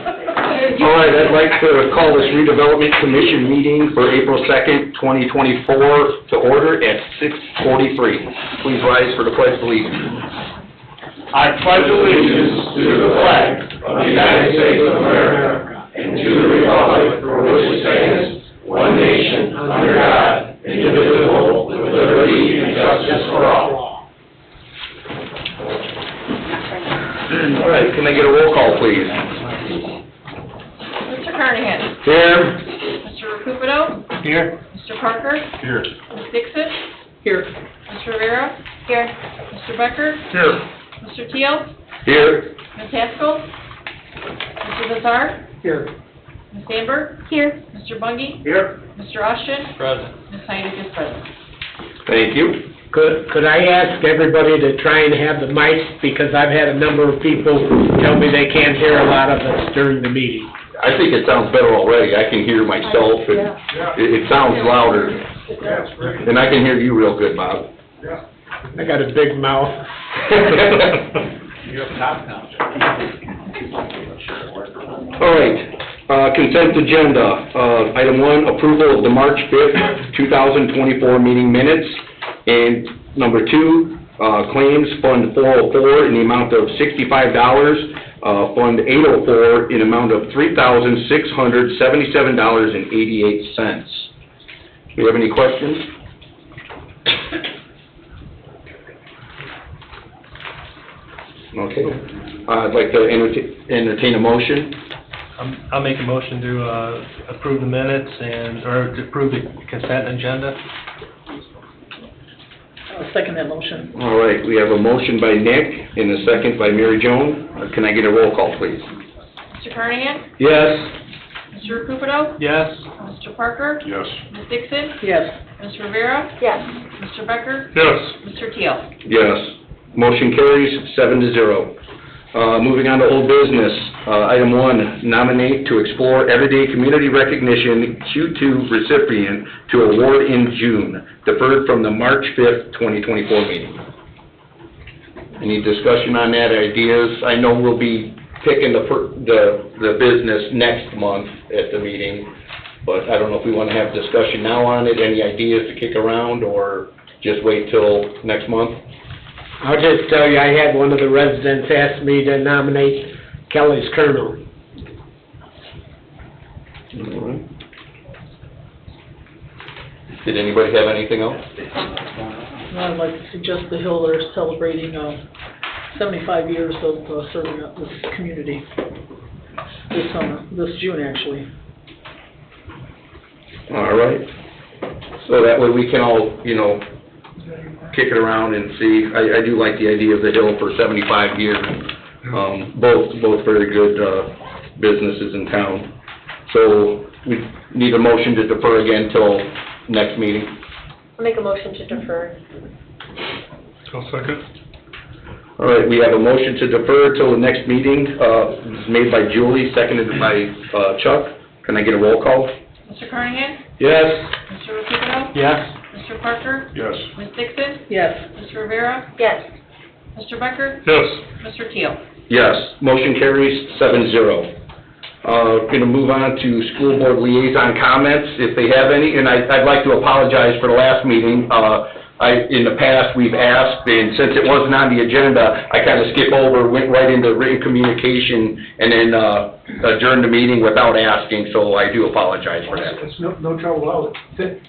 All right, I'd like to call this Redevelopment Commission meeting for April 2nd, 2024 to order at 6:43. Please rise for the Pledge of Allegiance. I pledge allegiance to the flag of the United States of America and to the republic for which it stands, one nation, under God, indivisible, with liberty and justice for all. All right, can I get a roll call, please? Mr. Carnahan. Here. Mr. Recupero. Here. Mr. Parker. Here. Ms. Dixon. Here. Mr. Rivera. Here. Mr. Becker. Here. Mr. Teal. Here. Ms. Haskell. Mr. Bazar. Here. Ms. Amber. Here. Mr. Bungie. Here. Mr. Austin. Present. Ms. Heidig is present. Thank you. Could I ask everybody to try and have the mics, because I've had a number of people tell me they can't hear a lot of us during the meeting. I think it sounds better already. I can hear myself, and it sounds louder. And I can hear you real good, Bob. I got a big mouth. All right, consent agenda. Item 1, approval of the March 5th, 2024 meeting minutes. And number 2, claims, Fund 404 in the amount of $65, Fund 804 in amount of $3,677.88. Do you have any questions? Okay. I'd like to entertain a motion. I'll make a motion to approve the minutes or to approve the consent agenda. I'll second that motion. All right, we have a motion by Nick and a second by Mary Joan. Can I get a roll call, please? Mr. Carnahan. Yes. Mr. Recupero. Yes. Mr. Parker. Yes. Ms. Dixon. Yes. Ms. Rivera. Yes. Mr. Becker. Yes. Mr. Teal. Yes. Motion carries 7-0. Moving on to old business. Item 1, nominate to explore Everyday Community Recognition Q2 recipient to award in June, deferred from the March 5th, 2024 meeting. Any discussion on that, ideas? I know we'll be picking the business next month at the meeting, but I don't know if we want to have discussion now on it. Any ideas to kick around, or just wait till next month? I'll just tell you, I had one of the residents ask me to nominate Kelly's Colonel. All right. Did anybody have anything else? I'd like to suggest the Hill are celebrating 75 years of serving up this community this summer, this June actually. All right. So that way we can all, kick it around and see. I do like the idea of the Hill for 75 years. Both very good businesses in town. So we need a motion to defer again till next meeting. I'll make a motion to defer. I'll second. All right, we have a motion to defer till the next meeting. It's made by Julie, seconded by Chuck. Can I get a roll call? Mr. Carnahan. Yes. Mr. Recupero. Yes. Mr. Parker. Yes. Ms. Dixon. Yes. Ms. Rivera. Yes. Mr. Becker. Yes. Mr. Teal. Yes. Motion carries 7-0. Going to move on to school board liaison comments, if they have any. And I'd like to apologize for the last meeting. In the past, we've asked, and since it wasn't on the agenda, I kind of skipped over, went right into written communication, and then adjourned the meeting without asking, so I do apologize for that. It's no trouble at all.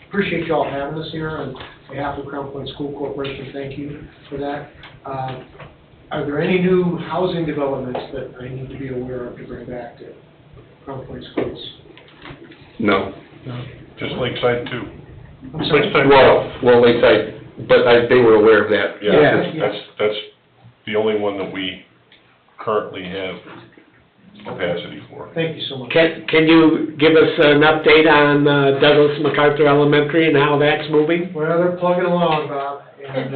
Appreciate y'all having us here on behalf of Crown Point School Corporation. Thank you for that. Are there any new housing developments that I need to be aware of to bring back to Crown Point Schools? No. Just Lakeside too. I'm sorry? Well, Lakeside, but they were aware of that. Yeah. That's the only one that we currently have capacity for. Thank you so much. Can you give us an update on Douglas MacArthur Elementary and how that's moving? Well, they're plugging along, Bob, and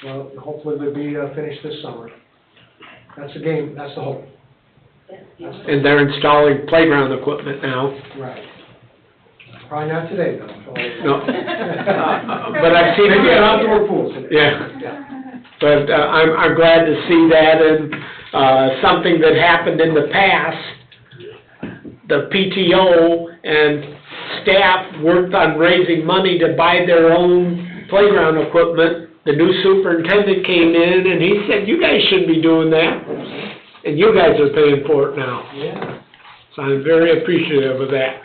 well, hopefully they'll be finished this summer. That's the game. That's the hope. And they're installing playground equipment now. Right. Probably not today, though. No. But I've seen maybe an outdoor pool today. Yeah. But I'm glad to see that, and something that happened in the past the PTO and staff worked on raising money to buy their own playground equipment. The new superintendent came in and he said, you guys shouldn't be doing that. And you guys are paying for it now. Yeah, So I'm very appreciative of that.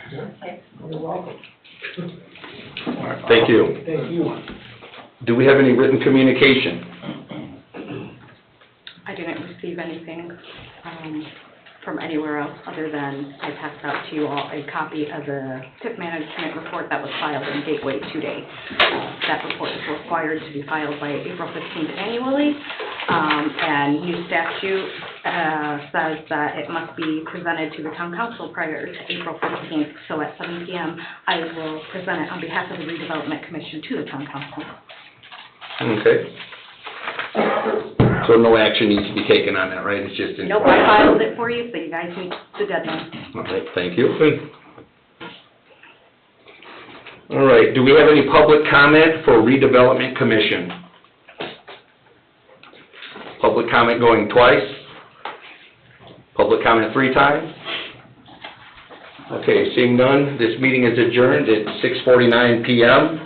you're welcome. Thank you. Thank you. Do we have any written communication? I didn't receive anything from anywhere else other than I passed out to you all a copy of the TIP management report that was filed in Gateway today. That report is required to be filed by April 15th annually, and new statute says that it must be presented to the town council prior to April 15th. So at 7 p.m., I will present it on behalf of the Redevelopment Commission to the town council. Okay. So no action needs to be taken on that, right? It's just... Nope, I filed it for you, so you guys meet the deadline. All right, thank you. All right, do we have any public comment for Redevelopment Commission? Public comment going twice? Public comment 3 times? Okay, seeing none, this meeting is adjourned at 6:49 p.m.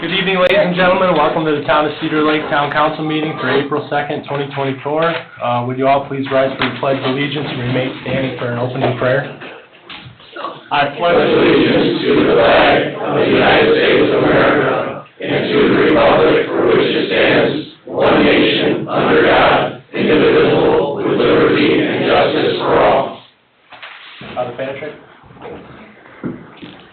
Good evening, ladies and gentlemen. Welcome to the Town of Cedar Lake Town Council meeting for April 2nd, 2024. Would you all please rise for the Pledge of Allegiance and remain standing for an opening prayer? I pledge allegiance to the flag of the United States of America and to the republic for which it stands, one nation, under God, indivisible, with liberty and justice for all. Father Patrick?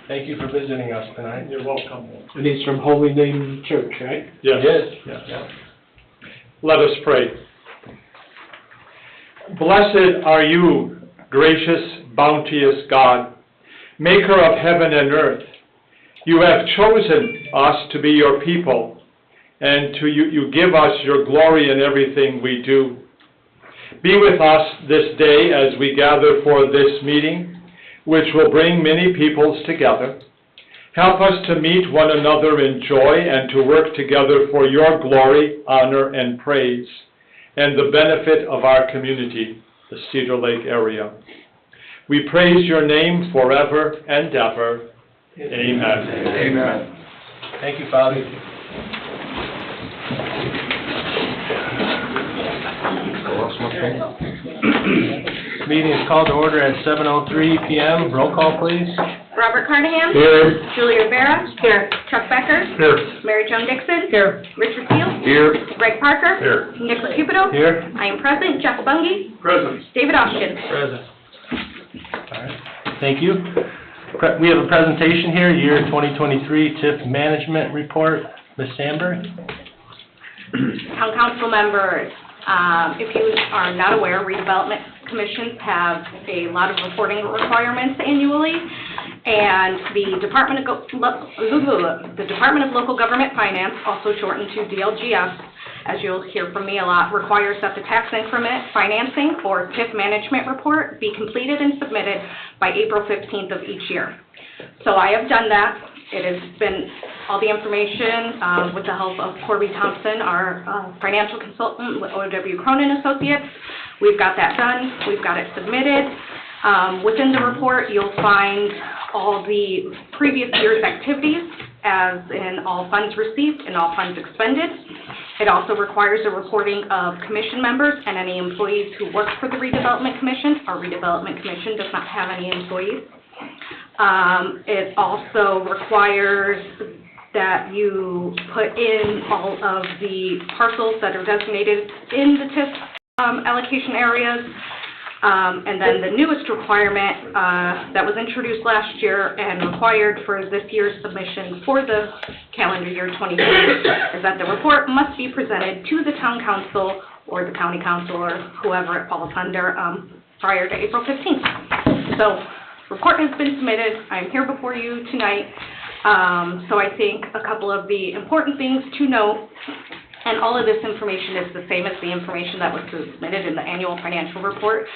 Thank you for visiting us tonight. You're welcome. And he's from Holy Name Church, right? Yes. Yes. Let us pray. Blessed are you, gracious, bounteous God, maker of heaven and earth. You have chosen us to be your people, and you give us your glory in everything we do. Be with us this day as we gather for this meeting, which will bring many peoples together. Help us to meet one another in joy and to work together for your glory, honor, and praise, and the benefit of our community, the Cedar Lake area. We praise your name forever and ever. Amen. Amen. Thank you, Father. Meeting is called to order at 7:03 p.m. Roll call, please. Robert Carnahan. Here. Julie Rivera. Here. Chuck Becker. Here. Mary Jo Dixon. Here. Richard Seal. Here. Greg Parker. Here. Nick Cupido. Here. I am present. Jeff Bungie. Present. David Austin. Present. All right. Thank you. We have a presentation here, year 2023 TIF Management Report. Ms. Sandberg? Town council members, if you are not aware, redevelopment commissions have a lot of reporting requirements annually, and the Department of Local Government Finance, also shortened to DLGF, as you'll hear from me a lot, requires that the tax increment financing or TIF management report be completed and submitted by April 15th of each year. So I have done that. It has been all the information with the help of Corby Thompson, our financial consultant with O.W. Cronin Associates. We've got that done. We've got it submitted. Within the report, you'll find all the previous year's activities, as in all funds received and all funds expended. It also requires a reporting of commission members and any employees who work for the Redevelopment Commission. Our Redevelopment Commission does not have any employees. It also requires that you put in all of the parcels that are designated in the TIF allocation areas. And then the newest requirement that was introduced last year and required for this year's submission for the calendar year 2020 is that the report must be presented to the town council or the county council or whoever it falls under prior to April 15th. So, report has been submitted. I'm here before you tonight. So I think a couple of the important things to note, and all of this information is the same as the information that was submitted in the annual financial report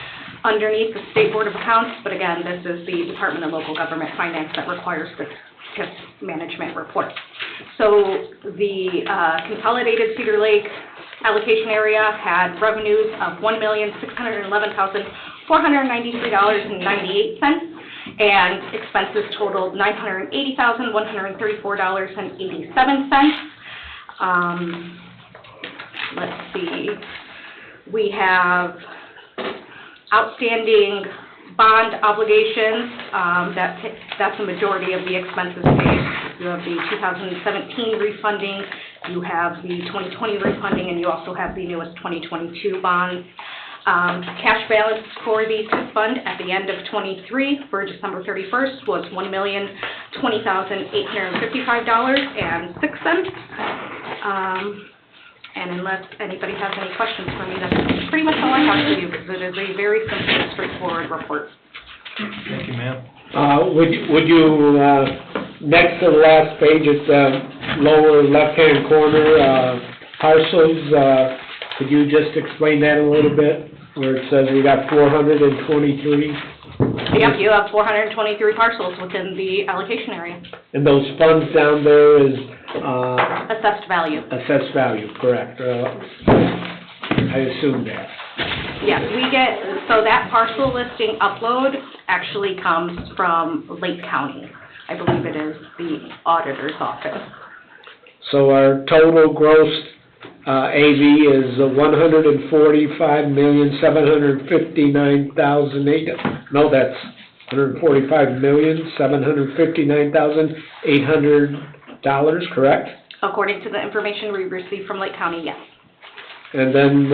underneath the State Board of Accounts, but again, this is the Department of Local Government Finance that requires this TIF management report. So the consolidated Cedar Lake allocation area had revenues of $1,611,493.98, and expenses totaled $980,134.87. Let's see, we have outstanding bond obligations, that's the majority of the expenses paid. You have the 2017 refunding, you have the 2020 refunding, and you also have the newest 2022 bonds. Cash balance for the TIF fund at the end of 23 for December 31st was $1,020,855.06. And unless anybody has any questions for me, that's pretty much all I have for you, because it is a very simple, straightforward report. Thank you, ma'am. Would you, next to the last page at the lower left-hand corner, parcels, could you just explain that a little bit, where it says we got 423? Yep, you have 423 parcels within the allocation area. And those funds down there is, Assessed value. assessed value, correct? I assume that. Yes, we get, so that parcel listing upload actually comes from Lake County. I believe it is the auditor's office. So our total gross, AV is $145,759,800, no, that's $145,759,800, correct? According to the information we received from Lake County, yes. And then,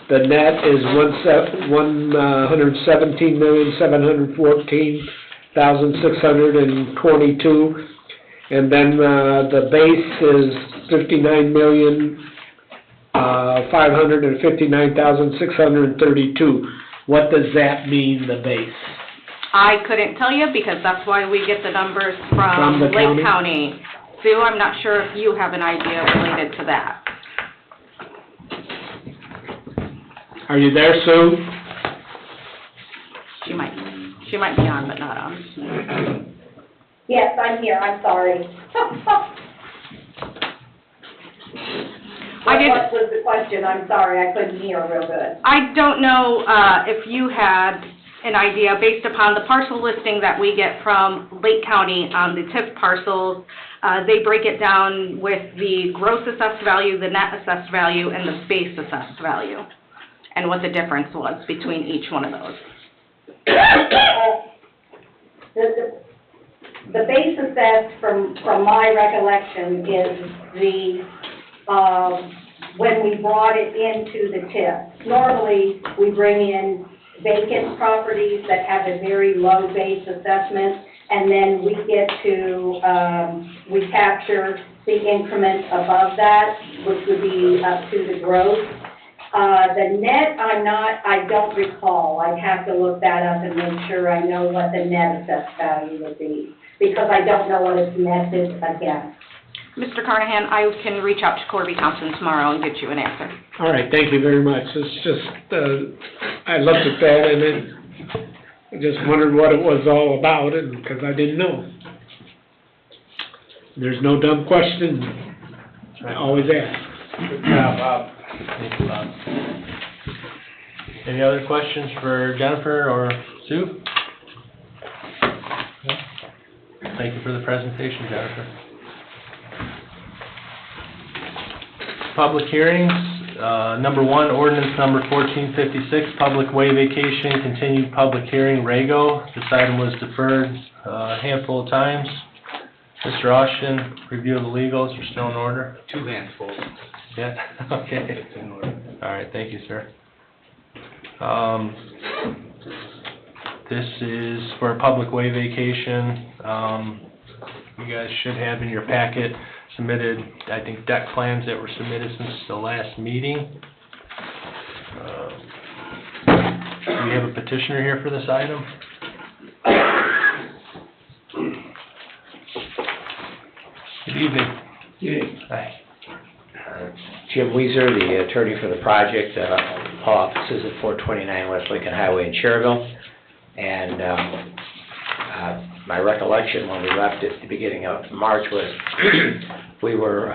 the net is $117,714,622. And then, the base is $59,559,632. What does that mean, the base? I couldn't tell you because that's why we get the numbers From the from county? Lake County. Sue, I'm not sure if you have an idea related to that. Are you there, Sue? She might be on, but not on. Yes, I'm here, I'm sorry. What was the question? I'm sorry, I couldn't hear real good. I don't know if you had an idea, based upon the parcel listing that we get from Lake County on the TIF parcels. They break it down with the gross assessed value, the net assessed value, and the space assessed value, and what the difference was between each one of those. The base assessed, from my recollection, is when we brought it into the TIF. Normally, we bring in vacant properties that have a very low base assessment, and then we get to, we capture the increment above that, which would be up to the gross. The net, I don't recall. I'd have to look that up and make sure I know what the net assessed value would be, because I don't know what it's netted against. Mr. Carnahan, I can reach out to Corby Thompson tomorrow and get you an answer. All right, thank you very much. It's just, I looked at that and then I just wondered what it was all about, and, because I didn't know. There's no dumb question. I always ask. Good job, Bob. Thank you, Bob. Any other questions for Jennifer or Sue? No? Thank you for the presentation, Jennifer. Public hearings, number 1, ordinance number 1456, public way vacation, continued public hearing, Rago. This item was deferred a handful of times. Mr. Austin, review of the legals are still in order? 2 handfuls. Yeah, okay. It's in order. All right, thank you, sir. This is for a public way vacation. You guys should have in your packet submitted, I think, deck plans that were submitted since the last meeting. Do we have a petitioner here for this item? Good evening. Good evening. Hi. Jim Weiser, the attorney for the project. Office is at 429 West Lincoln Highway in Cherville. And my recollection when we left at the beginning of March was we were,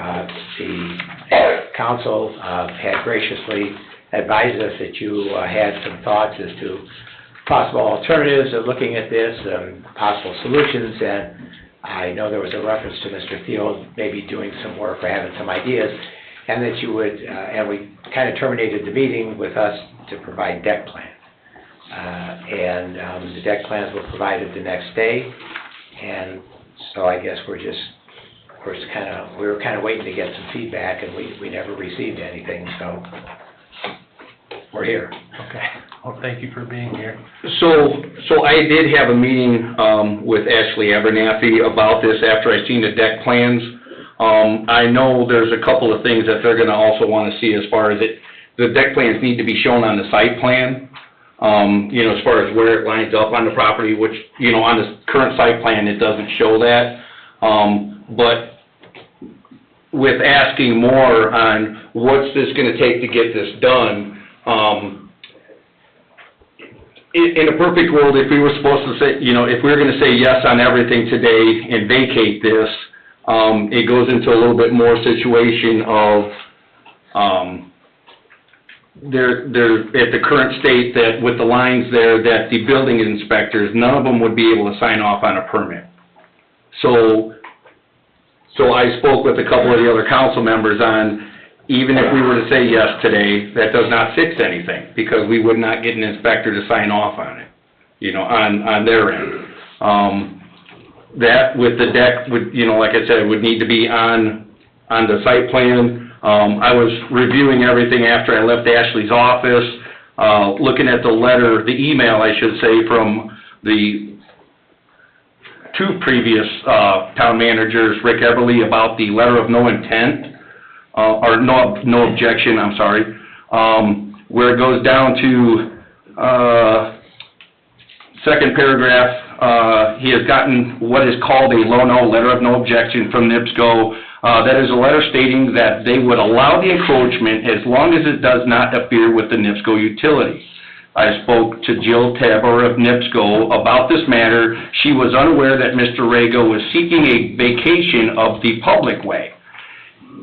the council had graciously advised us that you had some thoughts as to possible alternatives of looking at this, possible solutions, and I know there was a reference to Mr. Thiel maybe doing some work or having some ideas, and that you would, and we kind of terminated the meeting with us to provide deck plans. The deck plans were provided the next day, and so I guess we were kind of waiting to get some feedback, and we never received anything, so we're here. Okay. Well, thank you for being here. So I did have a meeting, with Ashley Abernathy about this after I seen the deck plans. I know there's a couple of things that they're gonna also wanna see as far as the deck plans need to be shown on the site plan. As far as where it lines up on the property, which, on the current site plan, it doesn't show that. But with asking more on what's this gonna take to get this done, in a perfect world, if we were supposed to say, if we were gonna say yes on everything today and vacate this, it goes into a little bit more situation of, they're at the current state that with the lines there, that the building inspectors, none of them would be able to sign off on a permit. So So I spoke with a couple of the other council members on, even if we were to say yes today, that does not fix anything, because we would not get an inspector to sign off on it, you know, on their end. That with the deck would, you know, like I said, would need to be on the site plan. I was reviewing everything after I left Ashley's office, looking at the letter, the email, I should say, from the two previous town managers, Rick Everly, about the letter of no intent, or no objection, I'm sorry, where it goes down to second paragraph, he has gotten what is called a low-no letter of no objection from NIPSCO. That is a letter stating that they would allow the encroachment as long as it does not interfere with the NIPSCO utility. I spoke to Jill Tabor of NIPSCO about this matter. She was unaware that Mr. Rago was seeking a vacation of the public way.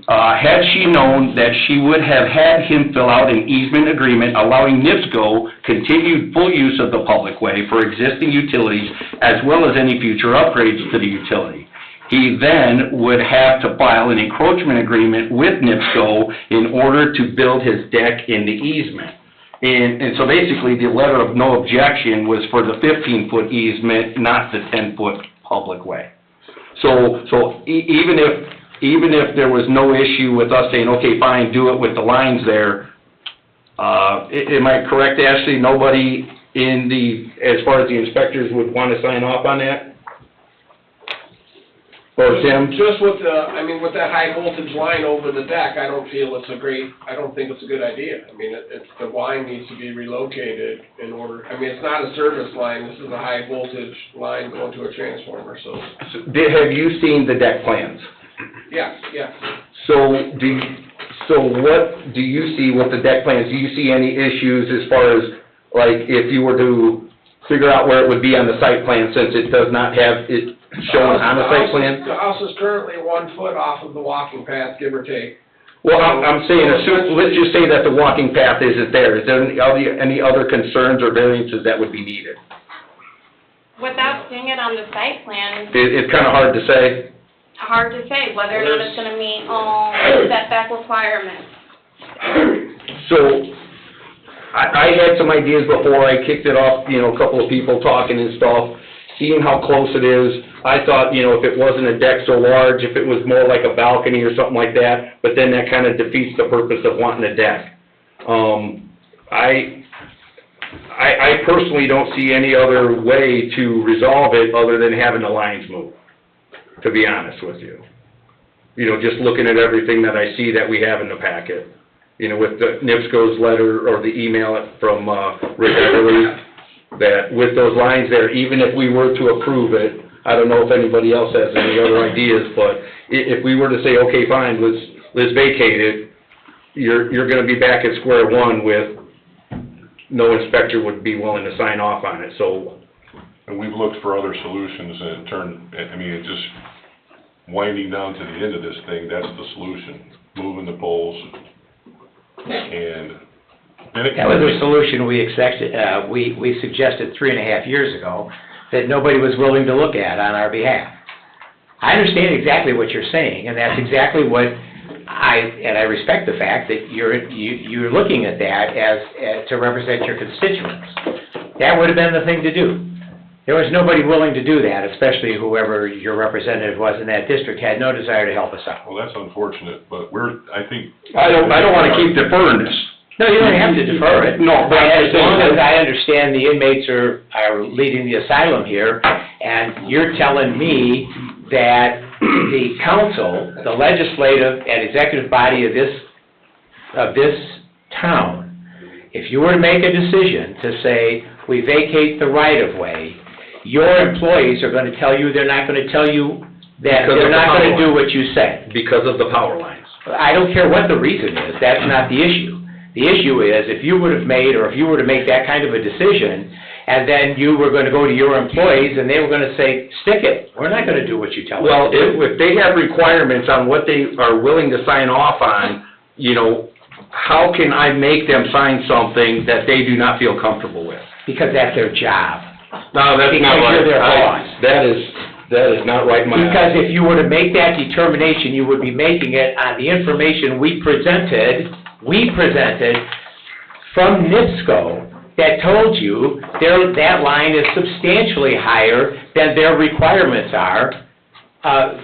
Had she known that, she would have had him fill out an easement agreement allowing NIPSCO continued full use of the public way for existing utilities as well as any future upgrades to the utility. He then would have to file an encroachment agreement with NIPSCO in order to build his deck in the easement. And so basically, the letter of no objection was for the 15-foot easement, not the 10-foot public way. So even if there was no issue with us saying, okay, fine, do it with the lines there, am I correct, Ashley? Nobody as far as the inspectors would want to sign off on that? Or Tim? Just with with that high voltage line over the deck, I don't think it's a good idea. I mean, the line needs to be relocated in order, it's not a service line, this is a high voltage line going to a transformer, so. Have you seen the deck plans? Yeah. So what do you see with the deck plans? Do you see any issues as far as, like, if you were to figure out where it would be on the site plan, since it does not have it shown on the site plan? The house is currently 1 foot off of the walking path, give or take. Well, I'm saying, let's just say that the walking path isn't there. Is there any other concerns or variances that would be needed? Without seeing it on the site plan, It's kind of hard to say. hard to say whether or not it's gonna meet all setback requirements. So, I had some ideas before I kicked it off, you know, a couple of people talking and stuff, seeing how close it is. I thought, you know, if it wasn't a deck so large, if it was more like a balcony or something like that, but then that kind of defeats the purpose of wanting a deck. I personally don't see any other way to resolve it other than having the lines move, to be honest with you. You know, just looking at everything that I see that we have in the packet. You know, with the NIPSCO's letter or the email from Rick Everly, that with those lines there, even if we were to approve it, I don't know if anybody else has any other ideas, but if we were to say, okay, fine, let's vacate it, you're gonna be back at square one with no inspector would be willing to sign off on it, so. And we've looked for other solutions, and it just winding down to the end of this thing, that's the solution, moving the poles. That was a solution we suggested 3.5 years ago that nobody was willing to look at on our behalf. I understand exactly what you're saying, and that's exactly what I respect the fact that you're looking at that as to represent your constituents. That would have been the thing to do. There was nobody willing to do that, especially whoever your representative was in that district had no desire to help us out. Well, that's unfortunate, but I don't want to keep deferring this. No, you don't have to defer it. No, but as long as I understand the inmates are leading the asylum here, and you're telling me that the council, the legislative and executive body of this town, if you were to make a decision to say, we vacate the right-of-way, your employees are going to tell you, they're not going to tell you that they're not going to do what you said. Because of the power lines. I don't care what the reason is, that's not the issue. The issue is, if you would have made, or if you were to make that kind of a decision, and then you were going to go to your employees, and they were going to say, stick it, we're not going to do what you tell us. Well, if they have requirements on what they are willing to sign off on, you know, how can I make them sign something that they do not feel comfortable with? Because that's their job. No, that's because not right. You're their boss. That is not right in my Because eyes. if you were to make that determination, you would be making it on the information we presented from NIPSCO that told you that line is substantially higher than their requirements are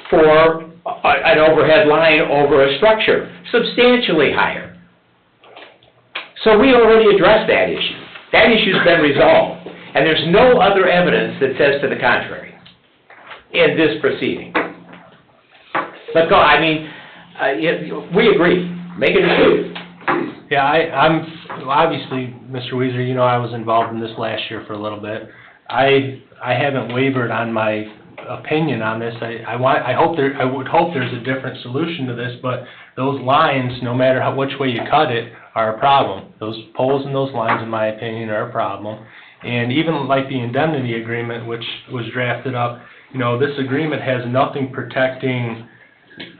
for an overhead line over a structure, substantially higher. So we already addressed that issue. That issue's been resolved, and there's no other evidence that says to the contrary in this proceeding. But go, I mean, we agree, make a decision. Yeah, I'm, obviously, Mr. Weiser, you know I was involved in this last year for a little bit. I haven't wavered on my opinion on this. I would hope there's a different solution to this, but those lines, no matter which way you cut it, are a problem. Those poles and those lines, in my opinion, are a problem. And even like the indemnity agreement, which was drafted up, you know, this agreement has nothing protecting,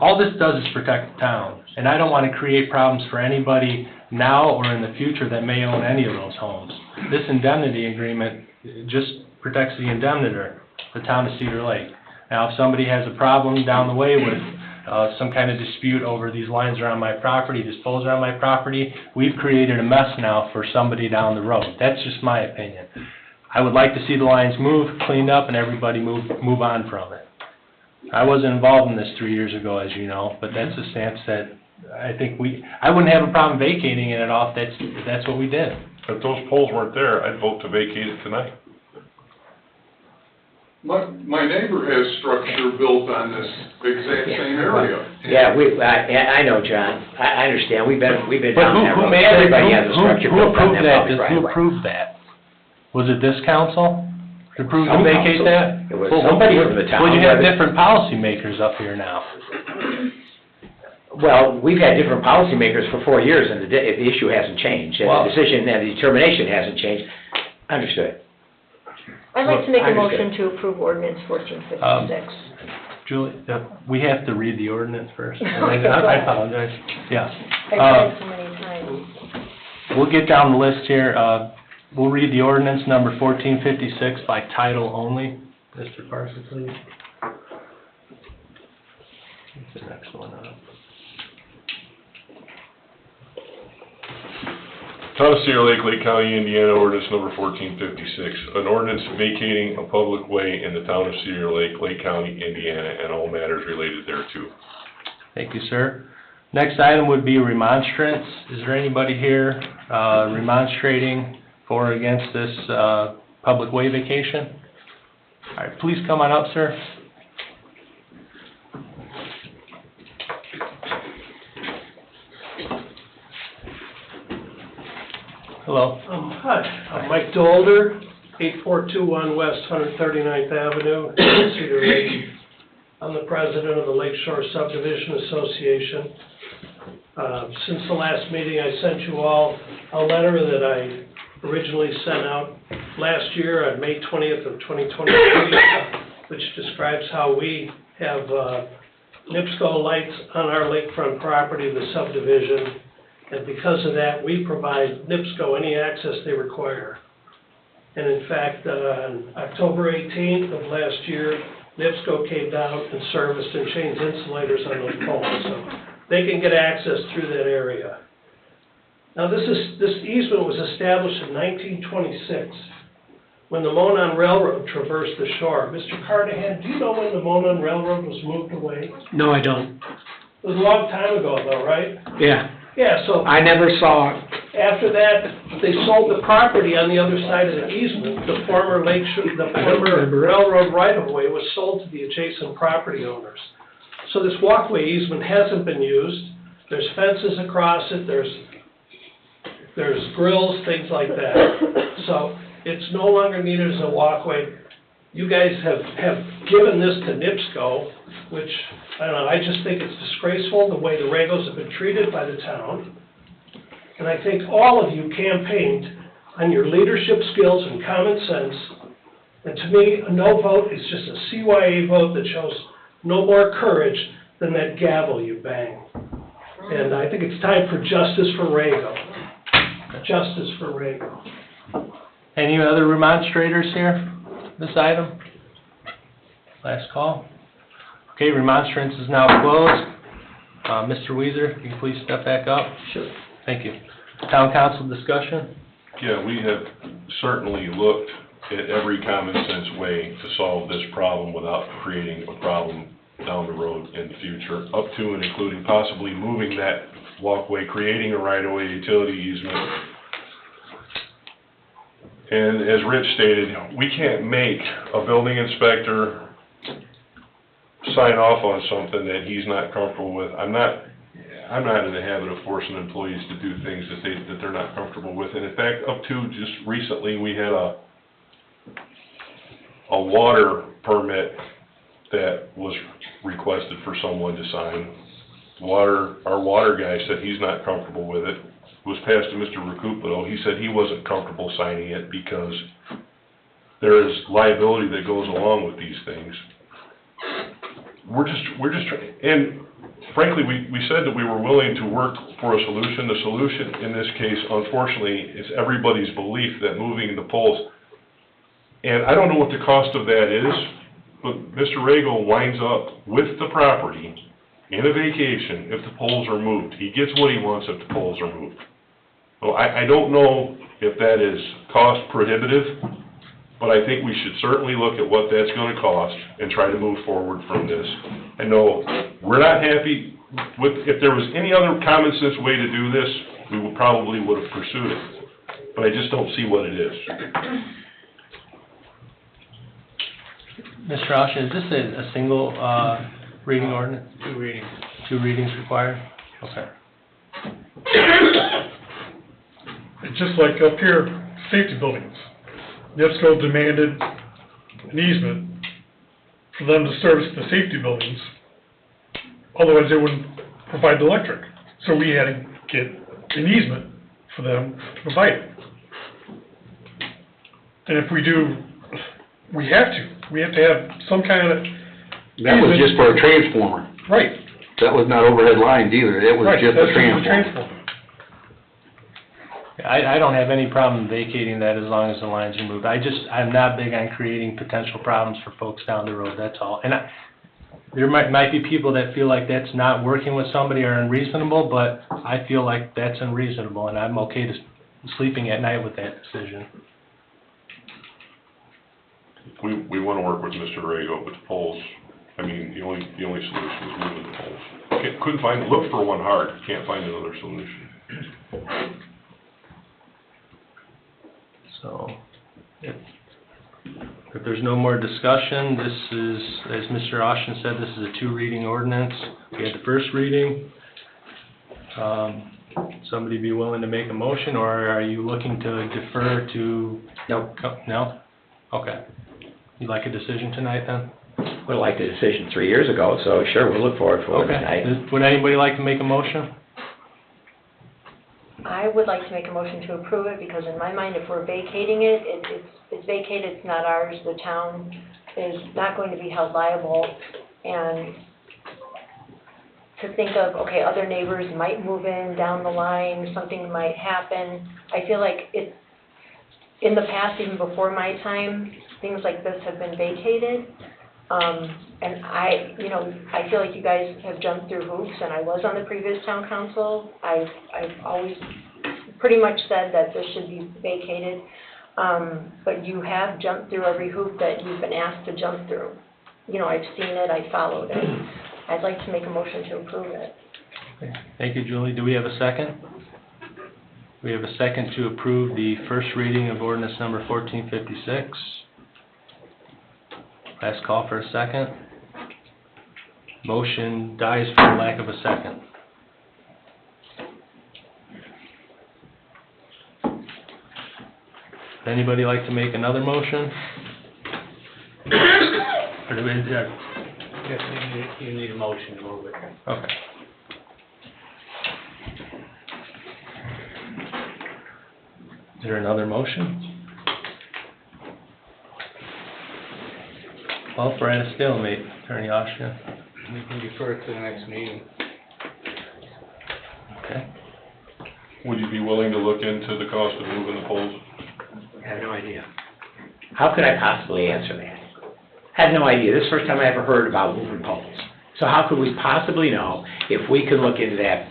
all this does is protect the town. And I don't want to create problems for anybody now or in the future that may own any of those homes. This indemnity agreement just protects the indemnitor, the town of Cedar Lake. Now, if somebody has a problem down the way with some kind of dispute over these lines are on my property, these poles are on my property, we've created a mess now for somebody down the road. That's just my opinion. I would like to see the lines moved, cleaned up, and everybody move on from it. I wasn't involved in this 3 years ago, as you know, but that's a stance that I think I wouldn't have a problem vacating it off if that's what we did. If those poles weren't there, I'd vote to vacate it tonight. My neighbor has structure built on this exact same area. Yeah, I know, John, I understand, we've been But down that who road. made that, Everybody has a structure who built on approved that that? public right Who of way. approved that? Was it this council? Approved to Some vacate council. that? It was Well, somebody from the town. Well, you have different policymakers up here now. Well, we've had different policymakers for 4 years, and the issue hasn't changed, and Well- the decision and the determination hasn't changed. Understood. I'd like to make a Understood. motion to approve ordinance 1456. Julie, we have to read the ordinance first. Okay, I go ahead. apologize. Yeah. I've read it so many times. We'll get down the list here. We'll read the ordinance number 1456 by title only. Mr. Parsons, please. What's the next one up? Town of Cedar Lake, Lake County, Indiana, ordinance number 1456. An ordinance vacating a public way in the town of Cedar Lake, Lake County, Indiana, and all matters related thereto. Thank you, sir. Next item would be remonstrance. Is there anybody here remonstrating for or against this public way vacation? All right, please come on up, sir. Hello. Hi, I'm Mike Dolder, 8421 West 139th Avenue, Cedar Lake. I'm the president of the Lake Shore Subdivision Association. Since the last meeting, I sent you all a letter that I originally sent out last year on May 20th of 2023, which describes how we have NIPSCO lights on our lakefront property, the subdivision. And because of that, we provide NIPSCO any access they require. And in fact, on October 18th of last year, NIPSCO came down and serviced and changed insulators on those poles, so they can get access through that area. Now, this easement was established in 1926, when the Monon Railroad traversed the shore. Mr. Carnahan, do you know when the Monon Railroad was moved away? No, I don't. It was a long time ago, though, right? Yeah, Yeah, so I never saw it. after that, they sold the property on the other side of the easement. The former railroad right-of-way was sold to the adjacent property owners. So this walkway easement hasn't been used. There's fences across it, there's grills, things like that. So it's no longer needed as a walkway. You guys have given this to NIPSCO, which, I don't know, I just think it's disgraceful the way the Regos have been treated by the town. And I think all of you campaigned on your leadership skills and common sense. And to me, a no vote is just a CYA vote that shows no more courage than that gavel you bang. And I think it's time for justice for Rego. Justice for Rego. Any other remonstrators here, this item? Last call. Okay, remonstrance is now closed. Mr. Weiser, can you please step back up? Sure. Thank you. Town council discussion? Yeah, we have certainly looked at every common sense way to solve this problem without creating a problem down the road in the future, up to and including possibly moving that walkway, creating a right-of-way utility easement. And as Rich stated, we can't make a building inspector sign off on something that he's not comfortable with. I'm not in the habit of forcing employees to do things that they're not comfortable with. And in fact, up to just recently, we had a water permit that was requested for someone to sign. Our water guy said he's not comfortable with it. It was passed to Mr. Recupero. He said he wasn't comfortable signing it because there is liability that goes along with these things. We're just trying, and frankly, we said that we were willing to work for a solution. The solution in this case, unfortunately, is everybody's belief that moving the poles, and I don't know what the cost of that is, but Mr. Rago winds up with the property in a vacation if the poles are moved. He gets what he wants if the poles are moved. So I don't know if that is cost prohibitive, but I think we should certainly look at what that's going to cost and try to move forward from this. I know we're not happy with, if there was any other common sense way to do this, we would have pursued it. But I just don't see what it is. Mr. Austin, is this a single reading ordinance? 2 readings. 2 readings required? Okay. It's just like up here, safety buildings. NIPSCO demanded an easement for them to service the safety buildings, otherwise they wouldn't provide the electric. So we had to get an easement for them to provide it. And if we do, we have to have some kind of That was just for a transformer. Right. That was not overhead lines either, it was Right, just that's a just a transformer. I don't have any problem vacating that as long as the lines are moved. I'm not big on creating potential problems for folks down the road, that's all. And there might be people that feel like that's not working with somebody or unreasonable, but I feel like that's unreasonable, and I'm okay to sleeping at night with that decision. We want to work with Mr. Rago, but the poles, I mean, the only solution is moving the poles. Look for one hard, can't find another solution. So, if there's no more discussion, this is, as Mr. Austin said, this is a 2 reading ordinance. We had the first reading. Somebody be willing to make a motion, or are you looking to defer to? Nope. No? Okay. You'd like a decision tonight then? Would have liked a decision 3 years ago, so sure, we'll look forward for it Okay. tonight. Would anybody like to make a motion? I would like to make a motion to approve it, because in my mind, if we're vacating it, it's vacated, it's not ours. The town is not going to be held liable, and to think of, okay, other neighbors might move in down the line, something might happen. I feel like it's, in the past, even before my time, things like this have been vacated. And I feel like you guys have jumped through hoops, and I was on the previous town council. I've always pretty much said that this should be vacated, but you have jumped through every hoop that you've been asked to jump through. I've seen it, I followed it. I'd like to make a motion to approve it. Okay. Thank you, Julie. Do we have a second? We have a second to approve the first reading of ordinance number 1456. Last call for a second. Motion dies for lack of a second. Would anybody like to make another motion? Or do we, Yes, you need a motion to move it. okay. Is there another motion? Well, if we're at a stalemate, Attorney Austin. We can defer it to the next meeting. Okay. Would you be willing to look into the cost of moving the poles? I have no idea. How could I possibly answer that? Had no idea. This is the first time I ever heard about moving poles. So how could we possibly know if we could look into that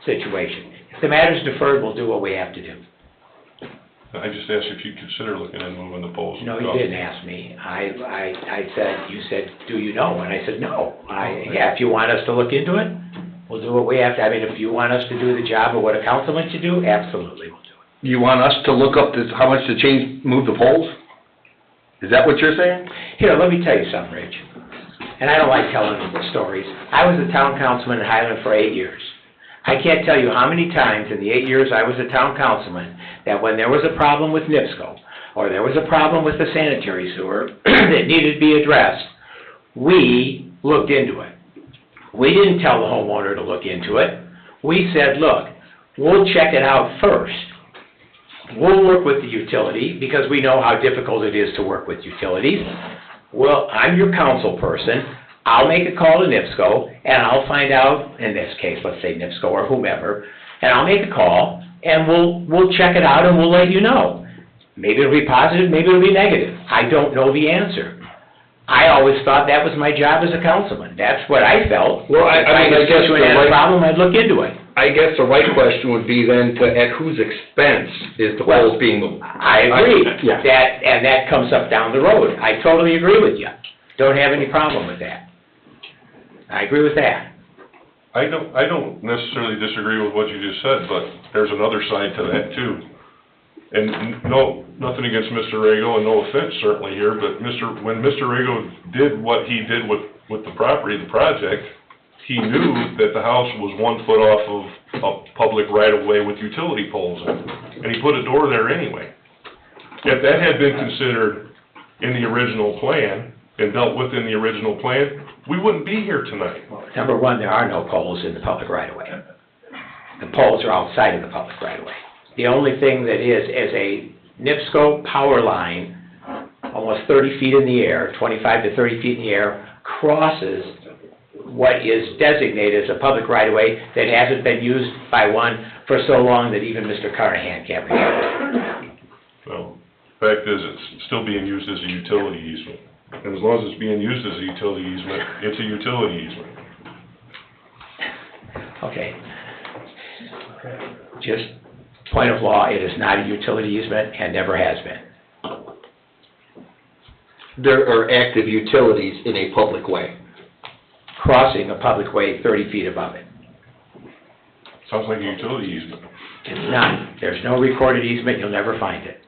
situation? If the matter's deferred, we'll do what we have to do. I just asked if you'd consider looking at moving the poles. No, you didn't ask me. I said, you said, do you know? And I said, no. Yeah, if you want us to look into it, we'll do what we have to. I mean, if you want us to do the job of what a councilman should do, absolutely we'll do it. You want us to look up how much to move the poles? Is that what you're saying? Here, let me tell you something, Rich. And I don't like telling stories. I was a town councilman in Highland for 8 years. I can't tell you how many times in the 8 years I was a town councilman that when there was a problem with NIPSCO, or there was a problem with the sanitary sewer that needed to be addressed, we looked into it. We didn't tell the homeowner to look into it. We said, look, we'll check it out first. We'll work with the utility because we know how difficult it is to work with utilities. Well, I'm your council person. I'll make a call to NIPSCO and I'll find out, in this case, let's say NIPSCO or whomever, and I'll make a call and we'll check it out and we'll let you know. Maybe it'll be positive, maybe it'll be negative. I don't know the answer. I always thought that was my job as a councilman. That's what I felt. Well, I guess if I had a problem, I'd look into it. I guess the right question would be then at whose expense is the poles being moved? I agree. Yeah. That comes up down the road. I totally agree with you. Don't have any problem with that. I agree with that. I don't necessarily disagree with what you just said, but there's another side to that too. And no, nothing against Mr. Rago, and no offense certainly here, but when Mr. Rago did what he did with the property, the project, he knew that the house was 1 foot off of a public right-of-way with utility poles in it, and he put a door there anyway. If that had been considered in the original plan and dealt with in the original plan, we wouldn't be here tonight. Number one, there are no poles in the public right-of-way. The poles are outside of the public right-of-way. The only thing that is a NIPSCO power line, almost 30 feet in the air, 25 to 30 feet in the air, crosses what is designated as a public right-of-way that hasn't been used by one for so long that even Mr. Carnahan can't remember. Well, the fact is, it's still being used as a utility easement. And as long as it's being used as a utility easement, it's a utility easement. Okay. Just point of law, it is not a utility easement and never has been. There are active utilities in a public way. Crossing a public way 30 feet above it. Sounds like a utility easement. It's not. There's no recorded easement, you'll never find it.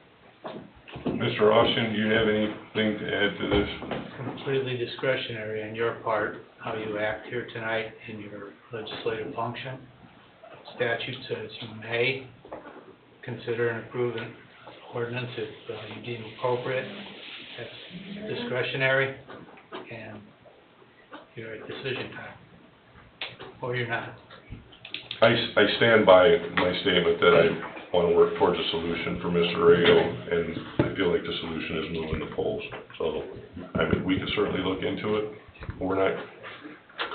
Mr. Austin, do you have anything to add to this? Completely discretionary on your part, how you act here tonight in your legislative function. Statute says you may consider and approve an ordinance if you deem appropriate. That's discretionary, and you're at decision time, or you're not. I stand by my statement that I want to work towards a solution for Mr. Rago, and I feel like the solution is moving the poles. So, I mean, we could certainly look into it.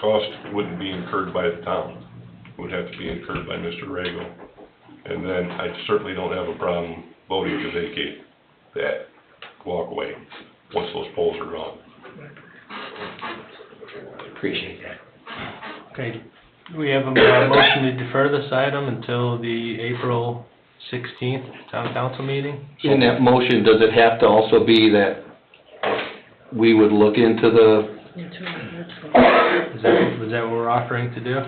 Cost wouldn't be incurred by the town. It would have to be incurred by Mr. Rago. And then I certainly don't have a problem voting to vacate that walkway once those poles are gone. Appreciate that. Okay, we have a motion to defer this item until the April 16th town council meeting. In that motion, does it have to also be that we would look into the... Is that what we're offering to do?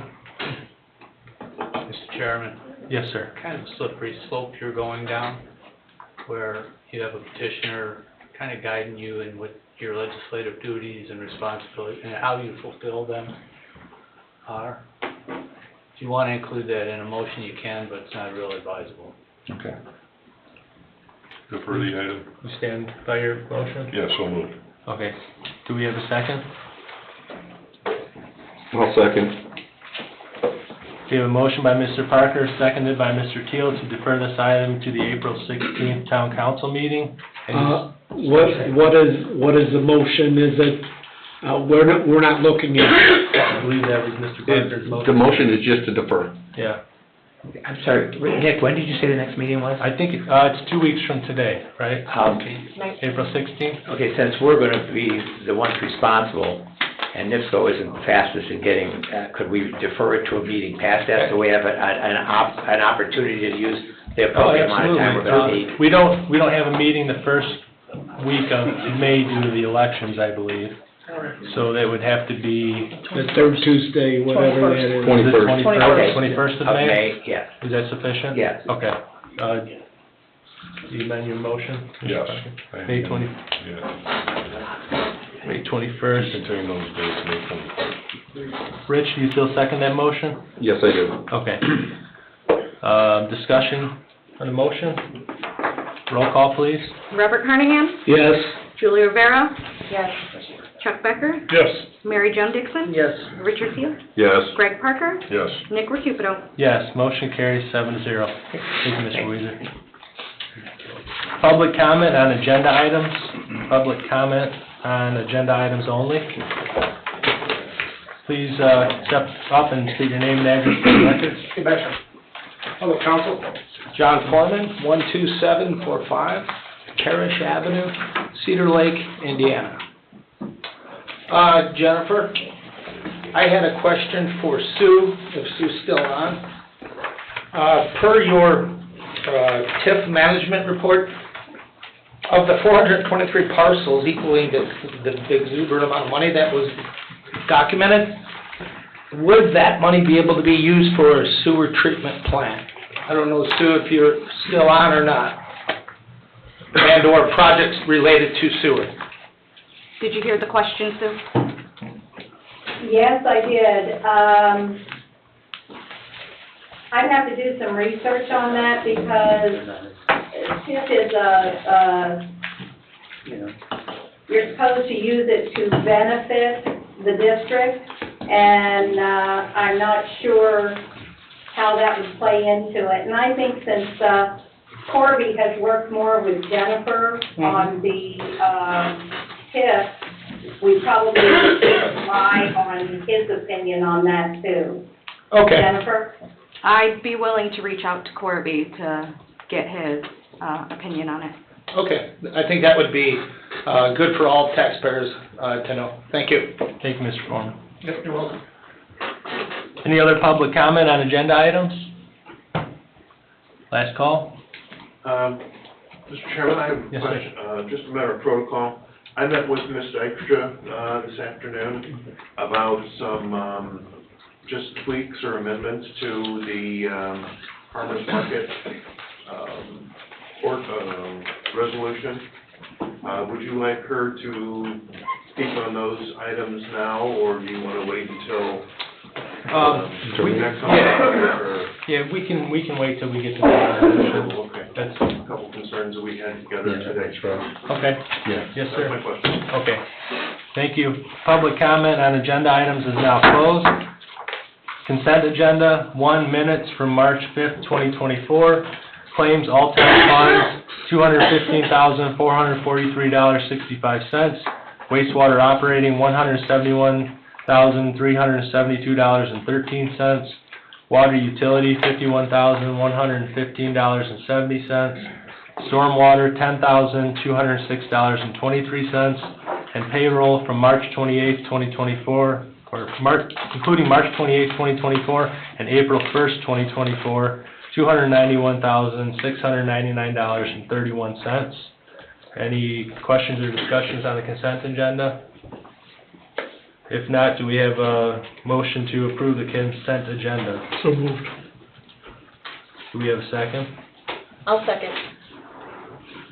Mr. Chairman? Yes, sir. Kind of a slippery slope you're going down, where you have a petitioner kind of guiding you in what your legislative duties and responsibilities and how you fulfill them are. If you want to include that in a motion, you can, but it's not really advisable. Okay. Defer the item? You stand by your motion? Yeah, so moved. Okay. Do we have a second? I'll second. We have a motion by Mr. Parker, seconded by Mr. Teal to defer this item to the April 16th town council meeting. What is the motion? Is it, we're not looking at... I believe that was Mr. Parker's motion. The motion is just to defer. Yeah. I'm sorry, Nick, when did you say the next meeting was? I think, it's 2 weeks from today, right? April 16th? Okay, since we're gonna be the ones responsible, and NIPSCO isn't fastest in getting, could we defer it to a meeting past that, so we have an opportunity to use the appropriate amount of time we're gonna need? We don't have a meeting the first week of May due to the elections, I believe. So that would have to be... The third Tuesday, whatever that is. 21st. 21st of May? Yes. Is that sufficient? Yes. Okay. Do you amend your motion? Yes. May 20, Yes. May 21st. Contain those dates, May 21st. Rich, do you still second that motion? Yes, I do. Okay. Discussion on the motion? Roll call, please. Robert Carnahan? Yes. Julie Rivera? Yes. Chuck Becker? Yes. Mary Jo Dixon? Yes. Richard Seal? Yes. Greg Parker? Yes. Nick Recupedo? Yes, motion carries 7-0. Thank you, Mr. Weiser. Public comment on agenda items. Public comment on agenda items only. Please step up and state your name and address for the record. Hey, Becker. Hello, council. John Foreman, 12745 Parrish Avenue, Cedar Lake, Indiana. Jennifer, I had a question for Sue, if Sue's still on. Per your TIF management report, of the 423 parcels equaling the exuberant amount of money that was documented, would that money be able to be used for a sewer treatment plant? I don't know, Sue, if you're still on or not, and/or projects related to sewer. Did you hear the question, Sue? Yes, I did. I'd have to do some research on that because TIF is you're supposed to use it to benefit the district, and I'm not sure how that would play into it. And I think since Corby has worked more with Jennifer on the TIF, we probably should rely on his opinion on that too. Okay. Jennifer? I'd be willing to reach out to Corby to get his opinion on it. Okay, I think that would be good for all taxpayers to know. Thank you. Thank you, Mr. Foreman. Yep, you're welcome. Any other public comment on agenda items? Last call? Mr. Chairman, I have a Yes, sir. question, just a matter of protocol. I met with Ms. Dykstra this afternoon about some just tweaks or amendments to the farmer's market resolution. Would you like her to speak on those items now, or do you want to wait until next time? Yeah, we can wait till we get to the resolution. Okay. That's A couple concerns that we had together today. okay. Yeah. Yes, sir. That's my question. Okay. Thank you. Public comment on agenda items is now closed. Consent agenda, 1 minutes from March 5th, 2024. Claims all tax funds, $215,443.65. Wastewater operating, $171,372.13. Water utility, $51,115.70. Stormwater, $10,206.23. And payroll from March 28th, 2024, including March 28th, 2024, and April 1st, 2024, $291,699.31. Any questions or discussions on the consent agenda? If not, do we have a motion to approve the consent agenda? So moved. Do we have a second? I'll second.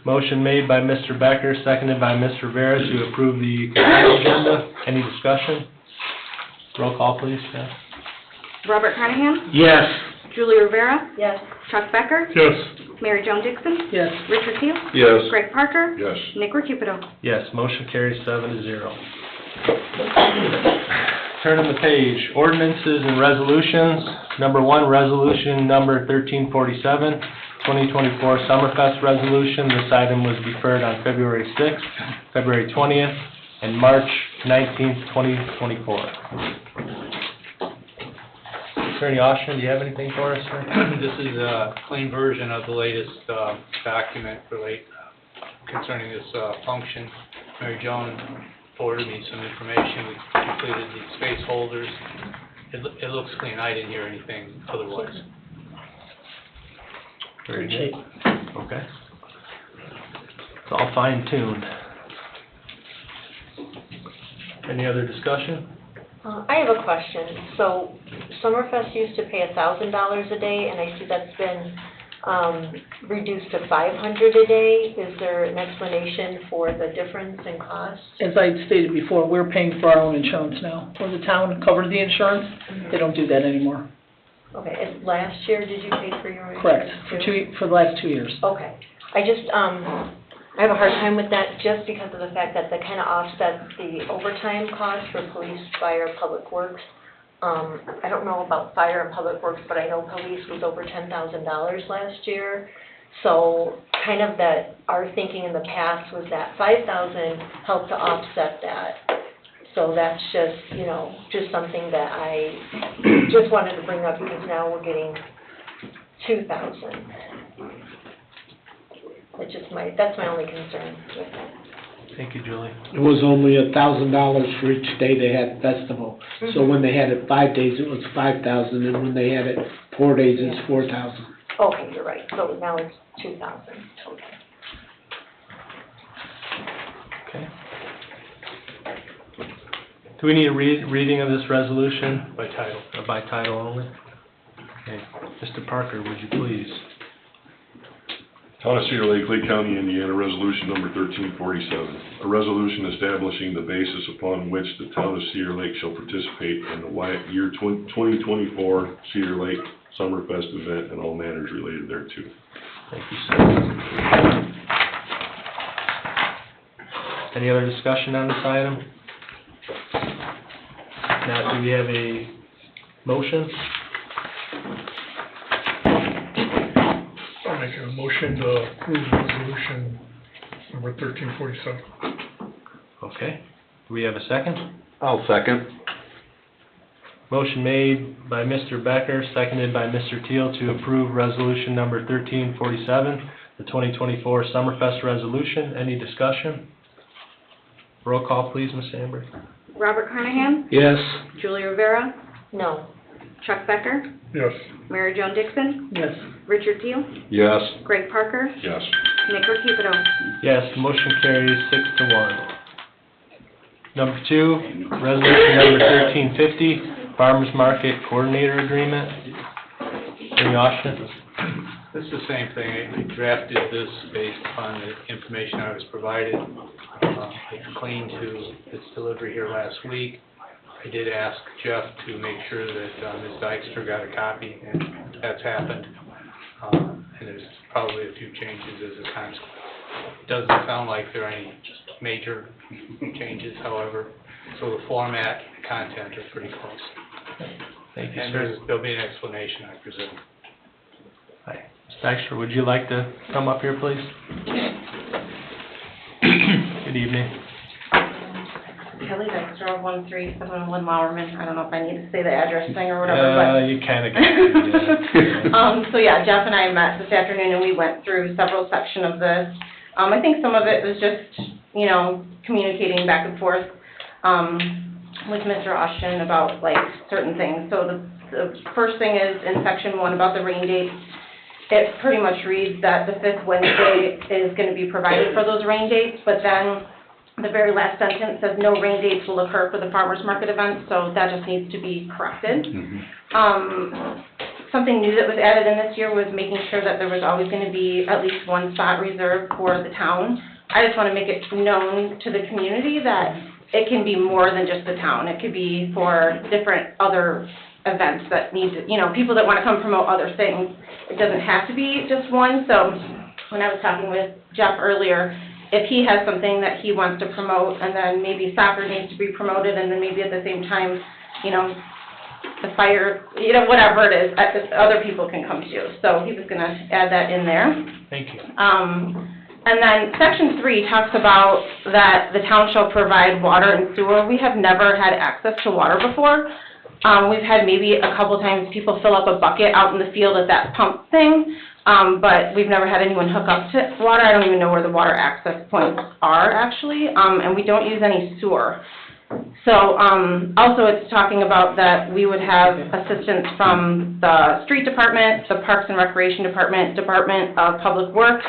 Motion made by Mr. Becker, seconded by Ms. Rivera to approve the consent agenda. Any discussion? Roll call, please, Jeff. Robert Carnahan? Yes. Julie Rivera? Yes. Chuck Becker? Yes. Mary Jo Dixon? Yes. Richard Seal? Yes. Greg Parker? Yes. Nick Recupedo? Yes, motion carries 7-0. Turning the page, ordinances and resolutions. Number 1, resolution number 1347, 2024 Summerfest resolution. This item was deferred on February 6th, February 20th, and March 19th, 2024. Attorney Austin, do you have anything for us, sir? This is a clean version of the latest document concerning this function. Mary Joan forwarded me some information. We completed the space holders. It looks clean. I didn't hear anything otherwise. Very good. Okay. It's all fine-tuned. Any other discussion? I have a question. So Summerfest used to pay $1,000 a day, and I see that's been reduced to $500 a day. Is there an explanation for the difference in cost? As I stated before, we're paying for our own insurance now. When the town covers the insurance, they don't do that anymore. Okay, and last year, did you pay for your Correct, insurance for the last 2 years. Okay. I just, I have a hard time with that just because of the fact that that kind of offsets the overtime cost for police, fire, public works. I don't know about fire and public works, but I know police was over $10,000 last year. So kind of that, our thinking in the past was that $5,000 helped to offset that. So that's just, you know, just something that I just wanted to bring up because now we're getting $2,000. That's my only concern with it. Thank you, Julie. It was only $1,000 for each day they had festival. So when they had it 5 days, it was 5,000, and when they had it 4 days, it's 4,000. Okay, you're right. So now it's 2,000. Okay. Okay. Do we need a reading of this resolution? By title. By title only? Okay. Mr. Parker, would you please? Town of Cedar Lake, Lake County, Indiana, Resolution Number 1347. A resolution establishing the basis upon which the Town of Cedar Lake shall participate in the year 2024 Cedar Lake Summerfest event and all matters related thereto. Thank you, sir. Any other discussion on this item? Now, do we have a motion? I'll make a motion to approve resolution number 1347. Okay. Do we have a second? I'll second. Motion made by Mr. Becker, seconded by Mr. Teal to approve resolution number 1347, the 2024 Summerfest resolution. Any discussion? Roll call, please, Ms. Amber. Robert Carnahan? Yes. Julie Rivera? No. Chuck Becker? Yes. Mary Joan Dixon? Yes. Richard Teal? Yes. Greg Parker? Yes. Nick Recupero? Yes, motion carries 6-1. Number 2, resolution number 1350, Farmers Market Coordinator Agreement. Attorney Austin? This is the same thing. I drafted this based upon the information I was provided. It claimed to its delivery here last week. I did ask Jeff to make sure that Ms. Dykstra got a copy, and that's happened. And there's probably a few changes as a consequence. It doesn't sound like there are any major changes, however. So the format and content are pretty close. Thank you, And sir. there'll be an explanation, I presume. Hi. Ms. Dykstra, would you like to come up here, please? Good evening. Kelly Dykstra, 13701 Lowerman. I don't know if I need to say the address thing or whatever, but... You kind of got it, So yeah, Jeff and I met this afternoon and we went through several sections of this. I think some of it was just, you know, communicating back and forth with Mr. Austin about like certain things. So the first thing is in section 1 about the rain dates. It pretty much reads that the 5th Wednesday is going to be provided for those rain dates, but then the very last sentence says no rain dates will occur for the farmers market event, so that just needs to be corrected. Something new that was added in this year was making sure that there was always going to be at least one spot reserved for the town. I just want to make it known to the community that it can be more than just the town. It could be for different other events that need to, you know, people that want to come promote other things. It doesn't have to be just one. So when I was talking with Jeff earlier, if he has something that he wants to promote, and then maybe soccer needs to be promoted, and then maybe at the same time, you know, the fire, you know, whatever it is, other people can come too. So he was going to add that in there. Thank you. And then section 3 talks about that the town shall provide water and sewer. We have never had access to water before. We've had maybe a couple times people fill up a bucket out in the field at that pump thing, but we've never had anyone hook up to water. I don't even know where the water access points are actually, and we don't use any sewer. So, also it's talking about that we would have assistance from the street department, the Parks and Recreation Department, Department of Public Works,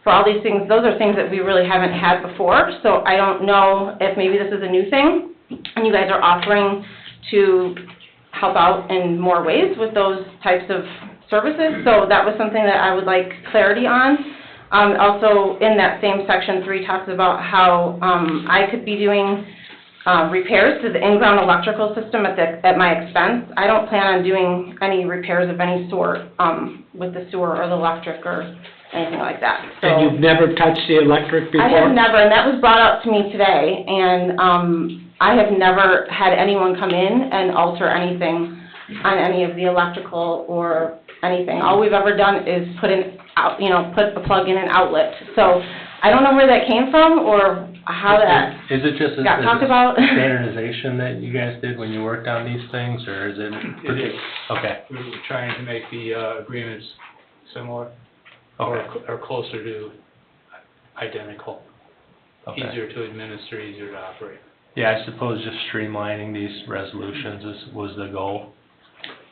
for all these things. Those are things that we really haven't had before, so I don't know if maybe this is a new thing, and you guys are offering to help out in more ways with those types of services. So that was something that I would like clarity on. Also, in that same section 3 talks about how I could be doing repairs to the in-ground electrical system at my expense. I don't plan on doing any repairs of any sort with the sewer or the electric or anything like that. So, And you've never touched the electric before? I have never, and that was brought up to me today, and I have never had anyone come in and alter anything on any of the electrical or anything. All we've ever done is put a plug in an outlet. So I don't know where that came from or how that Is it just got talked about. standardization that you guys did when you worked on these things, or is it? It is. Okay. We were trying to make the agreements similar or closer to identical. Okay. Easier to administer, easier to operate. Yeah, I suppose just streamlining these resolutions was the goal.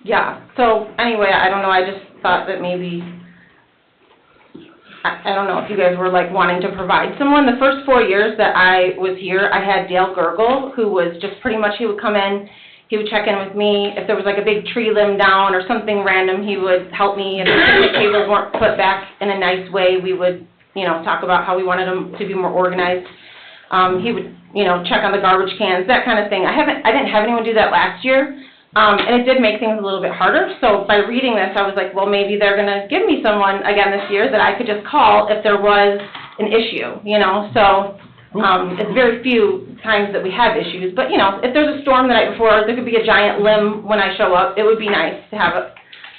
Yeah, so anyway, I don't know, I just thought that maybe, I don't know if you guys were like wanting to provide someone. The first 4 years that I was here, I had Dale Gergel, who was just pretty much, he would come in, he would check in with me. If there was like a big tree limb down or something random, he would help me. If the tables weren't put back in a nice way, we would, talk about how we wanted them to be more organized. He would, check on the garbage cans, that kind of thing. I didn't have anyone do that last year. And it did make things a little bit harder, so by reading this, I was like, well, maybe they're gonna give me someone again this year that I could just call if there was an issue, so, it's very few times that we have issues, but, if there's a storm the night before, there could be a giant limb when I show up, it would be nice to have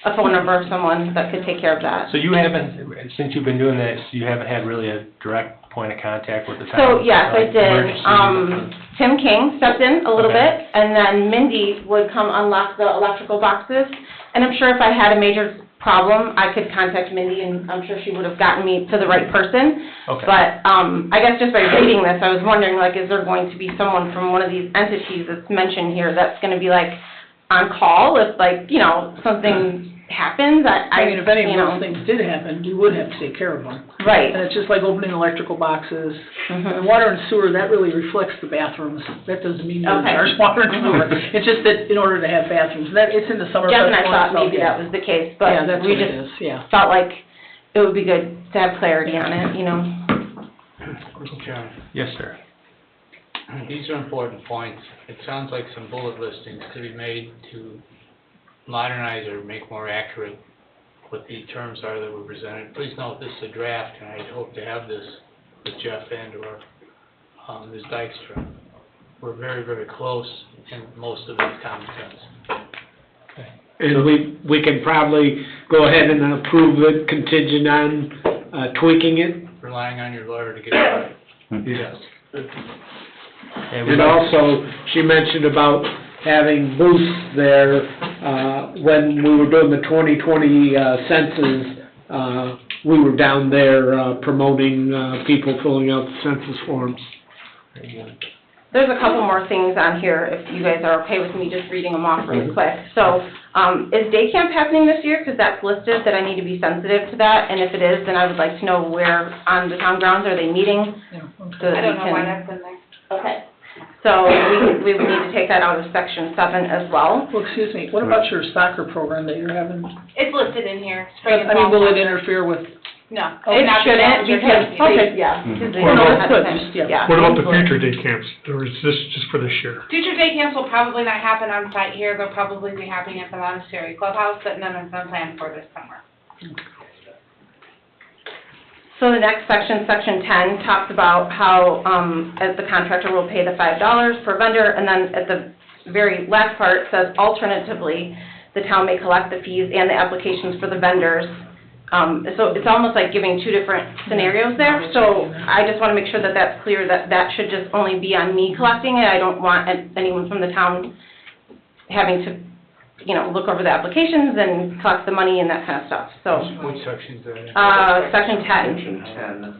a phone number of someone that could take care of that. So you haven't, since you've been doing this, you haven't had really a direct point of contact with the town? So, yes, I did. Emergency. Tim King stepped in a little Okay. bit, and then Mindy would come unlock the electrical boxes. And I'm sure if I had a major problem, I could contact Mindy, and I'm sure she would have gotten me to the right person. Okay. But I guess just by reading this, I was wondering, is there going to be someone from one of these entities that's mentioned here that's going to be, on call if, something happens? I mean, if any of those things did happen, we would have to take care of them. Right. And it's just like opening electrical boxes. Mhm. And water and sewer, that really reflects the bathrooms. That doesn't mean you Okay. charge water and sewer. It's just that in order to have bathrooms, it's in the summer. Jeff and I thought maybe that was the case, but Yeah, that's we what it just is, yeah. felt like it would be good to have clarity on it, Mr. Chairman, Yes, sir. these are important points. It sounds like some bullet listings could be made to modernize or make more accurate what the terms are that were presented. Please note this is a draft, and I hope to have this with Jeff and/or Ms. Dykstra. We're very, very close in most of these comments. And we can probably go ahead and approve it contingent on tweaking it? Relying on your lawyer to get it right. Yes. And And also, she mentioned about having booths there, when we were doing the 2020 census, we were down there promoting people filling out the census forms. There's a couple more things on here, if you guys are okay with me just reading them off really quick. So, is day camp happening this year? Because that's listed, that I need to be sensitive to that, and if it is, then I would like to know where on the town grounds are they meeting? So that I don't we know why can- that's in there. Okay. So, we would need to take that out of section 7 as well. Well, excuse me, what about your soccer program that you're having? It's listed in here, spring and I mean, fall. will it interfere with? No. It not shouldn't, the because, Okay. yeah. Mhm. because they What don't about- have Good, time. just, yeah. What about the future day camps, or is this just for this year? Future day camps will probably not happen on site here, they'll probably be happening at the Montessori Clubhouse, but none of them planned for this summer. So the next section, section 10, talks about how, as the contractor will pay the $5 per vendor, and then at the very last part says alternatively, the town may collect the fees and the applications for the vendors. So it's almost like giving two different scenarios there, so I just want to make sure that that's clear, that that should just only be on me collecting it. I don't want anyone from the town having to, you know, look over the applications and collect the money and that kind of stuff, so. Which section's that in? Section 10. Section 10.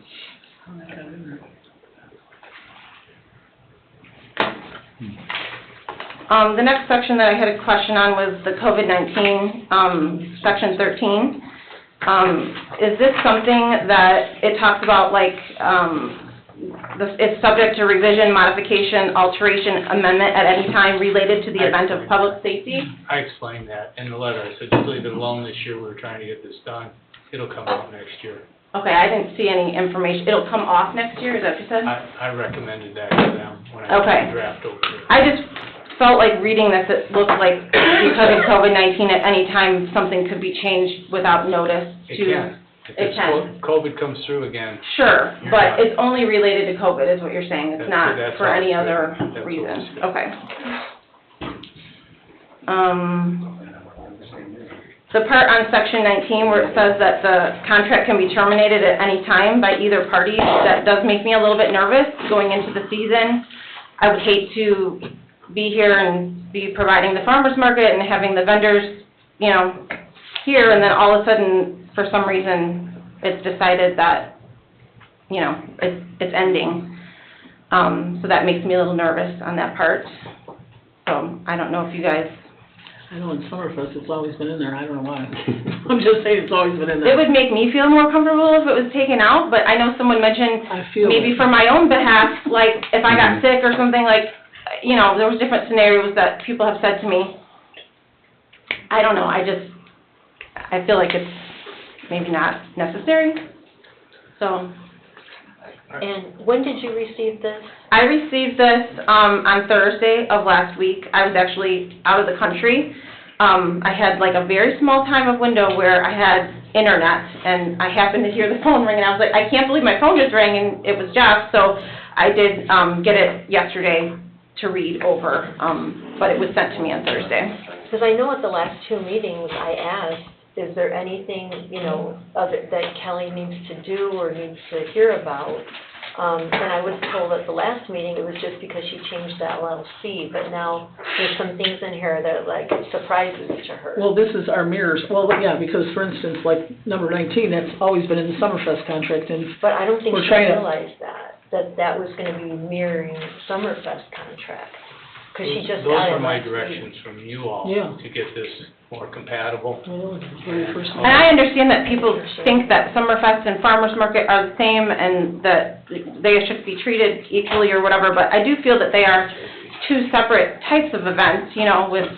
The next section that I had a question on was the COVID-19, section 13. Is this something that it talks about, like, it's subject to revision, modification, alteration, amendment at any time related to the event of public safety? I explained that in the letter. I said, just leave it alone this year. We're trying to get this done. It'll come out next year. Okay, I didn't see any information. It'll come off next year, is that what you said? I recommended that to them when I Okay. did the draft over here. I just felt like reading this, it looked like because of COVID-19, at any time, something could be changed without notice to... It can. If It it's can. COVID comes through again. Sure, You're but not. it's only related to COVID, is what you're saying. It's not That's for how any it's other written. That's what reason. it's written. Okay. The part on section 19 where it says that the contract can be terminated at any time by either party, that does make me a little bit nervous going into the season. I would hate to be here and be providing the farmer's market and having the vendors, you know, here, and then all of a sudden, for some reason, it's decided that, you know, it's ending. So that makes me a little nervous on that part. So I don't know if you guys... I know in Summerfest, it's always been in there, I don't know why. I'm just saying it's always been in there. It would make me feel more comfortable if it was taken out, but I know someone mentioned, maybe it. for my own behalf, like, if I got sick or something, like, you know, there was different scenarios that people have said to me. I don't know, I feel like it's maybe not necessary, so. And when did you receive this? I received this, on Thursday of last week. I was actually out of the country. I had like a very small time of window where I had internet, and I happened to hear the phone ring, and I was like, I can't believe my phone just rang, and it was Jeff, so I did, get it yesterday to read over, but it was sent to me on Thursday. Because I know at the last two meetings, I asked, is there anything, you know, other, that Kelly needs to do or needs to hear about? And I was told at the last meeting it was just because she changed the LLC, but now there's some things in here that are like surprises to her. Well, this is our mirrors, well, yeah, because for instance, like number 19, that's always been in the Summerfest contract, and But I don't think we're she trying to- realized that was gonna be mirroring Summerfest contract. Because she just Those got are it my last week. directions from you all Yeah. to get this more compatible. And I understand that people think that Summerfest and Farmers Market are the same and that they should be treated equally or whatever, but I do feel that they are two separate types of events, you know, with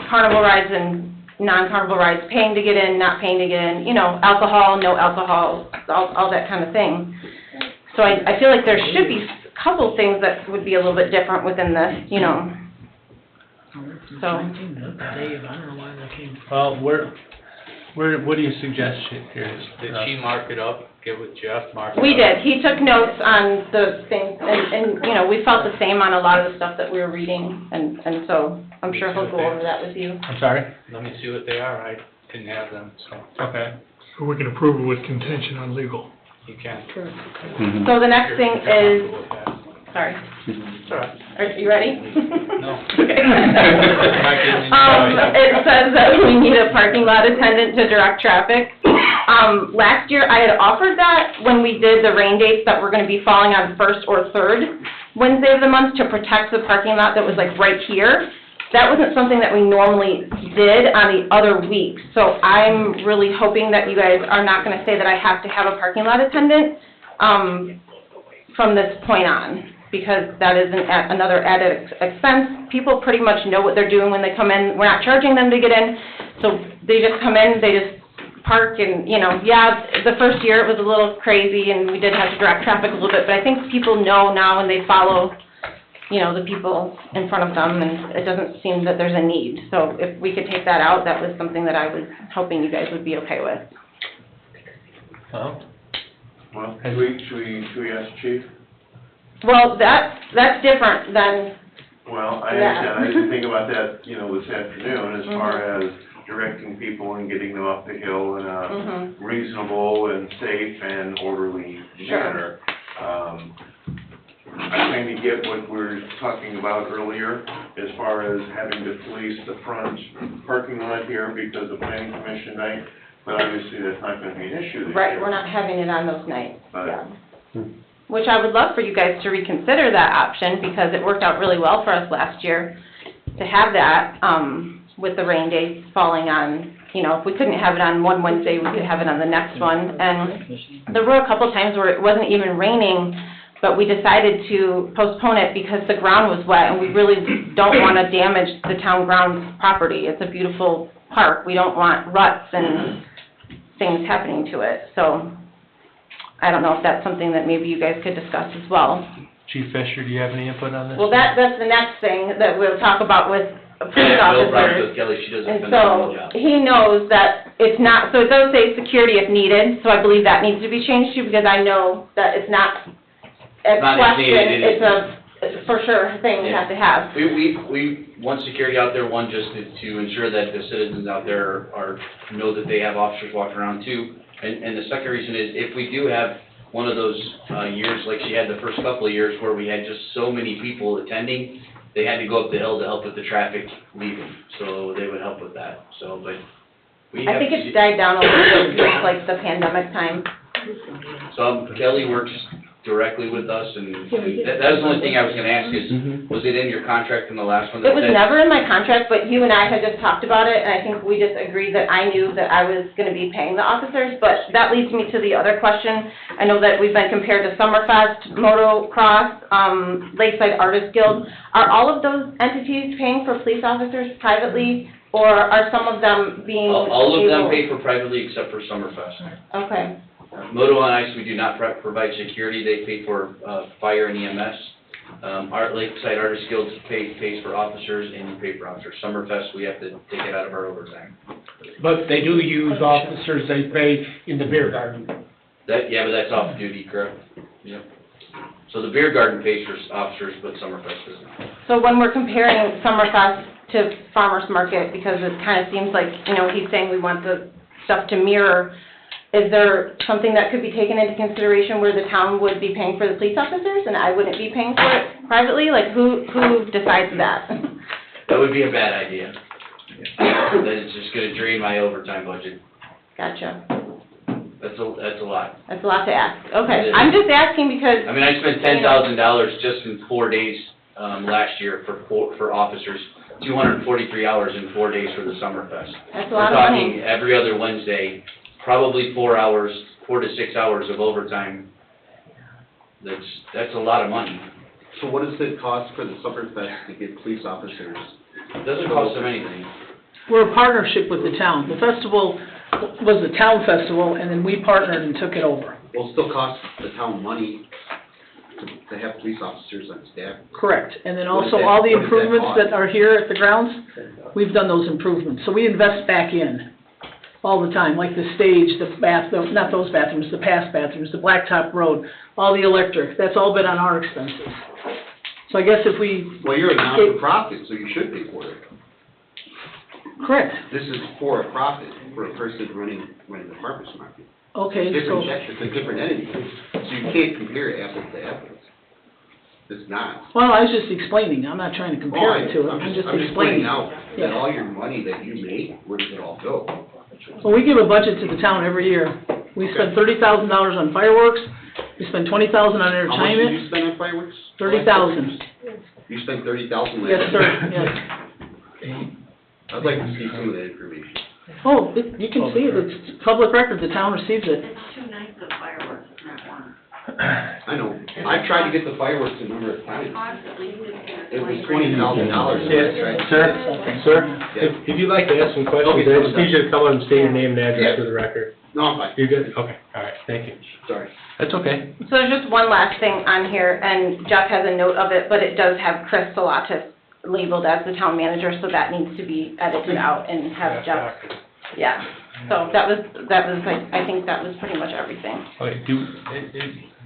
carnival rides and non-carnival rides, paying to get in, not paying to get in, you know, alcohol, no alcohol, all that kind of thing. So I feel like there should be a couple things that would be a little bit different within this, you know. So. Dave, I don't know why that came from. Well, what do you suggest here? Did she mark it up, get with Jeff, mark it up? We did. He took notes on the things, and, you know, we felt the same on a lot of the stuff that we were reading, and so I'm sure he'll go over that with you. I'm sorry? Let me see what they are. I didn't have them, so. Okay. We can approve it with contention on legal. You can. So the next thing is, sorry. It's all right. Are you ready? No. Okay. I It says that we need a parking lot attendant to direct traffic. Last year, I had offered that when we did the rain dates that were gonna be falling on first or third Wednesday of the month to protect the parking lot that was like right here. That wasn't something that we normally did on the other weeks. So I'm really hoping that you guys are not gonna say that I have to have a parking lot attendant, from this point on, because that is another added expense. People pretty much know what they're doing when they come in. We're not charging them to get in, so they just come in, they just park, and, you know, yeah, the first year it was a little crazy, and we did have to direct traffic a little bit, but I think people know now, and they follow, you know, the people in front of them, and it doesn't seem that there's a need. So if we could take that out, that was something that I was hoping you guys would be okay with. Well, Should we ask Chief? Well, that's different than, Well, I Yeah. understand, I didn't think about that, you know, this afternoon, as far Mhm. as directing people and getting them up the hill in a Mhm. reasonable and safe and orderly Sure. manner. I kind of get what we were talking about earlier, as far as having to police the front parking lot here because of planning commission night, but obviously that's not gonna be an issue this year. Right, we're not having it on those nights, But- yeah. Which I would love for you guys to reconsider that option, because it worked out really well for us last year to have that, with the rain days falling on, you know, if we couldn't have it on one Wednesday, we could have it on the next one. And there were a couple times where it wasn't even raining, but we decided to postpone it because the ground was wet, and we really don't want to damage the town grounds property. It's a beautiful park. We don't want ruts and things happening to it. So I don't know if that's something that maybe you guys could discuss as well. Chief Fisher, do you have any input on this? Well, that's the next thing that we'll talk about with police No problem officers. with Kelly, she does a And phenomenal so, job. he knows that it's not, so it does say security if needed, so I believe that needs to be changed too, because I know that it's not a Not if question, needed, it is. it's a for sure thing we have to have. We want security out there, one, just to ensure that the citizens out there know that they have officers walking around too. And the second reason is, if we do have one of those, years, like she had the first couple of years, where we had just so many people attending, they had to go up the hill to help with the traffic leaving, so they would help with that, so, but we have. I think it's died down a little bit since like the pandemic time. So Kelly works directly with us, and that was the only thing I was gonna ask is, was it in your contract in the last one? It was never in my contract, but you and I had just talked about it, and I think we just agreed that I knew that I was gonna be paying the officers, but that leads me to the other question. I know that we've been compared to Summerfest, Motocross, Lakeside Artists Guild. Are all of those entities paying for police officers privately, or are some of them being All of them able- pay for privately except for Summerfest. Okay, Moto on Ice, we do not provide security, they pay for, fire and EMS. Our Lakeside Artists Guild pays for officers, and you pay for officers. Summerfest, we have to take it out of our overtime. But they do use officers they pay in the beer garden. But that's off duty, correct? Yep. So the beer garden pays for officers, but Summerfest does not. so when we're comparing Summerfest to Farmers Market, because it kind of seems like, you know, he's saying we want the stuff to mirror, is there something that could be taken into consideration where the town would be paying for the police officers and I wouldn't be paying for it privately? Like, who decides that? That would be a bad idea. That is just gonna drain my overtime budget. Gotcha. That's a lot. That's a lot to ask. Okay, I'm just asking because. I mean, I spent $10,000 just in 4 days, last year for officers, 243 hours in 4 days for the Summerfest. That's a lot of money. We're talking every other Wednesday, probably 4 to 6 hours of overtime. That's a lot of money. So what does it cost for the Summerfest to get police officers? It doesn't cost them anything. We're a partnership with the town. The festival was a town festival, and then we partnered and took it over. Well, it still costs the town money to have police officers on staff. Correct. And then What is also that- all the what does that improvements cost? that are here at the grounds, we've done those improvements. So we invest back in all the time, like the stage, not those bathrooms, the past bathrooms, the blacktop road, all the electric, that's all been on our expenses. So I guess if we. Well, you're a non-for-profit, so you should pay for it. Correct. This is for a profit, for a person running the farmer's market. Okay, Different so. sector, it's a different entity, so you can't compare apples to apples. It's not. Well, I was just explaining, I'm not trying to compare it to it, I'm just pointing explaining. out that Yeah. all your money that you make, where does it all go? Well, we give a budget to the town every year. We spend $30,000 on fireworks, we spend $20,000 on How much did entertainment, you spend on fireworks? 30,000. You spent 30,000 last Yes, year? sir, yes. I'd like to see some of that information. Oh, you can see it, it's public record, the town receives it. It's 2 nights of fireworks, not one. I know, I tried to get the fireworks a number of times. Possibly, you could get It was $20,000. Sir, if you'd like to ask some questions, I just need you to come up and state your name and address for the record. No, I'm fine. You're good? Okay, all right, thank you. Sorry. That's okay. So there's just one last thing on here, and Jeff has a note of it, but it does have Chris Salatis labeled as the town manager, so that needs to be edited out and have Jeff, yeah. So that was, I think that was pretty much everything. Okay,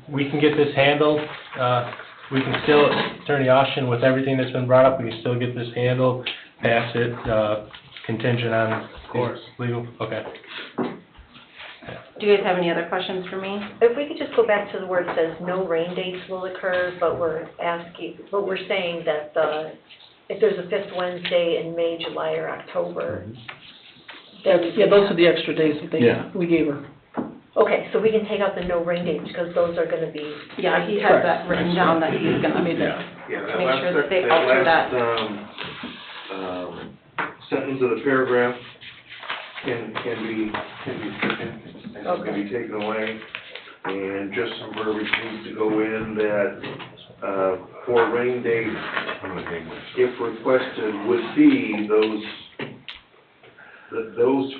we can get this handled, we can still, Attorney Austin, with everything that's been brought up, we can still get this handled, pass it, contingent on. Of course. Legal, okay. Do you guys have any other questions for me? If we could just go back to where it says no rain dates will occur, but we're saying that if there's a fifth Wednesday in May, July, or October. Yeah, those are the extra days that Yeah. we gave her. Okay, so we can take out the no rain dates because those are gonna be. Yeah, he has that written down that he's gonna, I mean, make sure that they alter that. Sentence of the paragraph can be stricken, and can be taken away, and just some verbiage needs to go in that, for rain dates, if requested, would be those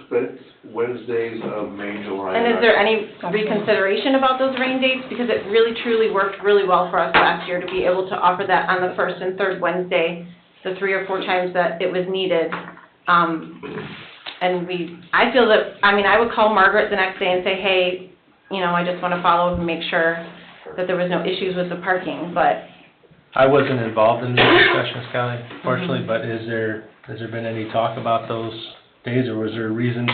fifth Wednesdays of May, July. And is there any reconsideration about those rain dates? Because it really truly worked really well for us last year to be able to offer that on the first and third Wednesday, the 3 or 4 times that it was needed. And I feel that, I would call Margaret the next day and say, hey, I just want to follow and make sure that there was no issues with the parking, but. I wasn't involved in the discussions, Kelly, unfortunately, but has there been any talk about those days, or was there a reason,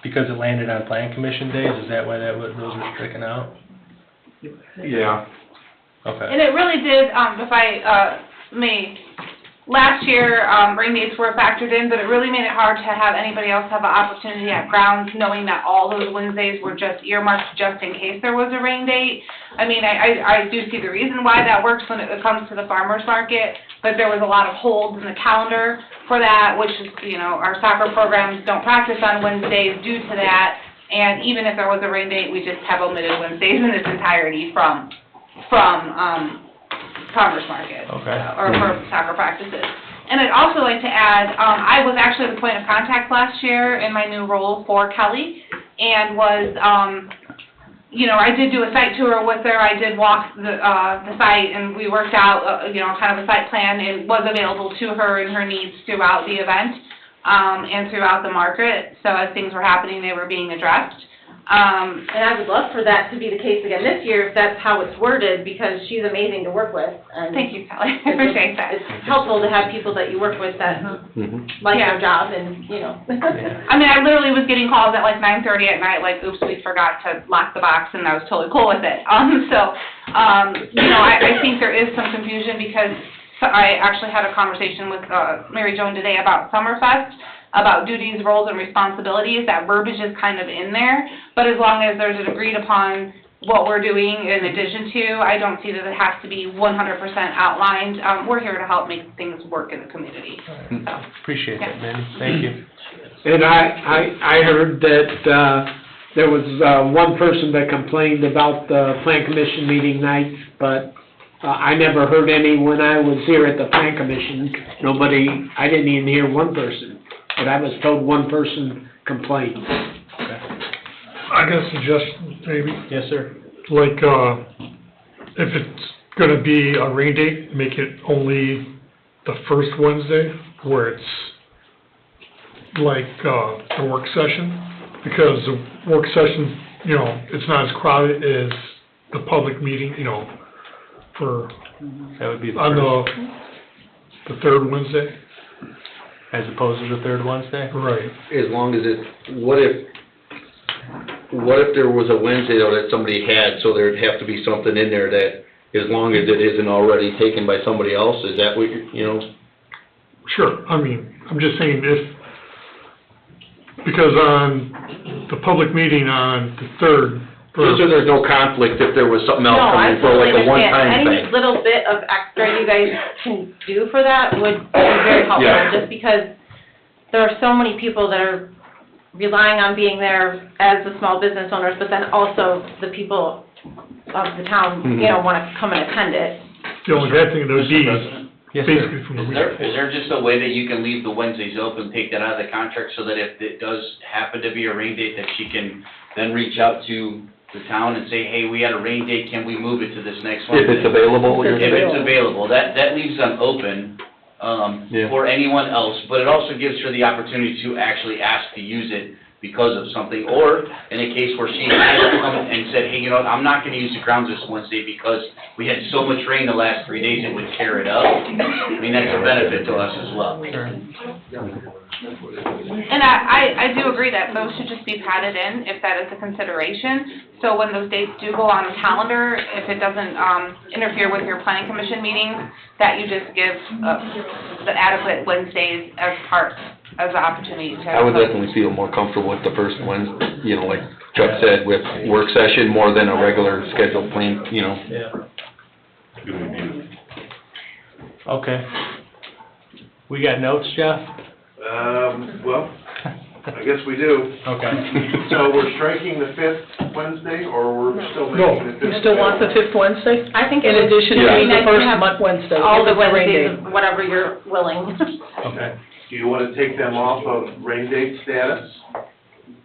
because it landed on plan commission days, is that why those were stricken out? Yeah. Okay. And it really did, if I may, last year, rain dates were factored in, but it really made it hard to have anybody else have an opportunity at grounds, knowing that all those Wednesdays were just earmarked just in case there was a rain date. I do see the reason why that works when it comes to the farmer's market, but there was a lot of holds in the calendar for that, which is, our soccer programs don't practice on Wednesdays due to that, and even if there was a rain date, we just have omitted Wednesdays in its entirety from farmer's market. Okay. Or for soccer practices. And I'd also like to add, I was actually the point of contact last year in my new role for Kelly, and was, I did do a site tour with her. I did walk the site, and we worked out, kind of a site plan, and was available to her and her needs throughout the event, and throughout the market. So as things were happening, they were being addressed. And I would love for that to be the case again this year, if that's how it's worded, because she's amazing to work with. And thank you, Kelly. I appreciate that. It's helpful to have people that you work with that like their job and, I literally was getting calls at like 9:30 at night, like, oops, we forgot to lock the box, and I was totally cool with it. I think there is some confusion because I actually had a conversation with Mary Joan today about Summerfest, about duties, roles, and responsibilities. That verbiage is kind of in there, but as long as there's an agreed upon what we're doing in addition to, I don't see that it has to be 100% outlined. We're here to help make things work in the community. So. Appreciate that, Mandy. Thank you. And I heard that there was one person that complained about the plan commission meeting nights, but I never heard any when I was here at the plan commission. I didn't even hear one person. But I was told one person complained. Okay. I got a suggestion, maybe. Yes, sir. Like, if it's gonna be a rain date, make it only the first Wednesday, where it's like, a work session, because the work session, it's not as crowded as the public meeting, for, that would be the third Wednesday. As opposed to the third Wednesday? Right. As long as what if there was a Wednesday though that somebody had, so there'd have to be something in there that, as long as it isn't already taken by somebody else, is that what Sure, I'm just saying because on the public meeting on the third. Just so there's no conflict if there was something else coming for like a one-time thing. Any little bit of extra you guys can do for that would be very helpful, just because there are so many people that are relying on being there as the small business owners, but then also the people of the town, want to come and attend it. The only bad thing would be basically from the weekend. Is there just a way that you can leave the Wednesdays open, take that out of the contract, so that if it does happen to be a rain date, that she can then reach out to the town and say, hey, we had a rain date, can we move it to this next one? If it's available, If it's available, that leaves them open, for anyone else, but it also gives her the opportunity to actually ask to use it because of something, or in a case where she has come and said, hey, I'm not gonna use the grounds this Wednesday because we had so much rain the last 3 days, it would tear it up. That's a benefit to us as well. Sure. And I do agree that those should just be padded in if that is a consideration. So when those dates do go on the calendar, if it doesn't interfere with your planning commission meetings, that you just give the adequate Wednesdays as an opportunity to. I would definitely feel more comfortable with the first Wednesday, you know, like Chuck said, with work session more than a regular scheduled plan, you know. Yeah. Good idea. Okay. We got notes, Jeff? Well, I guess we do. Okay. So we're striking the 5th Wednesday, or we're still making the 5th? You still want the 5th Wednesday? I think In it would addition be to the nice to first have Wednesday, all if the it's a rain Wednesdays, day. of whatever you're willing. Okay. Do you want to take them off of rain date status?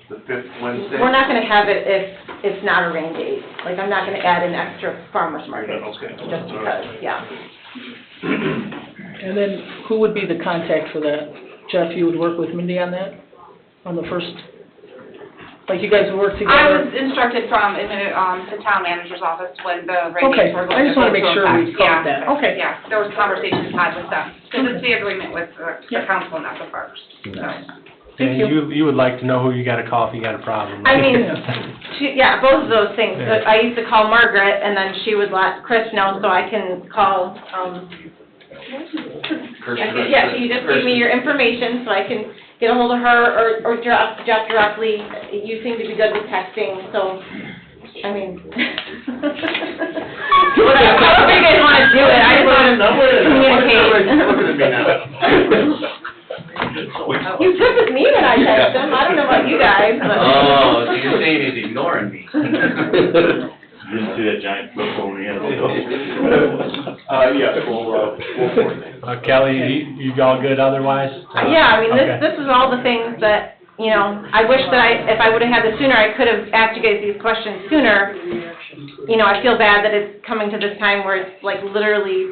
The 5th Wednesday? We're not gonna have it if it's not a rain date. Like, I'm not gonna add an extra farmer's market. Okay. Just because, yeah. And then who would be the contact for that? Jeff, you would work with Mindy on that? On the first, like you guys would work together? I was instructed from the town manager's office when the rate Okay, dates were I going to just wanna go make into sure we effect. caught Yeah. that. Okay. Yeah, there was conversations had with them, because it's the agreement with the council, not the farmers, so. And you would like to know who you gotta call if you got a problem. I mean, yeah, both of those things. Yeah. I used to call Margaret, and then she would let Chris know, so I can call, yeah, you just give me your information, so I can get a hold of her, or Jeff directly. You seem to be good with texting, so, I mean, however you guys wanna do it, I just wanna communicate. Look at me now. You took with me when I texted him, I don't know about you guys, but. Oh, so you're saying he's ignoring me? Didn't see that giant flip phone he had. Yes, we'll coordinate. Kelly, you all good otherwise? Yeah, I mean, Okay. this is all the things that, you know, I wish that if I would've had this sooner, I could've asked you guys these questions sooner. You know, I feel bad that it's coming to this time where it's like literally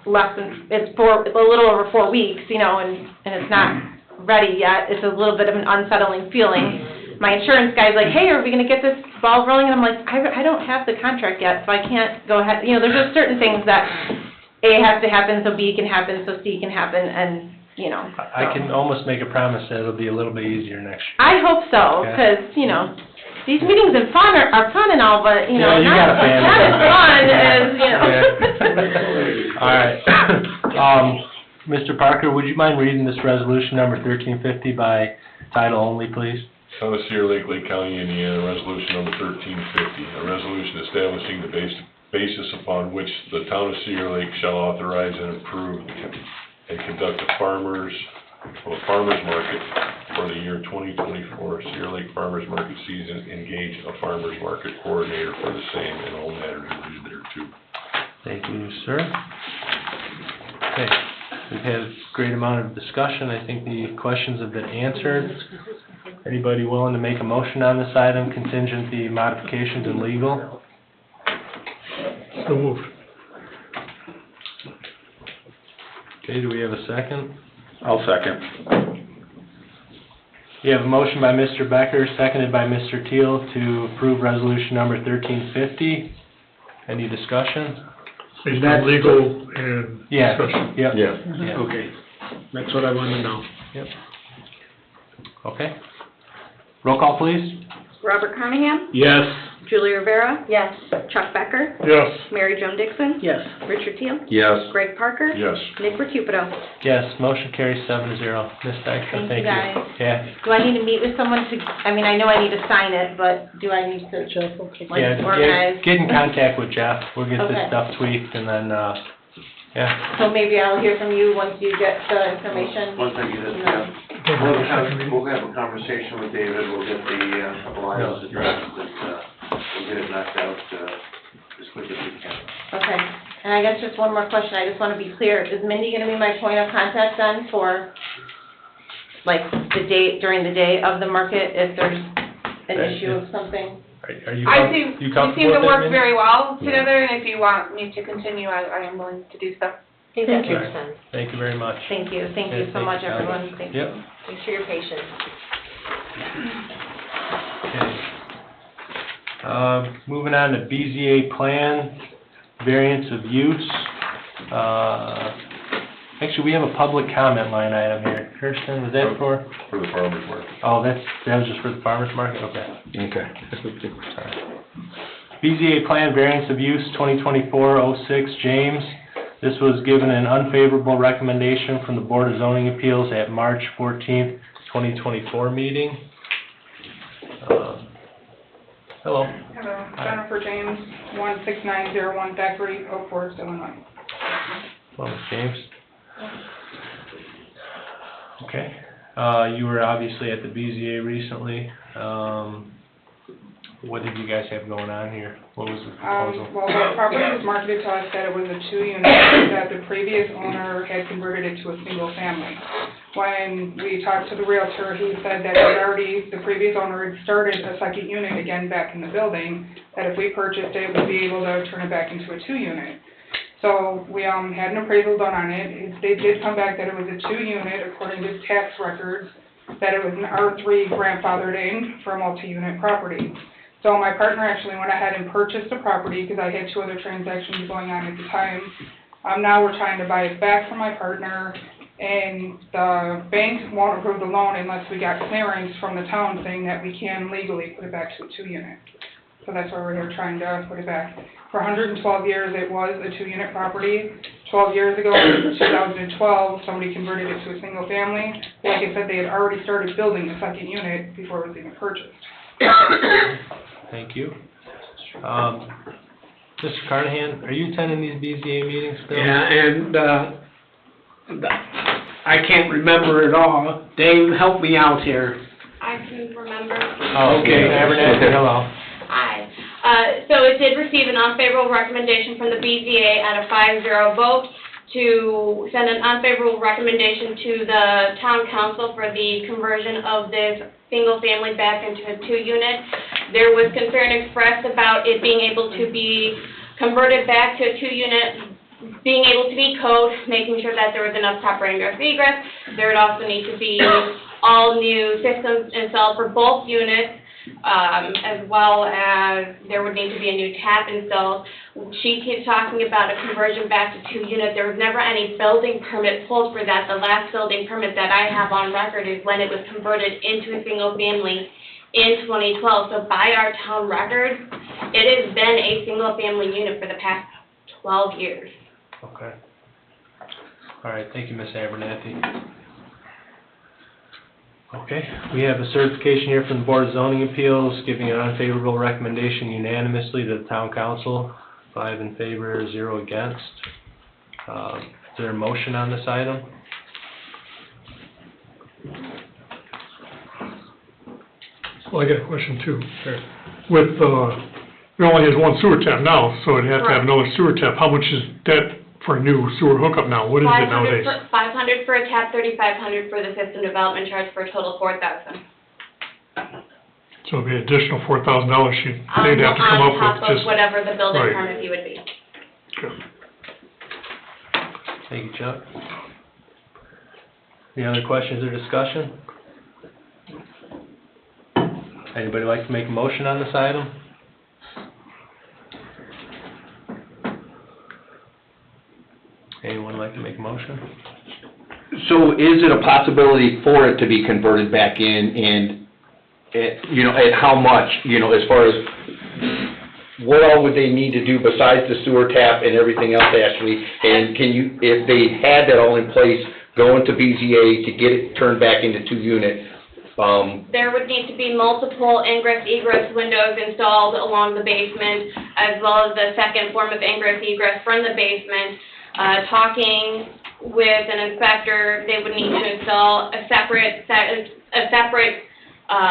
it's a little over 4 weeks, you know, and it's not ready yet. It's a little bit of an unsettling feeling. My insurance guy's like, hey, are we gonna get this ball rolling? And I'm like, I don't have the contract yet, so I can't go ahead. You know, there's just certain things that A has to happen, so B can happen, so C can happen, and, you know. I can almost make a promise that it'll be a little bit easier next year. I hope so, Okay. because, you know, these meetings are fun and all, but, you know, Yeah, you got a family. not as fun as, you know. All right. Mr. Parker, would you mind reading this resolution number 1350 by title only, please? Town of Cedar Lake, Lake County, Indiana, resolution number 1350, a resolution establishing the basis upon which the town of Cedar Lake shall authorize and approve and conduct a farmer's market for the year 2024. Cedar Lake Farmers Market season, engage a farmer's market coordinator for the same and all matters related thereto. Thank you, sir. Okay, we've had a great amount of discussion. I think the questions have been answered. Anybody willing to make a motion on this item, contingent the modifications and legal? So moved. Okay, do we have a second? I'll second. We have a motion by Mr. Becker, seconded by Mr. Teal to approve resolution number 1350. Any discussion? Based on legal and Yeah, discussion. yep. Yeah. Okay, that's what I wanted to know. Yep. Okay. Roll call, please. Robert Carnahan? Yes. Julie Rivera? Yes. Chuck Becker? Yes. Mary Jo Dixon? Yes. Richard Teal? Yes. Greg Parker? Yes. Nick Recupedo? Yes, motion carries 7-0. Ms. Dykstra, thank you. Thank you, guys. Yeah. Do I need to meet with someone to, I mean, I know I need to sign it, but do I need to, like, Yeah, organize? get in contact with Jeff. We'll get this Okay. stuff tweaked and then, yeah. So maybe I'll hear from you once you get the information? Once I get it, No. we'll have a conversation with David, we'll get the, couple items addressed, and, we'll get it knocked out, as quick as we can. Okay, and I guess just one more question, I just wanna be clear, is Mindy gonna be my point of contact then for, like, during the day of the market, if there's an issue of something? Are you I seem, you we comfortable seem to with that, work Mindy? very well together, and if you want me to continue, I am willing to do so. I think that makes sense. Thank you very much. Thank you so Yeah, much, thank you, everyone, thank you. Yep. Thanks for your patience. Okay. Moving on to BZA plan, variance of use. Actually, we have a public comment line item here. Kirsten, was that for? For the farmer's market. Oh, that was just for the farmer's market, okay. Okay. Sorry. BZA Plan Variance of Use 2024-06, James. This was given an unfavorable recommendation from the Board of Zoning Appeals at March 14th, 2024 meeting. Hello. Hello, Jennifer James, 16901 Thackeray, Oak Forest, Illinois. Hello, Ms. James. Okay, you were obviously at the BZA recently. What did you guys have going on here? What was the proposal? Well, the property was marketed to us that it was a 2-unit, that the previous owner had converted it to a single family. When we talked to the realtor, he said that the previous owner had started a second unit again back in the building, that if we purchased it, we'd be able to turn it back into a 2-unit. So we had an appraisal done on it. They did come back that it was a 2-unit according to tax records, that it was an R3 grandfathered in for a multi-unit property. So my partner actually went ahead and purchased the property because I had 2 other transactions going on at the time. Now we're trying to buy it back from my partner, and the bank won't approve the loan unless we got clearance from the town saying that we can legally put it back to a 2-unit. So that's why we're here trying to put it back. For 112 years, it was a 2-unit property. 12 years ago, in 2012, somebody converted it to a single family. Like I said, they had already started building the second unit before it was even purchased. Thank you. Mr. Carnahan, are you attending these BZA meetings still? Yeah, and, I can't remember it all. Dave, help me out here. I can remember. Oh, okay. Abernathy, hello. Hi. So it did receive an unfavorable recommendation from the BZA at a 5-0 vote to send an unfavorable recommendation to the town council for the conversion of this single family back into a 2-unit. There was concern expressed about it being able to be converted back to a 2-unit, being able to meet code, making sure that there was enough proper ingress egress. There would also need to be all new systems installed for both units, as well as there would need to be a new tap installed. She keeps talking about a conversion back to 2-unit. There was never any building permit pulled for that. The last building permit that I have on record is when it was converted into a single family in 2012. So by our town records, it has been a single family unit for the past 12 years. Okay. All right, thank you, Ms. Abernathy. Okay, we have a certification here from the Board of Zoning Appeals, giving an unfavorable recommendation unanimously to the Town Council, 5 in favor, 0 against. Is there a motion on this item? Well, I got a question too. Sure. With, it only has 1 sewer tap now, so it'd have to have another sewer tap. How much is that for a new sewer hookup now? What is it nowadays? $500 for a tap, $3,500 for the system development charge, for a total of $4,000. So it'd be an additional $4,000 they'd have to come up with On top just... of whatever the building Right. permit fee would be. Okay. Thank you, Chuck. Any other questions or discussion? Anybody like to make a motion on this item? Anyone like to make a motion? So is it a possibility for it to be converted back in, and, at how much, as far as, what all would they need to do besides the sewer tap and everything else, Ashley? And can you, if they had that all in place, go into BZA to get it turned back into 2-unit, There would need to be multiple ingress egress windows installed along the basement, as well as the second form of ingress egress from the basement. Talking with an inspector, they would need to install a separate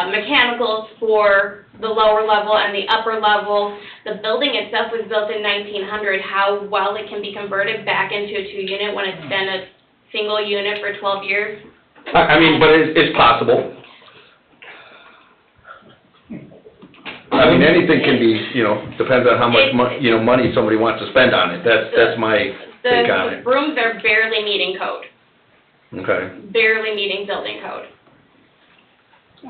mechanicals for the lower level and the upper level. The building itself was built in 1900. How well it can be converted back into a 2-unit when it's been a single unit for 12 years? I mean, but it's possible. I mean, anything can be, depends on how much money somebody wants to spend on it. That's my take on The it. rooms are barely meeting code, Okay. barely meeting building code.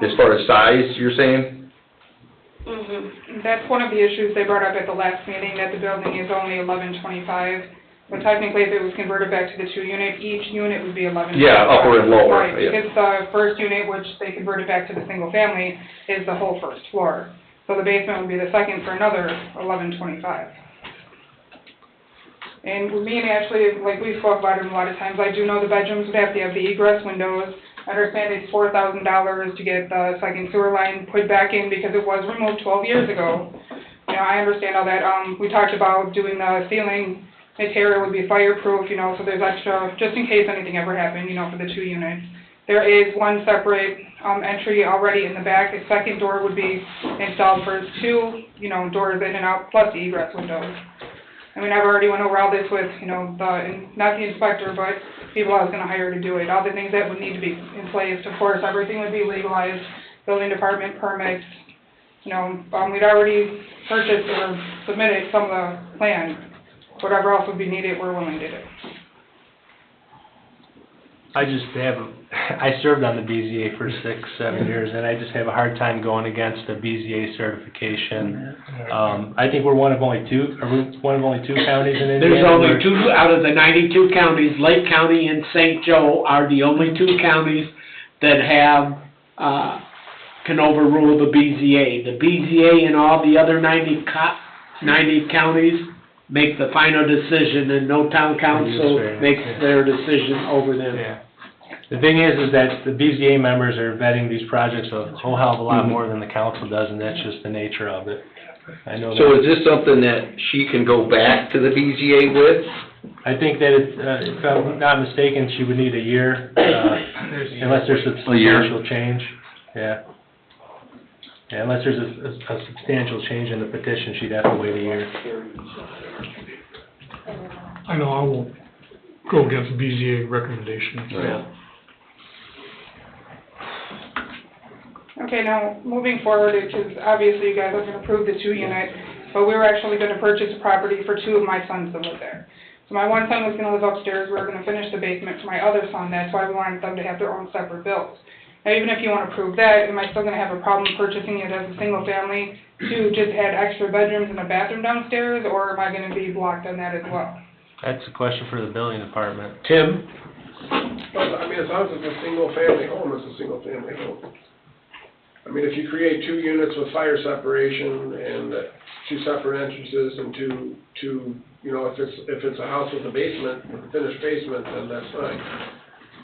As far as size, you're saying? That's one of the issues they brought up at the last meeting, that the building is only 1125 But technically, if it was converted back to the 2-unit, each unit would be 11. Yeah, upper and lower, Right, yeah. because the first unit, which they converted back to the single family, is the whole first floor. So the basement would be the second for another 1125. And me and Ashley, like we spoke about it a lot of times, I do know the bedrooms would have to have the egress windows. I understand it's $4,000 to get the second sewer line put back in because it was removed 12 years ago. You know, I understand all that. We talked about doing the ceiling material would be fireproof, you know, so there's extra, just in case anything ever happened, you know, for the 2 units. There is one separate entry already in the back. A second door would be installed for 2, you know, doors in and out, plus the egress windows. I mean, I've already went over all this with, you know, not the inspector, but people I was gonna hire to do it. All the things that would need to be in place. Of course, everything would be legalized, building department permits. You know, we'd already purchased or submitted some of the plans. Whatever else would be needed, we're willing to do. I served on the BZA for 6-7 years, and I just have a hard time going against the BZA certification. I think we're one of only 2 counties in Indiana. There's only 2 out of the 92 counties. Lake County and St. Joe are the only 2 counties that have, can overrule the BZA. The BZA and all the other 90 counties make the final decision, and no town council makes their decision over them. Yeah. The thing is that the BZA members are vetting these projects a whole hell of a lot more than the council does, and that's just the nature of it. I know So that. is this something that she can go back to the BZA with? I think that if I'm not mistaken, she would need a year, unless there's a substantial change. Yeah. Yeah, unless there's a substantial change in the petition, she'd have to wait a year. I know I won't go against the BZA recommendation. Yeah. Okay, now, moving forward, because obviously you guys are gonna approve the 2-unit, but we were actually gonna purchase a property for 2 of my sons to live there. So my one son was gonna live upstairs, we were gonna finish the basement for my other son, that's why we wanted them to have their own separate bills. Now, even if you wanna approve that, am I still gonna have a problem purchasing it as a single family to just add extra bedrooms and a bathroom downstairs, or am I gonna be blocked on that as well? That's a question for the building department. Tim? Well, I mean, as long as it's a single-family home, it's a single-family home. I mean, if you create 2 units with fire separation and 2 separate entrances and two, you know, if it's a house with a basement, with a finished basement, then that's fine.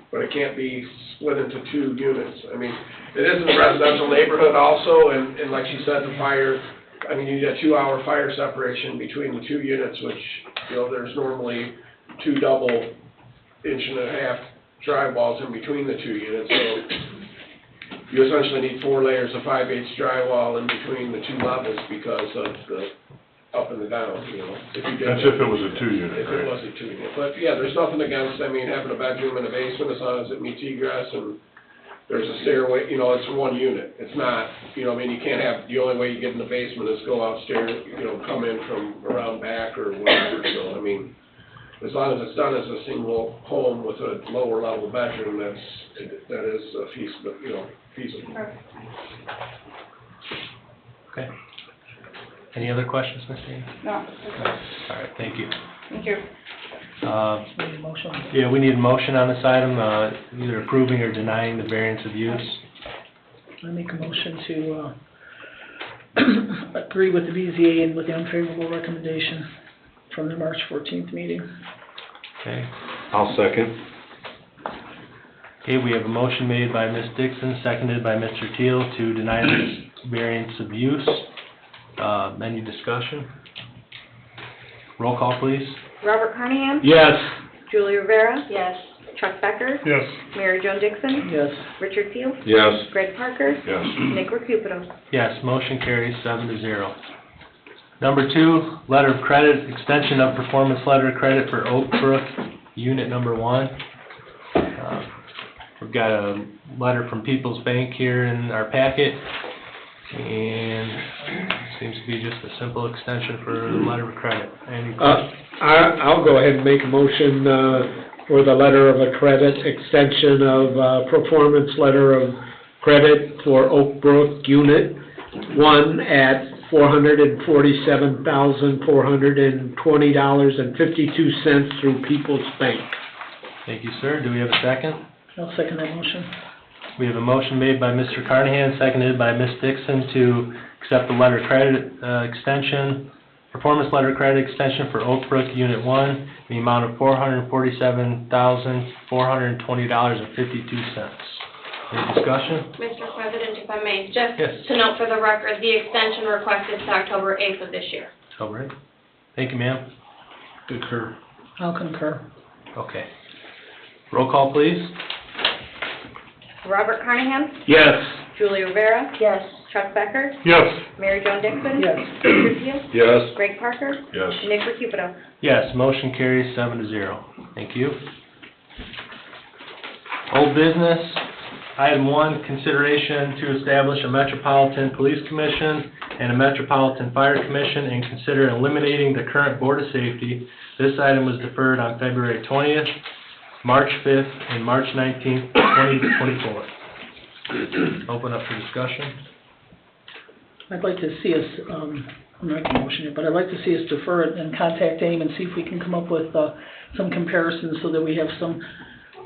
But it can't be split into 2 units. I mean, it is in a residential neighborhood also, and like she said, the fire, I mean, you need a 2-hour fire separation between the 2 units, which, you know, there's normally 2 double 1.5-inch drywalls in between the 2 units, so you essentially need 4 layers of 5/8 drywall in between the 2 levels because of the up and the down, you know. That's if it was a 2-unit, If right? it was a 2-unit. But, yeah, there's nothing against, I mean, having a bedroom and a basement as long as it meets egress and there's a stairway, you know, it's 1 unit. It's not, you know, I mean, you can't have, the only way you get in the basement is go upstairs, you know, come in from around back or whatever. So, I mean, as long as it's done as a single home with a lower level bedroom, that is feasible, you know, feasible. Okay. Any other questions, Ms. Dean? No. All right, thank you. Thank you. Yeah, we need a motion on this item, either approving or denying the variance of use. I make a motion to, agree with the BZA and with the unfavorable recommendation from the March 14th meeting. Okay. I'll second. Okay, we have a motion made by Ms. Dixon, seconded by Mr. Teal to deny this variance of use. Any discussion? Roll call, please. Robert Carnahan? Yes. Julie Rivera? Yes. Chuck Becker? Yes. Mary Jo Dixon? Yes. Richard Seal? Yes. Greg Parker? Yes. Nick Recuperos? Yes, motion carries 7-0. Number 2, letter of credit, extension of performance letter of credit for Oak Brook, unit number 1. We've got a letter from People's Bank here in our packet, and it seems to be just a simple extension for the letter of credit. Any questions? I'll go ahead and make a motion, for the letter of a credit, extension of, performance letter of credit for Oak Brook Unit 1 at $447,420.52 through People's Bank. Thank you, sir. Do we have a second? I'll second that motion. We have a motion made by Mr. Carnahan, seconded by Ms. Dixon to accept the letter credit extension, performance letter credit extension for Oak Brook Unit 1 in the amount of $447,420.52. Any discussion? Mr. President, if I may, just Yes. to note for the record, the extension requested is October 8th of this year. All right. Thank you, ma'am. Concur. I'll concur. Okay. Roll call, please. Robert Carnahan? Yes. Julie Rivera? Yes. Chuck Becker? Yes. Mary Jo Dixon? Yes. Richard Seal? Yes. Greg Parker? Yes. Nick Recupero? Yes, motion carries 7-0. Thank you. Old business, item 1, consideration to establish a Metropolitan Police Commission and a Metropolitan Fire Commission and consider eliminating the current Board of Safety. This item was deferred on February 20th, March 5th, and March 19th, 2024. Open up for discussion. I'd like to see us, I'm not making a motion here, but I'd like to see us defer it and contact AIM and see if we can come up with some comparisons so that we have some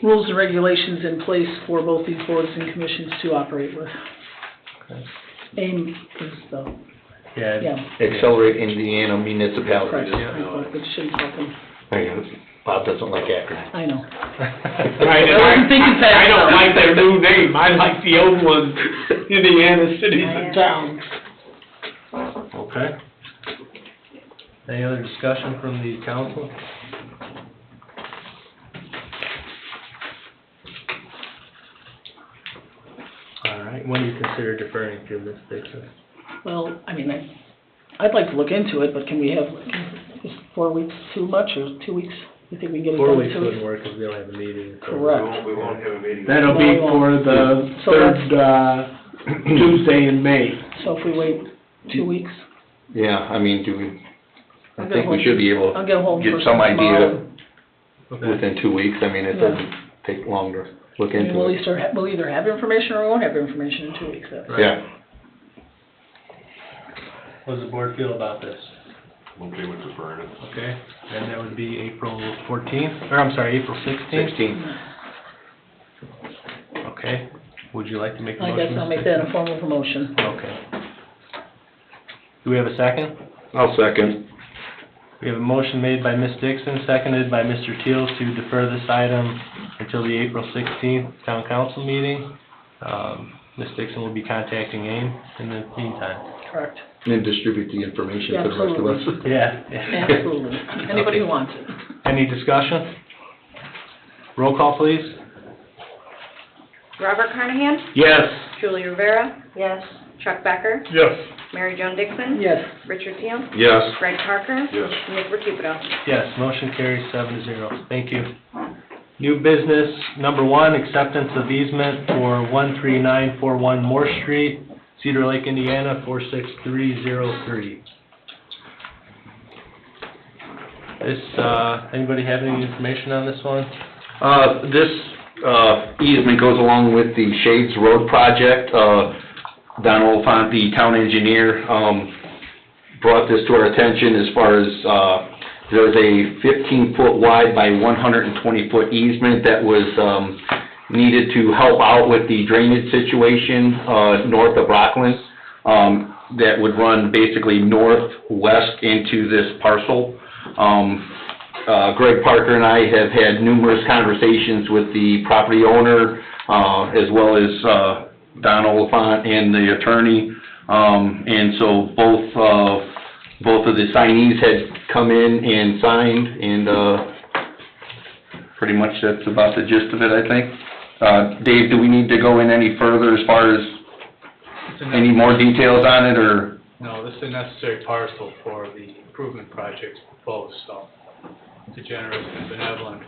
rules and regulations in place for both these boards and commissions to operate with. Okay. AIM is the, Yeah. Accelerate Indiana Municipalities. correct, I thought, but shouldn't talk. Bob doesn't like acronyms. I know. Right, and wasn't thinking fast I don't enough. like their new name, I like the old one, Indiana cities and towns. Okay. Any other discussion from the council? All right, when do you consider deferring to, Ms. Dixon? Well, I mean, I'd like to look into it, but can we have, is 4 weeks too much, or 2 weeks? You think we can get it done 4 in weeks 2 weeks? wouldn't work because we don't have a meeting. so- Correct. We won't have a meeting. That'll be for the So third, Tuesday in May. So if we wait 2 weeks? Yeah, I mean, do we, I I'll think get we should be able I'll get home to get first some thing tomorrow. idea Okay. within 2 weeks. I mean, it Yeah. doesn't take long to look I mean, into we'll it. either have information or we won't have information in 2 weeks. Right. Yeah. What does the board feel about this? Okay with deferring it. Okay, and that would be April 14th, or I'm sorry, April 16th? 16. Okay, would you like to make a I motion? guess I'll Ms. make that in Dixon? a form of a motion. Okay. Do we have a second? I'll second. We have a motion made by Ms. Dixon, seconded by Mr. Teal to defer this item until the April 16th town council meeting. Ms. Dixon will be contacting AIM in the meantime. Correct. And then distribute the information to the rest of us. Absolutely. Yeah. Absolutely. Anybody who wants it. Any discussion? Roll call, please. Robert Carnahan? Yes. Julie Rivera? Yes. Chuck Becker? Yes. Mary Jo Dixon? Yes. Richard Seal? Yes. Greg Parker? Yes. Nick Recupero? Yes, motion carries 7-0. Thank you. New business, number 1, acceptance of easement for 13941 Moore Street, Cedar Lake, Indiana, 46303. This, anybody have any information on this one? This easement goes along with the Shades Road project. Don Oliphant, the town engineer, brought this to our attention as far as, there's a 15-foot wide by 120-foot easement that was needed to help out with the drainage situation north of Rockland, that would run basically northwest into this parcel. Greg Parker and I have had numerous conversations with the property owner, as well as Don Oliphant and the attorney, and so both of the signees had come in and signed, and pretty much that's about the gist of it, I think. Dave, do we need to go in any further as far as any more details on it, or? No, this is a necessary parcel for the improvement projects proposed, so it's a generous and benevolent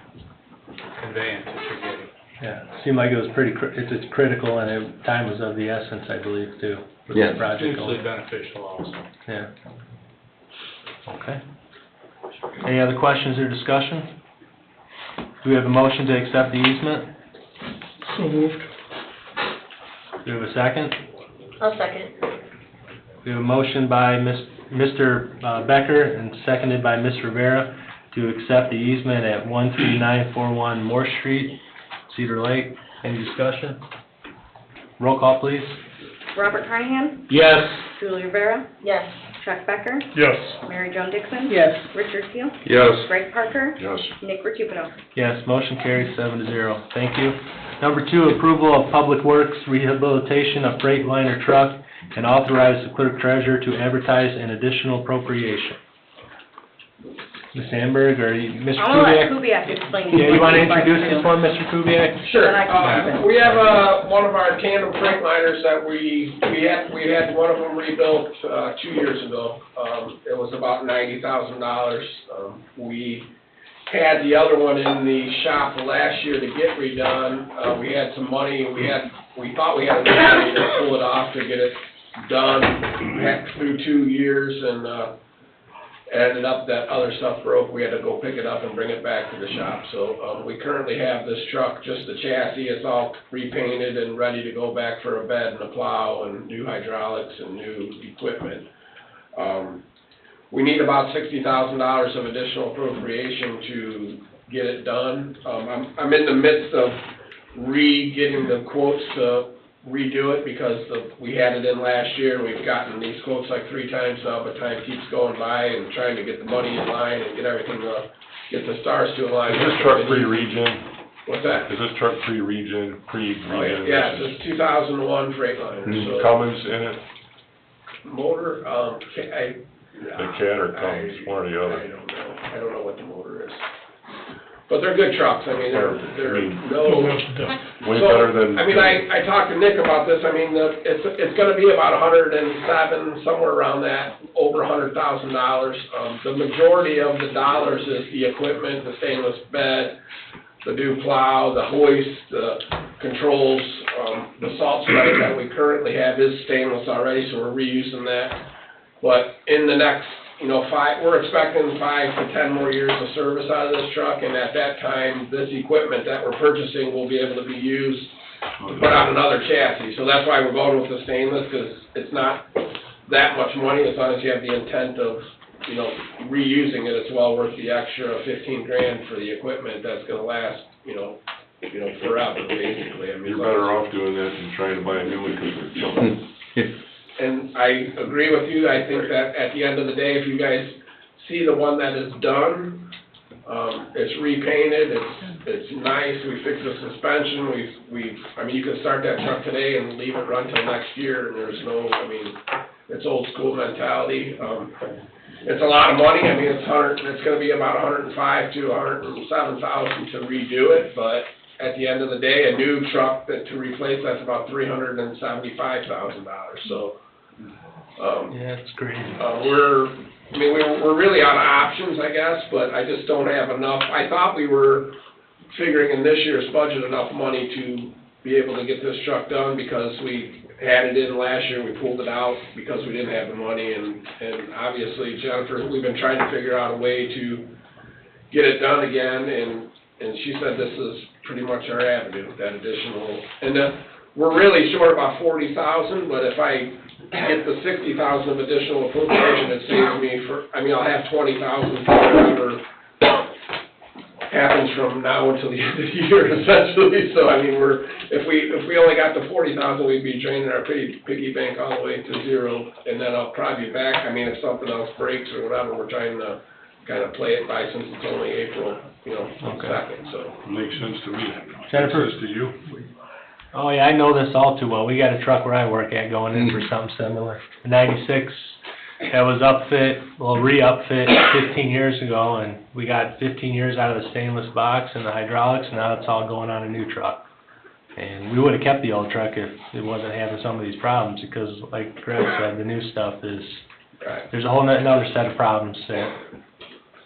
conveyance that you're getting. Yeah, seemed like it was pretty, it's critical, and time was of the essence, I believe, too, with Yeah. the project Mutually going. beneficial also. Yeah. Okay. Any other questions or discussion? Do we have a motion to accept the easement? So moved. Do we have a second? I'll second. We We have a motion by Mr. Becker and seconded by Ms. Rivera to accept the easement at 13941 Morse Street, Cedar Lake. Any discussion? Roll call, please. Robert Carnahan? Yes. Julie Rivera? Yes. Chuck Becker? Yes. Mary Jo Dixon? Yes. Richard Seal? Yes. Greg Parker? Yes. Nick Recupero? Yes, motion carries 7-0. Thank you. Number 2, approval of Public Works rehabilitation of Freightliner truck and authorize the clerk treasurer to advertise an additional appropriation. Ms. Sandberg, or Mr. I'm gonna let Kubiak? Kubiak explain. Yeah, you want to what he'd like introduce to. this one, Mr. Kubiak? Sure. Then I can- We have, one of our tandem Freightliners that we had one of them rebuilt, 2 years ago. It was about $90,000. We had the other one in the shop last year to get redone. We had some money, we thought we had enough money to pull it off to get it done. Heck, through 2 years, and, ended up that other stuff broke. We had to go pick it up and bring it back to the shop. So, we currently have this truck, just the chassis, it's all repainted and ready to go back for a bed and a plow and new hydraulics and new equipment. We need about $60,000 of additional appropriation to get it done. I'm in the midst of getting the quotes to redo it because we had it in last year. We've gotten these quotes like 3 times now, but time keeps going by and trying to get the money in line and get everything, get the stars to align. Is this truck pre-regen? What's that? Is this truck pre-regen? Oh, yeah, it's a 2001 Freightliner, so. Cummins in it? Motor, The Cat or Cummins, one or the other? I don't know what the motor is. But they're good trucks, I mean, they're no. Way better than. I mean, I talked to Nick about this, I mean, it's gonna be about 107, somewhere around that, over $100,000. The majority of the dollars is the equipment, the stainless bed, the new plow, the hoist, the controls, the salt spreader that we currently have is stainless already, so we're reusing that. But in the next, we're expecting 5 to 10 more years of service out of this truck, and at that time, this equipment that we're purchasing will be able to be used to put on another chassis. So that's why we're going with the stainless, because it's not that much money, as long as you have the intent of, reusing it, it's well worth the extra 15 grand for the equipment that's gonna last, forever, basically. I mean, You're better off doing that than trying to buy a new one because they're jumping. And I agree with you, I think that at the end of the day, if you guys see the one that is done, it's repainted, it's nice, we fixed the suspension, you can start that truck today and leave it run till next year, and there's no, it's old school mentality. It's a lot of money, it's gonna be about $105,000 to $107,000 to redo it, but at the end of the day, a new truck to replace that's about $375,000, so. Yeah, it's great. We're really out of options, I guess, but I just don't have enough. I thought we were figuring in this year's budget enough money to be able to get this truck done because we had it in last year, we pulled it out because we didn't have the money, and obviously Jennifer, we've been trying to figure out a way to get it done again, and she said this is pretty much our avenue, that additional, and we're really short about $40,000, but if I get the $60,000 of additional appropriation, it saves me I'll have $20,000 for whatever happens from now until the end of the year, essentially. So, if we only got the $40,000, we'd be draining our piggy bank all the way to zero, and then I'll probably be back. If something else breaks or whatever, we're trying to kind of play it by since it's only April, 2nd, so. Makes sense to me. Jennifer? Makes sense to you? Oh, yeah, I know this all too well. We got a truck where I work at going in for something similar. A 96, that was re-upfit 15 years ago, and we got 15 years out of the stainless box and the hydraulics, and now it's all going on a new truck. And we would've kept the old truck if it wasn't having some of these problems, because like Greg said, the new stuff is, there's a whole another set of problems there.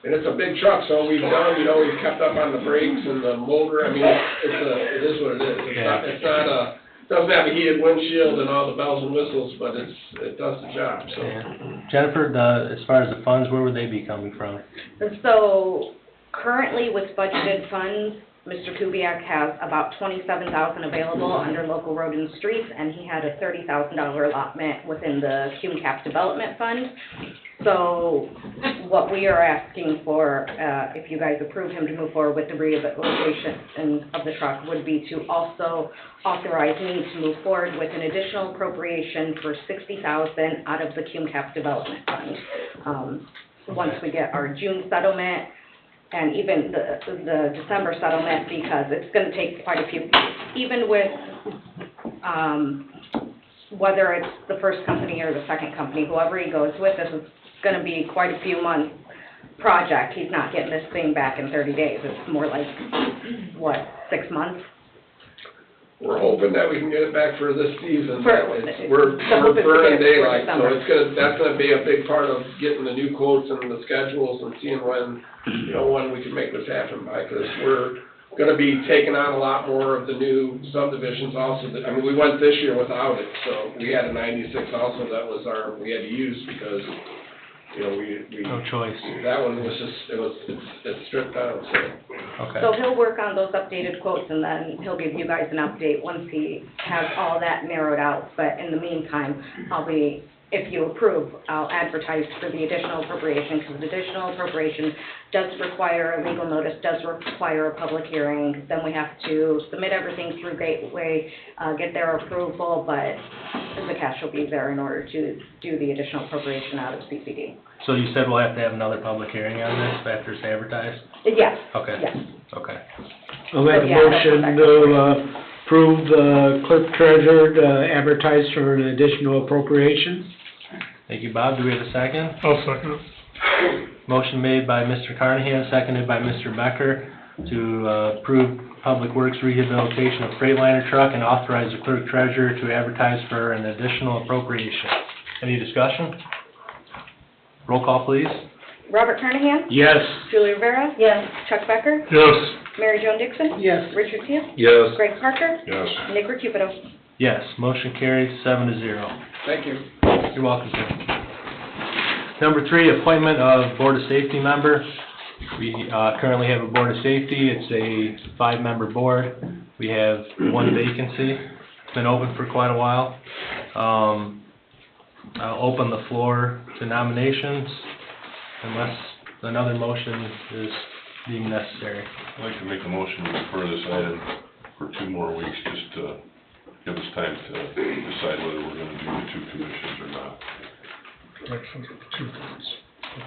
And it's a big truck, so we've kept up on the brakes and the motor, it is what it is. It doesn't have a heated windshield and all the bells and whistles, but it does the job, so. Yeah. Jennifer, as far as the funds, where would they be coming from? So currently with budgeted funds, Mr. Kubiak has about $27,000 available under local road and streets, and he had a $30,000 allotment within the CUMCAP Development Fund. So what we are asking for, if you guys approve him to move forward with the rehabilitation of the truck, would be to also authorize me to move forward with an additional appropriation for $60,000 out of the CUMCAP Development Fund. Once we get our June settlement, and even the December settlement, because it's gonna take quite a few, even with, whether it's the first company or the second company, whoever he goes with, this is gonna be quite a few month project. He's not getting this thing back in 30 days. It's more like, what, 6 months? We're hoping that we can get it back for this season. We're hoping to burning get it for daylight, so December. that's gonna be a big part of getting the new quotes and the schedules and seeing when, when we can make this happen by, because we're gonna be taking on a lot more of the new subdivisions also. I mean, we went this year without it, so we had a 96 also that was we had to use because, we. No choice. That one was just, it's stripped down, so. Okay. So he'll work on those updated quotes, and then he'll give you guys an update once he has all that narrowed out. But in the meantime, if you approve, I'll advertise for the additional appropriation, because the additional appropriation does require a legal notice, does require a public hearing. Then we have to submit everything through Gateway, get their approval, but the cash will be there in order to do the additional appropriation out of CCD. So you said we'll have to have another public hearing on this after it's advertised? Yes. Okay. Yes. Okay. I'll make a motion to approve the clerk treasurer to advertise for an additional appropriation. Thank you, Bob. Do we have a second? I'll second it. Motion made by Mr. Carnahan, seconded by Mr. Becker to approve Public Works rehabilitation of Freightliner truck and authorize the clerk treasurer to advertise for an additional appropriation. Any discussion? Roll call, please. Robert Carnahan? Yes. Julie Rivera? Yes. Chuck Becker? Yes. Mary Jo Dixon? Yes. Richard Seal? Yes. Greg Parker? Yes. Nick Recupedo? Yes. Motion carries 7-0. Thank you. You're welcome, sir. Number 3, appointment of Board of Safety member. We currently have a Board of Safety. It's a 5-member board. We have 1 vacancy. It's been open for quite a while. I'll open the floor to nominations unless another motion is deemed necessary. I'd like to make a motion to defer this item for 2 more weeks, just to give us time to decide whether we're gonna do the 2 commissions or not.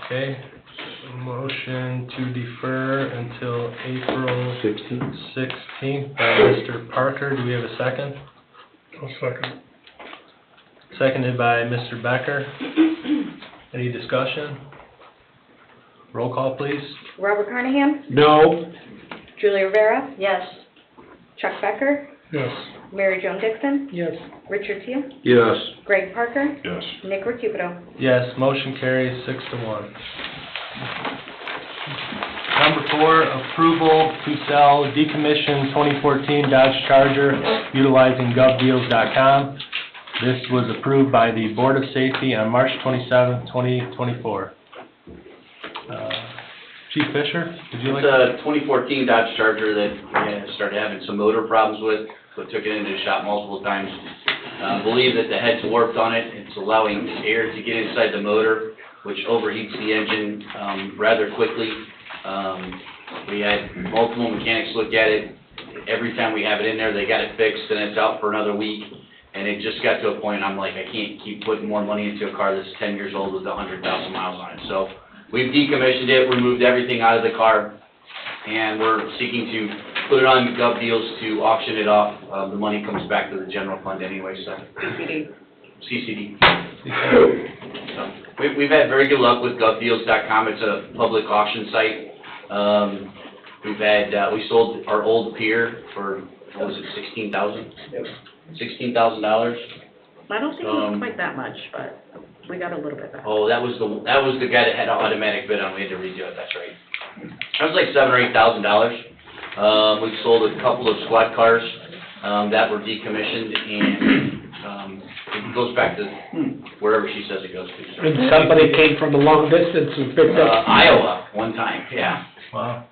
Okay, so motion to defer until April 16th by Mr. Parker. Do we have a second? I'll second. Seconded by Mr. Becker. Any discussion? Roll call, please. Robert Carnahan? No. Julie Rivera? Yes. Chuck Becker? Yes. Mary Jo Dixon? Yes. Richard Seal? Yes. Greg Parker? Yes. Nick Recupedo? Yes, motion carries 6-1. Number 4, approval to sell decommissioned 2014 Dodge Charger utilizing govdeals.com. This was approved by the Board of Safety on March 27, 2024. Chief Fisher, would you like to? It's a 2014 Dodge Charger that started having some motor problems with, so took it into the shop multiple times. Believe that the head's warped on it. It's allowing air to get inside the motor, which overheats the engine rather quickly. We had multiple mechanics look at it. Every time we have it in there, they got it fixed, and it's out for another week. And it just got to a point, I'm like, I can't keep putting more money into a car that's 10 years old with 100,000 miles on it. So we've decommissioned it, removed everything out of the car, and we're seeking to put it on Gov Deals to auction it off. The money comes back to the general fund anyway, so. CCD. So we've had very good luck with govdeals.com. It's a public auction site. We sold our old Pier for, what was it, $16,000? $16,000. I don't think it was quite that much, but we got a little bit back. Oh, that was the guy that had an automatic bid on. We had to redo it. That's right. That was like $7,000 or $8,000. We sold a couple of squad cars that were decommissioned, and it goes back to wherever she says it goes to. And somebody came from a long distance and picked up. Iowa, one time. Yeah. Wow.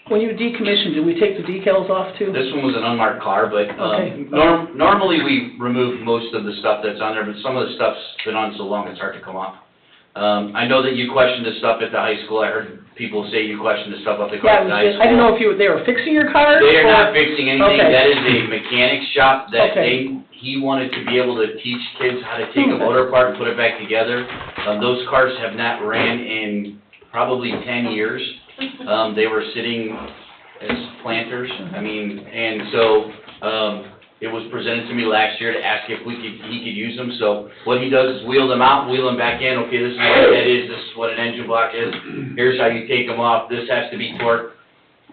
When you decommission, do we take the decals off too? This one was an unmarked car, but, Okay. normally we remove most of the stuff that's on there, but some of the stuff's been on so long it's hard to come off. I know that you questioned the stuff at the high school, I heard people say you questioned the stuff up at the Yeah, it was high just, school. I didn't know if they were fixing your cars? They are or- not fixing anything, Okay. that is a mechanic shop that Okay. he wanted to be able to teach kids how to take a motor apart and put it back together. Those cars have not ran in probably 10 years. They were sitting as planters, and so, it was presented to me last year to ask if he could use them, so what he does is wheel them out, wheel them back in, okay, this is what that is, this is what an engine block is, here's how you take them off, this has to be torqued.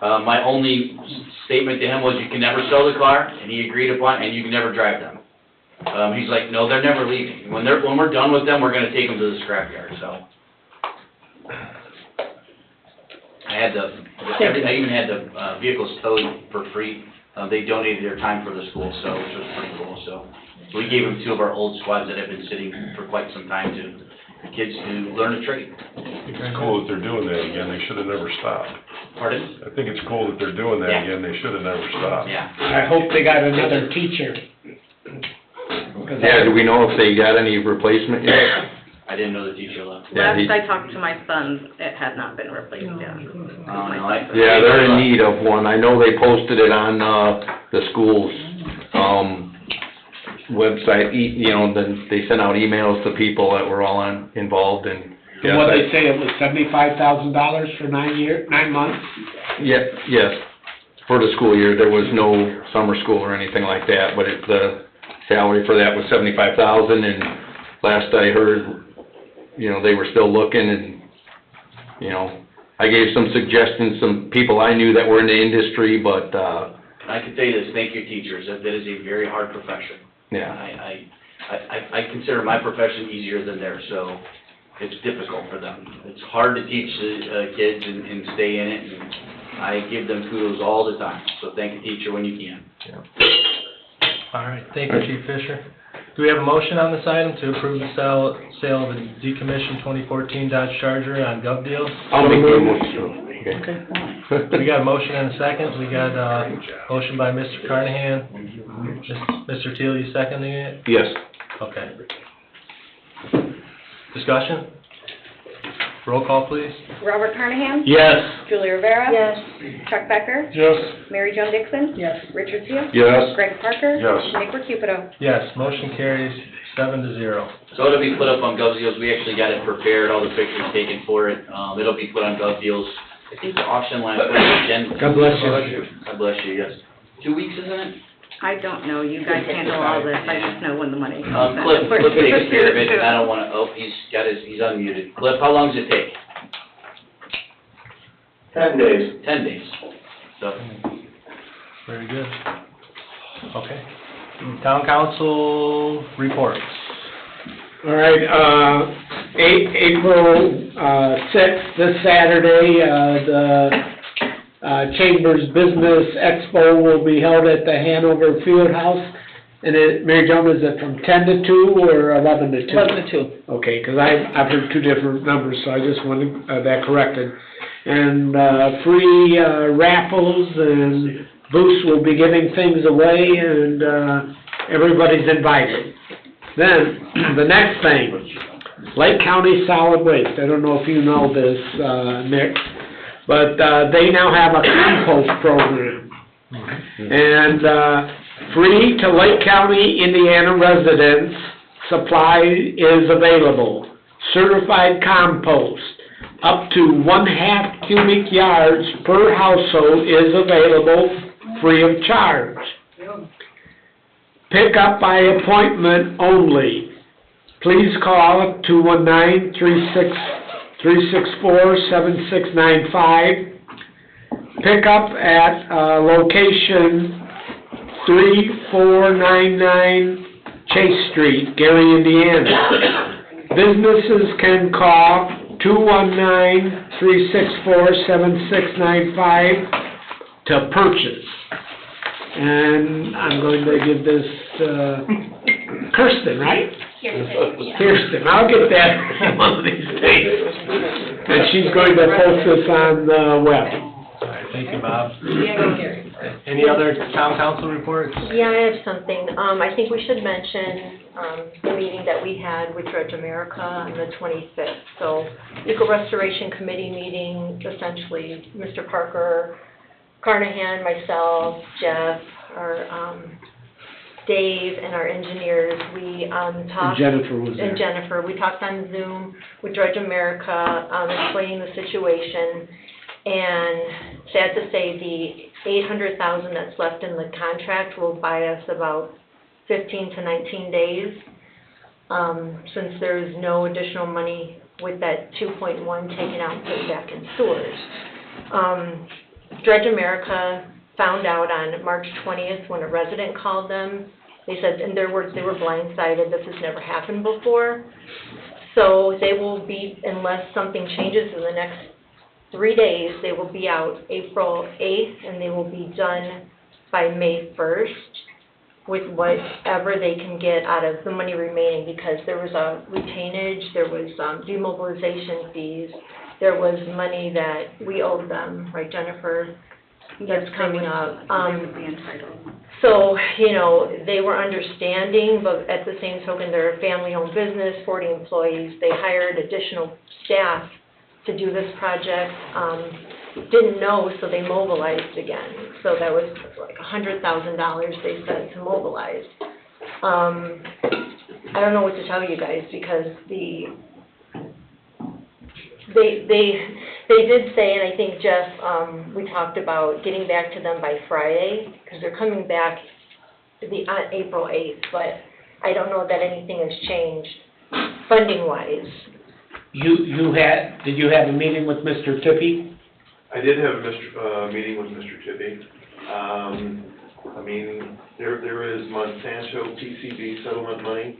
My only statement to him was you can never sell the car, and he agreed upon, and you can never drive them. He's like, no, they're never leaving, when we're done with them, we're gonna take them to the scrapyard, so. I even had the vehicles towed for free. They donated their time for the school, so, which was pretty cool, so. We gave them 2 of our old squads that have been sitting for quite some time to kids to learn a trade. It's cool that they're doing that again, they should've never stopped. Pardon? I think it's cool that they're doing that Yeah. again, they should've never stopped. Yeah. I hope they got another teacher. Yeah, do we know if they got any replacement yet? I didn't know the teacher left. Yeah, Last I talked to my sons, it had not been replaced yet. Yeah, they're in need of one. I know they posted it on, the school's, website, then they sent out emails to people that were all involved and. And what they say, it was $75,000 for 9 months? Yeah, yes, for the school year. There was no summer school or anything like that, but the salary for that was $75,000, and last I heard, they were still looking, and, I gave some suggestions, some people I knew that were in the industry, but, I can tell you this, thank your teachers, that is a very hard profession. yeah. I consider my profession easier than theirs, so it's difficult for them. It's hard to teach the kids and stay in it, and I give them kudos all the time, so thank a teacher when you can. All right, thank you, Chief Fisher. Do we have a motion on this item to approve the sale of a decommissioned 2014 Dodge Charger on Gov Deals? I'll make the motion. We got a motion and a second. We got a motion by Mr. Carnahan. Mr. Teal, you seconding it? Yes. Okay. Discussion? Roll call, please. Robert Carnahan? Yes. Julie Rivera? Yes. Chuck Becker? Yes. Mary Jo Dixon? Yes. Richard Seal? Yes. Greg Parker? Yes. Nick Recupedo? Yes, motion carries 7-0. So it'll be put up on Gov Deals, we actually got it prepared, all the pictures taken for it, it'll be put on Gov Deals. I think the auction line, God bless you. God bless you, yes. 2 weeks, isn't it? I don't know, you guys handle all this, I just know when the money comes. Cliff takes care of it, and I don't wanna, he's unmuted. Cliff, how long does it take? 10 days. 10 days. So, Very good. Okay. Town council reports. All right, April 6th, this Saturday, the Chamber's Business Expo will be held at the Hanover Field House. And Mary Jo, is it from 10 to 2 or 11 to 2? 11 to 2. Okay, because I've heard 2 different numbers, so I just wanted that corrected. And free raffles and booths will be giving things away, and everybody's invited. Then, the next thing, Lake County Solid Waste. I don't know if you know this, Nick, but they now have a compost program. And free to Lake County, Indiana residents, supply is available. Certified compost, up to 1/2 cubic yards per household is available, free of charge. Pick up by appointment only. Please call 219-364-7695. Pick up at location 3499 Chase Street, Gary, Indiana. Businesses can call 219-364-7695 to purchase. And I'm going to give this to Kirsten, right? Kirsten, I'll get that one of these days. And she's going to post this on the web. Thank you, Bob. Gary. Any other town council reports? Yeah, I have something. I think we should mention, the meeting that we had with Dredge America on the 25th. So, Eco Restoration Committee meeting, essentially, Mr. Parker, Carnahan, myself, Jeff, our, Dave, and our engineers, we, talked. Jennifer was there. And Jennifer, we talked on Zoom with Dredge America, explaining the situation. And sad to say, the $800,000 that's left in the contract will buy us about 15 to 19 days, since there's no additional money with that 2.1 taken out and put back in sewers. Dredge America found out on March 20th when a resident called them. They said, in their words, they were blindsided. This has never happened before. So they will be, unless something changes in the next 3 days, they will be out April 8th, and they will be done by May 1st with whatever they can get out of the money remaining, because there was a retainage, there was demobilization fees, there was money that we owed them, right, Jennifer? That's coming up. They would be entitled. So, you know, they were understanding, but at the same token, they're a family-owned business, 40 employees. They hired additional staff to do this project. Didn't know, so they mobilized again. So that was like $100,000 they said to mobilize. I don't know what to tell you guys, because they did say, and I think Jeff, we talked about getting back to them by Friday, because they're coming back on April 8th, but I don't know that anything has changed funding-wise. Did you have a meeting with Mr. Tippy? I did have a meeting with Mr. Tippy. I mean, there is Monsanto PCB settlement money,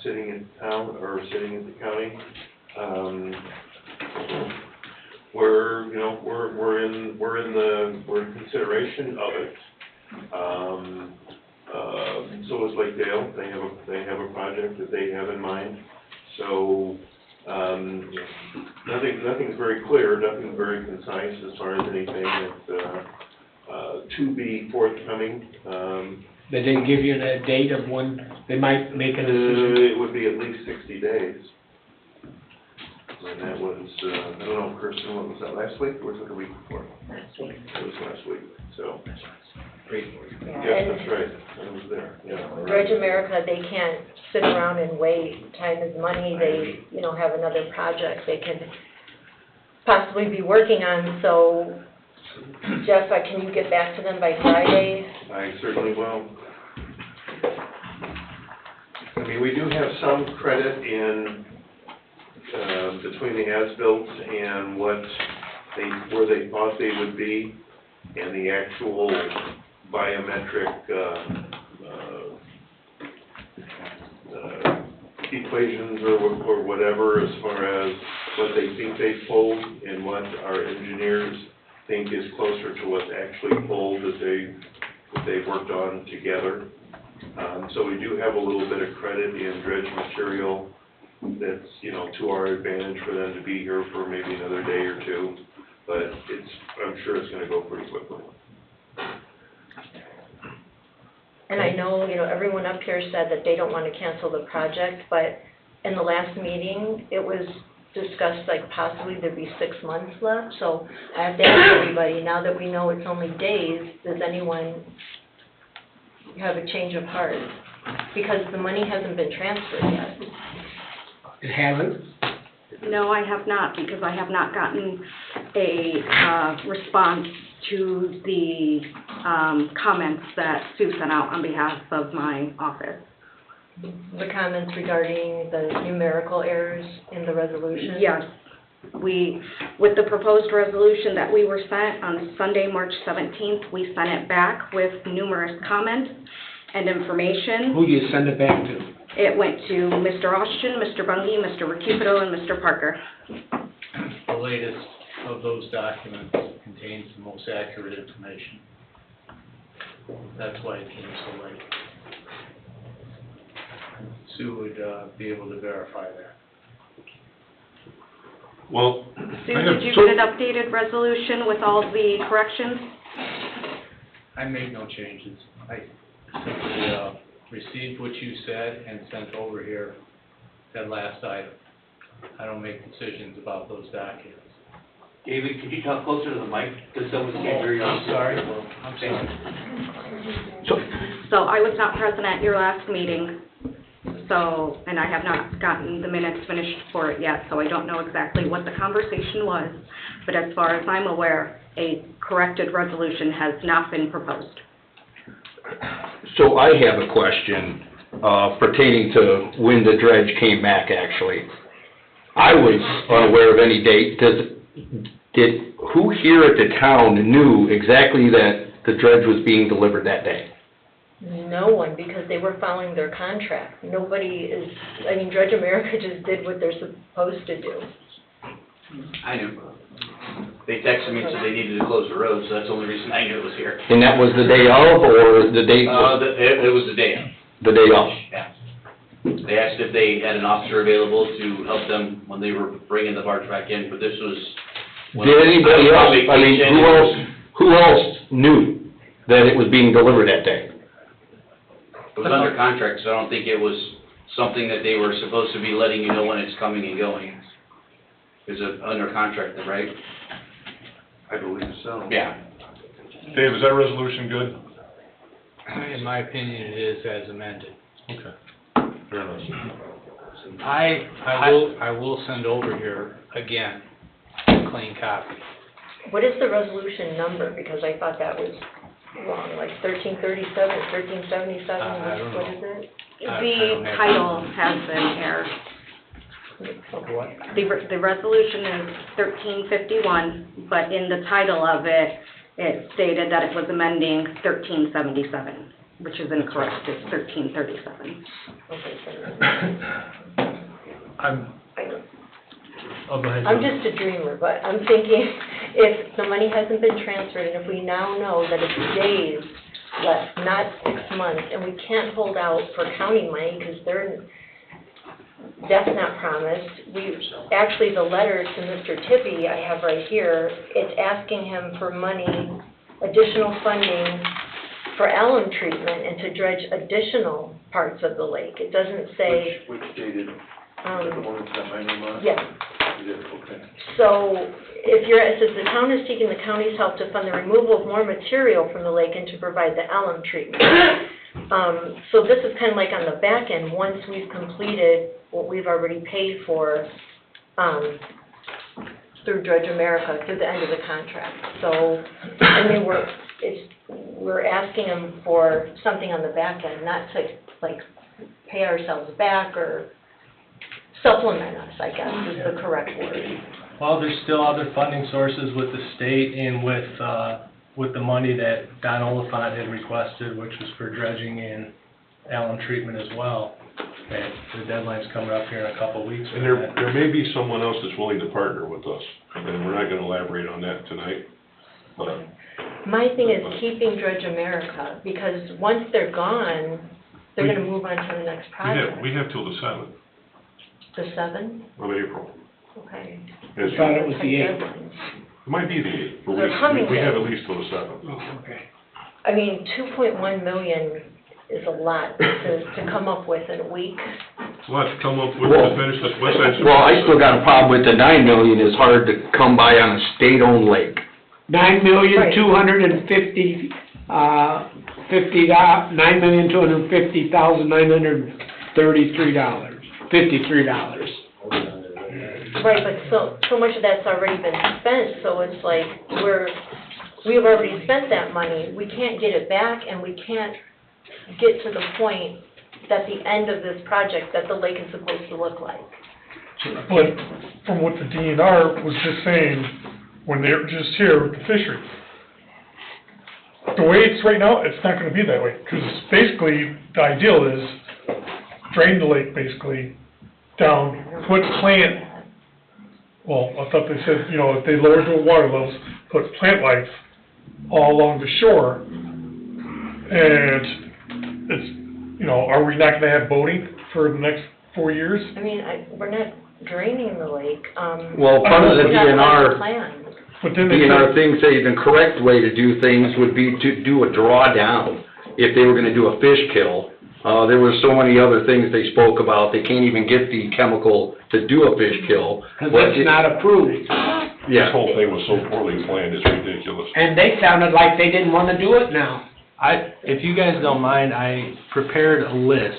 sitting in town, or sitting in the county. We're in consideration of it. So is Lakedale. They have a project that they have in mind. So, nothing's very clear, nothing's very concise as far as anything that, to be forthcoming. They didn't give you a date of when they might make a decision? It would be at least 60 days. And that was, I don't know, Kirsten, what was that, last week, or was it the week before? Last week. It was last week, so. Yeah, Yes, that's right, I was there, yeah. Dredge America, they can't sit around and wait. Time is money. They, have another project they could possibly be working on. So, Jeff, can you get back to them by Friday? I certainly will. I mean, we do have some credit in, between the as-built and where they thought they would be, and the actual biometric, equations or whatever, as far as what they think they pulled and what our engineers think is closer to what's actually pulled that they've worked on together. So we do have a little bit of credit in dredge material that's, to our advantage for them to be here for maybe another day or two, but I'm sure it's gonna go pretty quickly. And I know, everyone up here said that they don't want to cancel the project, but in the last meeting, it was discussed like possibly there'd be 6 months left. So I have to ask everybody, now that we know it's only days, does anyone have a change of heart? Because the money hasn't been transferred yet. It hasn't? No, I have not, because I have not gotten a response to the comments that Sue sent out on behalf of my office. The comments regarding the numerical errors in the resolution? Yes. With the proposed resolution that we were sent on Sunday, March 17th, we sent it back with numerous comments and information. Who you send it back to? It went to Mr. Austin, Mr. Bungie, Mr. Recupero, and Mr. Parker. The latest of those documents contains the most accurate information. That's why it came so late. Sue would be able to verify that. Well, Sue, did you get an updated resolution with all the corrections? I made no changes. I simply, received what you said and sent over here that last item. I don't make decisions about those documents. David, could you talk closer to the mic, because someone can't hear you? I'm sorry. I'm sorry. So I was not present at your last meeting, so, and I have not gotten the minutes finished for it yet, so I don't know exactly what the conversation was. But as far as I'm aware, a corrected resolution has not been proposed. So I have a question pertaining to when the dredge came back, actually. I was unaware of any date. Who here at the town knew exactly that the dredge was being delivered that day? No one, because they were following their contract. Nobody is, I mean, Dredge America just did what they're supposed to do. I knew. They texted me and said they needed to close the road, so that's the only reason I knew it was here. And that was the day of, or the day? It was the day of. The day of? Yeah. They asked if they had an officer available to help them when they were bringing the barge back in, but this was... Did anybody else, I mean, who else knew that it was being delivered that day? It was under contract, so I don't think it was something that they were supposed to be letting you know when it's coming and going. Is it under contract, right? I believe so. Yeah. Dave, is that resolution good? In my opinion, it is as amended. Okay. Fair enough. I will send over here again a clean copy. What is the resolution number? Because I thought that was wrong, like 1337, 1377, I don't what know. is it? The title has been errored. Of what? The resolution is 1351, but in the title of it, it stated that it was amending 1377, which is incorrect. It's 1337. I'm just a dreamer, but I'm thinking if the money hasn't been transferred and if we now know that it's days left, not 6 months, and we can't hold out for county money because that's not promised. Actually, the letter to Mr. Tippy I have right here, it's asking him for money, additional funding for alum treatment and to dredge additional parts of the lake. It doesn't say... Which dated, is that the one that's got my name on it? Yeah. Yeah, okay. So, it says the town is seeking the county's help to fund the removal of more material from the lake and to provide the alum treatment. So this is kind of like on the back end, once we've completed what we've already paid for, through Dredge America, through the end of the contract. So, I mean, we're asking them for something on the back end, not to, like, pay ourselves back or supplement us, I guess, is the correct word. Well, there's still other funding sources with the state and with the money that Don Oliphant had requested, which was for dredging and alum treatment as well. And the deadline's coming up here in a couple of weeks. And there may be someone else that's willing to partner with us, and we're not gonna elaborate on that tonight, but... My thing is keeping Dredge America, because once they're gone, they're gonna move on to the next project. We have till the 7th The 7th? of April. Okay. As I thought you- it was the 8th. It might be the 8th, but They're coming we have in. at least till the 7th. Oh, okay. I mean, 2.1 million is a lot to come up with in a week. Let's come up with to finish this West Side. Well, I still got a problem with the 9 million is hard to come by on a state-owned lake. $9,250,950,953. $53. Right, but so much of that's already been spent, so it's like we've already spent that money. We can't get it back, and we can't get to the point that the end of this project that the lake is supposed to look like. But from what the DNR was just saying, when they were just here with the fishery, the way it's right now, it's not gonna be that way, because basically, the ideal is drain the lake basically down, put plant, well, I thought they said, you know, if they lowered the water levels, put plant life all along the shore, and it's, you know, are we not gonna have boating for the next 4 years? I mean, we're not draining the lake. Well, part of the we have DNR, a plan. DNR thing say the correct way to do things would be to do a drawdown if they were gonna do a fish kill. There were so many other things they spoke about, they can't even get the chemical to do a fish kill. Cause it's not approved. This whole thing was so poorly planned, it's ridiculous. And they sounded like they didn't wanna do it now. If you guys don't mind, I prepared a list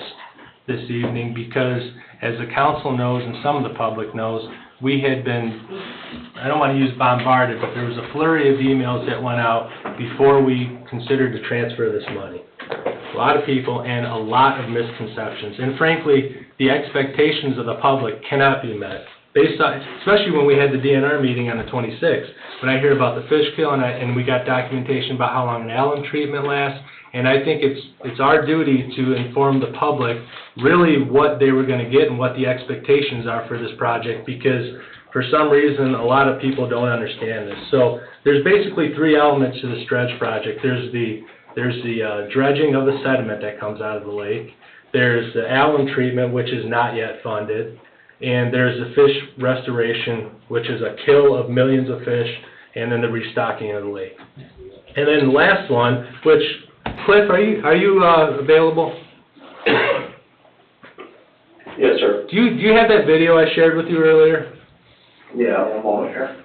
this evening because, as the council knows and some of the public knows, we had been, I don't want to use bombarded, but there was a flurry of emails that went out before we considered to transfer this money. A lot of people and a lot of misconceptions. And frankly, the expectations of the public cannot be met. Based on, especially when we had the DNR meeting on the 26th, when I hear about the fish kill and we got documentation about how long an alum treatment lasts, and I think it's our duty to inform the public really what they were going to get and what the expectations are for this project, because for some reason a lot of people don't understand this. So there's basically three elements to this dredge project. There's the dredging of the sediment that comes out of the lake. There's the alum treatment, which is not yet funded. And there's the fish restoration, which is a kill of millions of fish, and then the restocking of the lake. And then the last one, which, Cliff, are you available? Yes, sir. Do you have that video I shared with you earlier? Yeah, one moment here.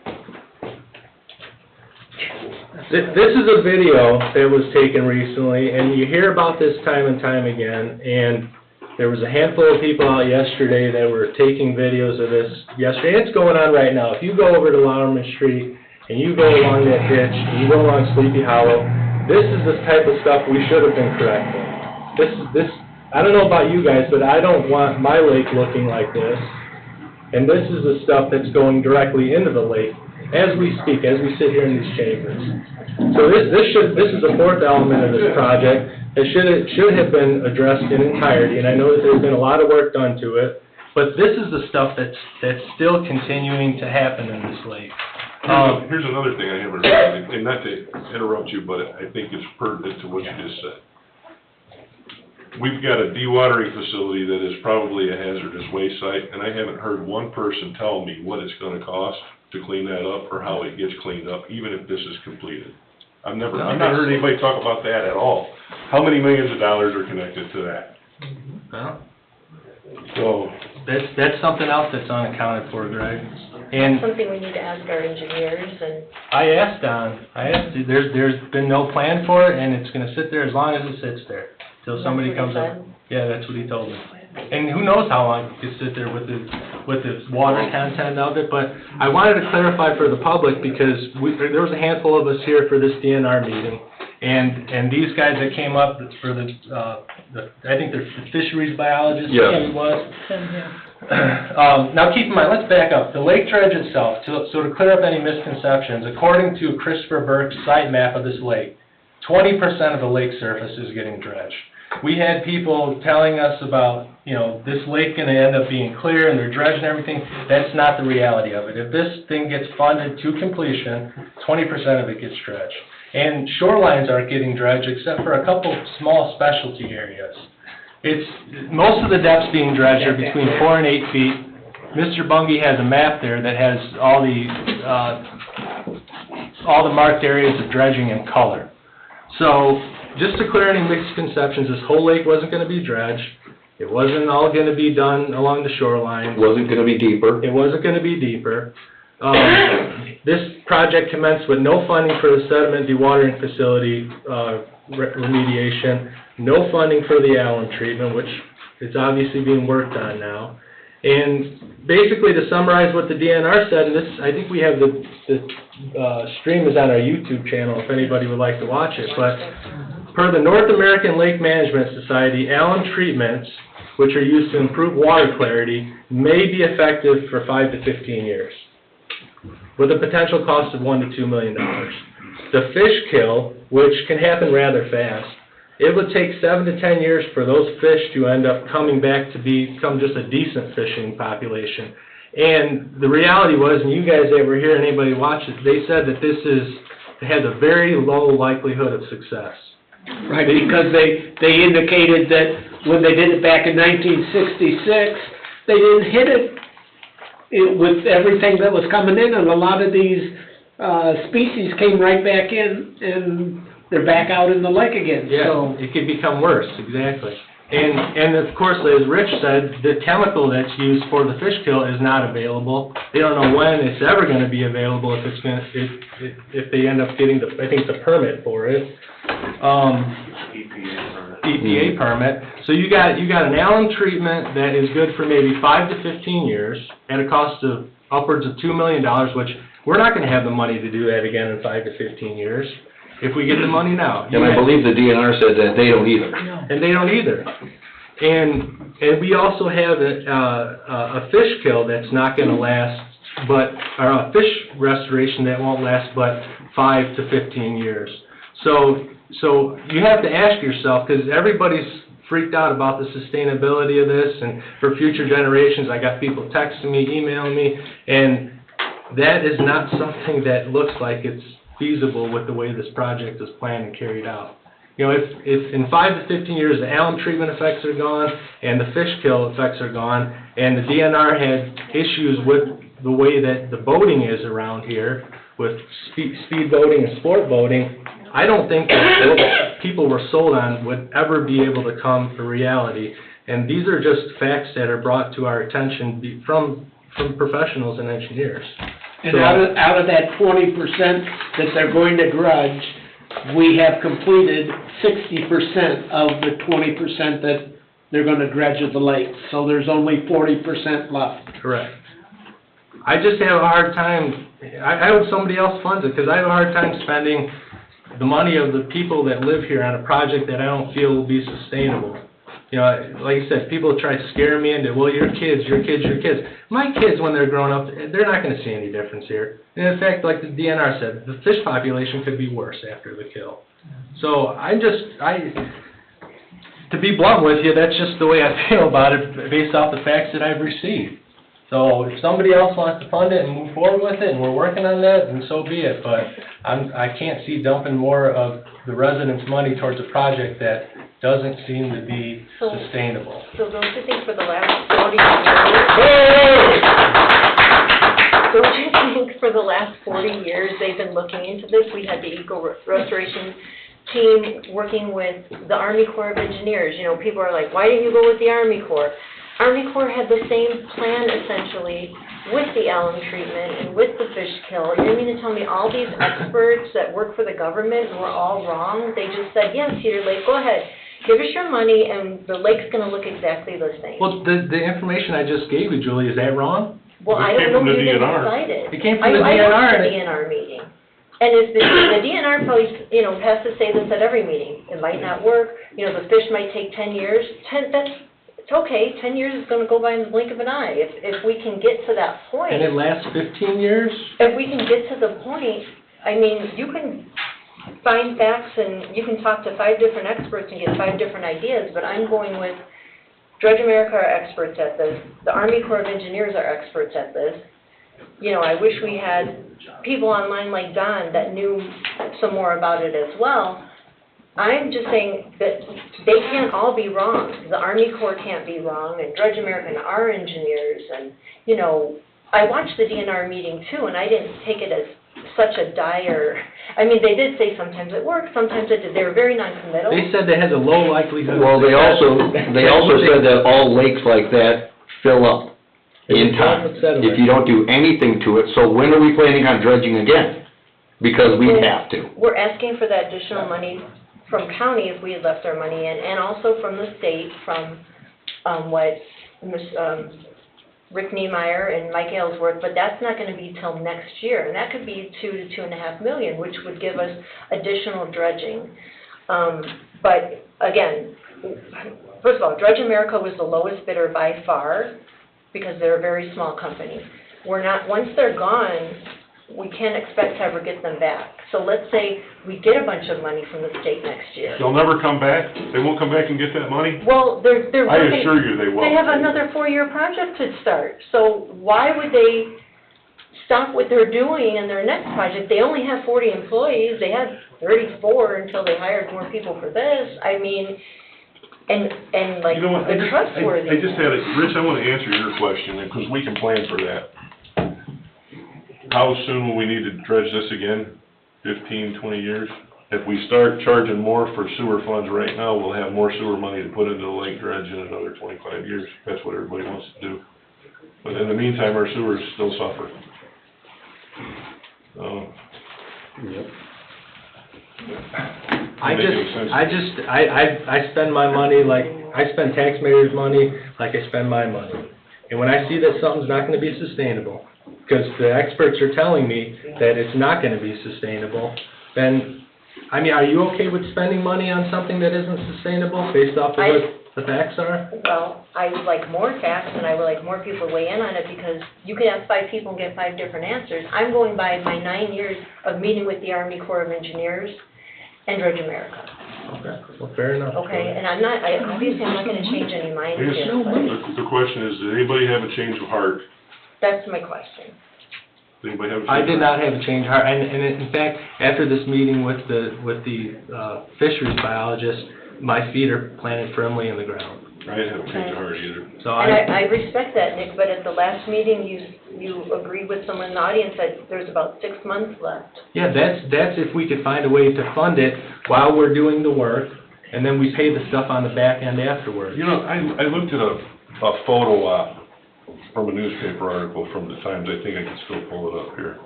This is a video that was taken recently, and you hear about this time and time again, and there was a handful of people out yesterday that were taking videos of this yesterday. It's going on right now. If you go over to Lauerman Street, and you go along that ditch, and you go along Sleepy Hollow, this is the type of stuff we should have been correcting. I don't know about you guys, but I don't want my lake looking like this. And this is the stuff that's going directly into the lake as we speak, as we sit here in these chambers. So this is the fourth element of this project. It should have been addressed in entirety, and I know that there's been a lot of work done to it, but this is the stuff that's still continuing to happen in this lake. Here's another thing I haven't heard, and not to interrupt you, but I think it's pertinent to what you just said. We've got a dewatering facility that is probably a hazardous waste site, and I haven't heard one person tell me what it's gonna cost to clean that up or how it gets cleaned up, even if this is completed. I've not heard anybody talk about that at all. How many millions of dollars are connected to that? Well, So, that's something else that's unaccounted for, Greg. And Something we need to ask our engineers and. I asked Don, there's been no plan for it, and it's gonna sit there as long as it sits there, till somebody comes up. Yeah, that's what he told me. And who knows how long it could sit there with the water content of it, but I wanted to clarify for the public, because there was a handful of us here for this DNR meeting, and these guys that came up for I think they're fisheries biologists, Yeah. it was. Now keep in mind, let's back up. The lake dredge itself, so to clear up any misconceptions, according to Christopher Burke's site map of this lake, 20% of the lake surface is getting dredged. We had people telling us about, this lake gonna end up being clear and they're dredging everything. That's not the reality of it. If this thing gets funded to completion, 20% of it gets dredged. And shorelines aren't getting dredged except for a couple small specialty areas. Most of the depths being dredged are between 4 and 8 feet. Mr. Bungie has a map there that has all the marked areas of dredging in color. So, just to clear any misconceptions, this whole lake wasn't gonna be dredged. It wasn't all gonna be done along the shoreline. Wasn't gonna be deeper. It wasn't gonna be deeper. This project commenced with no funding for the sediment dewatering facility remediation, no funding for the alum treatment, which is obviously being worked on now. And basically, to summarize what the DNR said, and this, I think we have the stream is on our YouTube channel if anybody would like to watch it, but per the North American Lake Management Society, alum treatments, which are used to improve water clarity, may be effective for 5 to 15 years, with a potential cost of $1 to $2 million. The fish kill, which can happen rather fast, it would take 7 to 10 years for those fish to end up coming back to become just a decent fishing population. And the reality was, and you guys that were here and anybody watched it, they said that it has a very low likelihood of success. Right, because they indicated that when they did it back in 1966, they didn't hit it with everything that was coming in, and a lot of these, species came right back in, and they're back out in the lake again, so. Yeah, it could become worse, exactly. And of course, as Rich said, the chemical that's used for the fish kill is not available. They don't know when it's ever gonna be available, if it's gonna, if they end up getting I think the permit for it. EPA permit. So you got an alum treatment that is good for maybe 5 to 15 years at a cost of upwards of $2 million, which we're not gonna have the money to do that again in 5 to 15 years. If we get the money now. And I believe the DNR said that they don't either. And they don't either. And we also have a fish kill that's not gonna last, or a fish restoration that won't last but 5 to 15 years. So you have to ask yourself, because everybody's freaked out about the sustainability of this, and for future generations, I got people texting me, emailing me, and that is not something that looks like it's feasible with the way this project is planned and carried out. You know, if in 5 to 15 years the alum treatment effects are gone and the fish kill effects are gone, and the DNR had issues with the way that the boating is around here, with speed boating and sport boating, I don't think that what people were sold on would ever be able to come to reality. And these are just facts that are brought to our attention from professionals and engineers. And out of that 20% that they're going to grudge, we have completed 60% of the 20% that they're gonna grudge at the lake. So there's only 40% left. Correct. I just have a hard time, I hope somebody else funds it, because I have a hard time spending the money of the people that live here on a project that I don't feel will be sustainable. You know, like you said, people try to scare me into, well, your kids. My kids, when they're growing up, they're not gonna see any difference here. And in fact, like the DNR said, the fish population could be worse after the kill. So to be blunt with you, that's just the way I feel about it, based off the facts that I've received. So if somebody else wants to fund it and move forward with it, and we're working on that, then so be it. But I can't see dumping more of the residents' money towards a project that doesn't seem to be sustainable. So don't you think for the last 40 years, don't you think for the last 40 years they've been looking into this? We had the Eco Restoration team working with the Army Corps of Engineers. You know, people are like, why didn't you go with the Army Corps? Army Corps had the same plan essentially with the alum treatment and with the fish kill. You mean to tell me all these experts that work for the government were all wrong? They just said, yes, Cedar Lake, go ahead. Give us your money, and the lake's going to look exactly the same. Well, the information I just gave you, Julie, is that wrong? Well, I don't know who they decided. It came from the DNR. I went to the DNR meeting. And it's the DNR probably, you know, has to say this at every meeting. It might not work. You know, the fish might take 10 years. It's okay. 10 years is going to go by in the blink of an eye. If we can get to that point. And it lasts 15 years? If we can get to the point, I mean, you can find facts and you can talk to 5 different experts and get 5 different ideas, but I'm going with Dredge America are experts at this. The Army Corps of Engineers are experts at this. You know, I wish we had people online like Don that knew some more about it as well. I'm just saying that they can't all be wrong. The Army Corps can't be wrong, and Dredge America are engineers, and, you know, I watched the DNR meeting too, and I didn't take it as such a dire, I mean, they did say sometimes it worked, sometimes it did, they were very non-committal. They said they had a low likelihood. Well, they also said that all lakes like that fill up in time, if you don't do anything to it. So when are we planning on dredging again? Because we have to. We're asking for that additional money from county if we had left our money in, and also from the state, from what Rick Niemeyer and Mike Aylesworth, but that's not going to be till next year, and that could be $2 to $2.5 million, which would give us additional dredging. But again, first of all, Dredge America was the lowest bidder by far because they're a very small company. We're not, once they're gone, we can't expect to ever get them back. So let's say we get a bunch of money from the state next year. They'll never come back? They won't come back and get that money? Well, they're I assure you they will. They have another 4-year project to start. So why would they stop what they're doing in their next project? They only have 40 employees. They had 34 until they hired more people for this. I mean, and like You know what, the trustworthiness. I just had Rich, I wanna answer your question, because we can plan for that. How soon will we need to dredge this again? 15, 20 years? If we start charging more for sewer funds right now, we'll have more sewer money to put into the lake dredge in another 25 years. That's what everybody wants to do. But in the meantime, our sewers still suffer. Yep. I spend my money like, I spend taxpayers' money like I spend my money. And when I see that something's not gonna be sustainable, because the experts are telling me that it's not gonna be sustainable, then, I mean, are you okay with spending money on something that isn't sustainable based off of what the facts are? Well, I would like more facts, and I would like more people to weigh in on it, because you can ask 5 people and get 5 different answers. I'm going by my 9 years of meeting with the Army Corps of Engineers and Dredge America. Okay, well, fair enough. Okay, and obviously I'm not gonna change any minds I guess here, but the question is, did anybody have a change of heart? that's my question. Did anybody have a change of I heart? did not have a change of heart, and in fact, after this meeting with the fisheries biologist, my feet are planted firmly in the ground. I didn't have a change of heart either. So And I respect that, Nick, but at the last meeting, you agreed with someone in the audience that there's about 6 months left. yeah, that's if we could find a way to fund it while we're doing the work, and then we pay the stuff on the back end afterwards. You know, I looked at a photo op from a newspaper article from the Times. I think I can still pull it up here.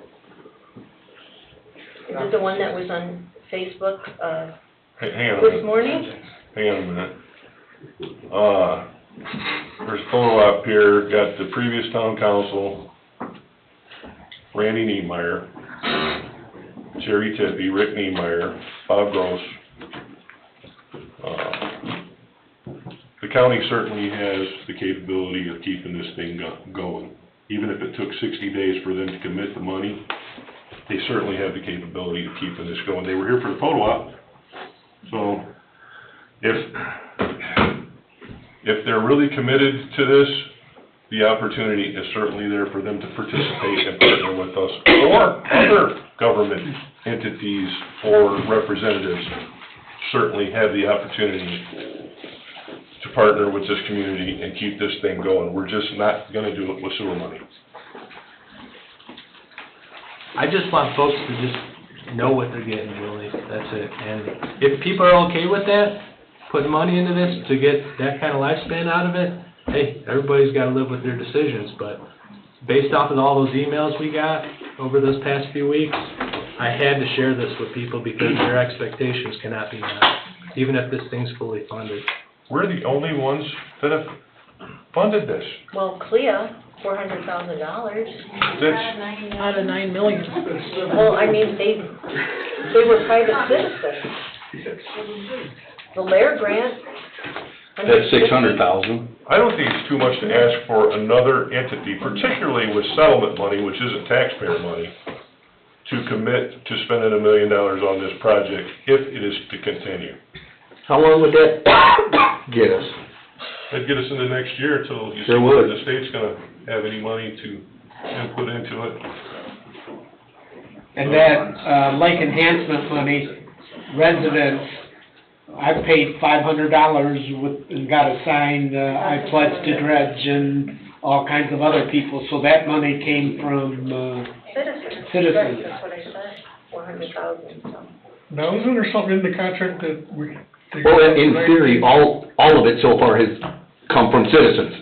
Is it the one that was on Facebook, Hang on a this minute. morning? Hang on a minute. There's a photo op here, got the previous town council, Randy Niemeyer, Jerry Tippie, Rick Niemeyer, Bob Gross. The county certainly has the capability of keeping this thing going. Even if it took 60 days for them to commit the money, they certainly have the capability of keeping this going. They were here for the photo op. So, if they're really committed to this, the opportunity is certainly there for them to participate and partner with us, or other government entities or representatives certainly have the opportunity to partner with this community and keep this thing going. We're just not gonna do it with sewer money. I just want folks to just know what they're getting, Julie, that's it. And if people are okay with that, putting money into this to get that kind of lifespan out of it, hey, everybody's gotta live with their decisions, but based off of all those emails we got over those past few weeks, I had to share this with people because their expectations cannot be met, even if this thing's fully funded. We're the only ones that have funded this. Well, CLIA, $400,000. That's, Out of 9 million. Well, I mean, they were private citizens. The Lair grant. That's 600,000. I don't think it's too much to ask for another entity, particularly with settlement money, which isn't taxpayer money, to commit to spending $1 million on this project if it is to continue. How long would that get us? It'd get us into next year until you see Sure whether would. the state's gonna have any money to input into it. And that, lake enhancement money, residents, I paid $500 with, and got a sign, I pledged to dredge, and all kinds of other people, so that money came from, citizens. That's what I said, 400,000, so. Now, isn't there something in the contract that we? Well, in theory, all of it so far has come from citizens,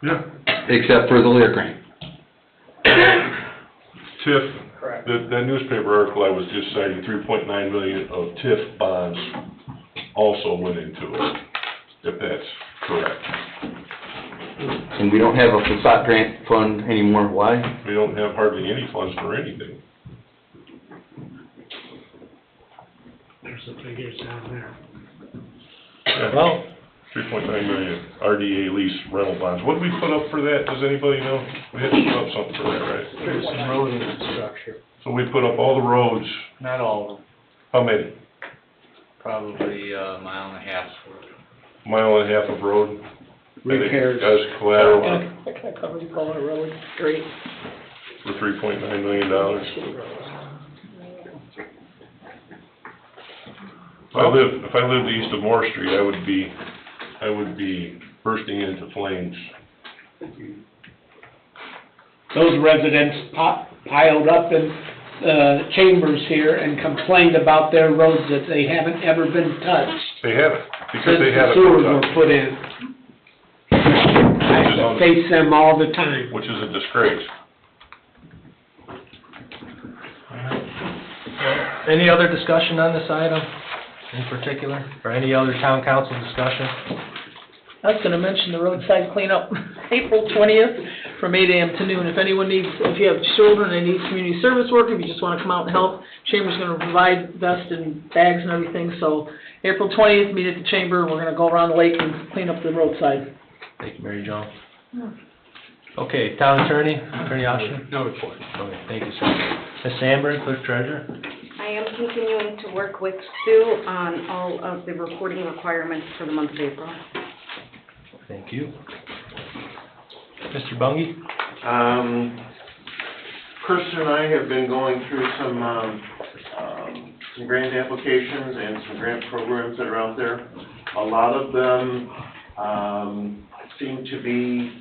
Yeah. except for the Lear grant. TIF, that newspaper article I was just citing, 3.9 million of TIF bonds also went into it, if that's correct. And we don't have a facade grant fund anymore, why? We don't have hardly any funds for anything. There's the figures down there. Yeah. Well, 3.9 million RDA lease rental bonds. What did we put up for that? Does anybody know? We had to put up something for that, right? There's some road infrastructure, So we put up all the roads. not all of them, How many? probably a mile and a half's worth. Mile and a half of road? Repairs. As collateral That kind of covers Bowen Road, great. for $3.9 million. If I lived east of Moore Street, I would be I would be bursting into flames. Those residents piled up in chambers here and complained about their roads that they haven't ever been touched. They haven't, because Since they the haven't. sewers were put in. I have to face them all the time. Which is a disgrace. Any other discussion on this item in particular, or any other town council discussion? I was gonna mention the roadside cleanup, April 20th, from 8 AM to noon. If anyone needs, if you have children that need community service work, if you just wanna come out and help, Chamber's gonna provide vest and bags and everything, so April 20th, meet at the Chamber, we're gonna go around the lake and clean up the roadside. Thank you, Mary Jo. Okay, town attorney, Attorney Austin? No report. Okay, thank you, sir. Ms. Sandberg, clerk treasurer? I am continuing to work with Sue on all of the reporting requirements for the month of April. Thank you. Mr. Bungie? Kirsten and I have been going through some grant applications and some grant programs that are out there. A lot of them seem to be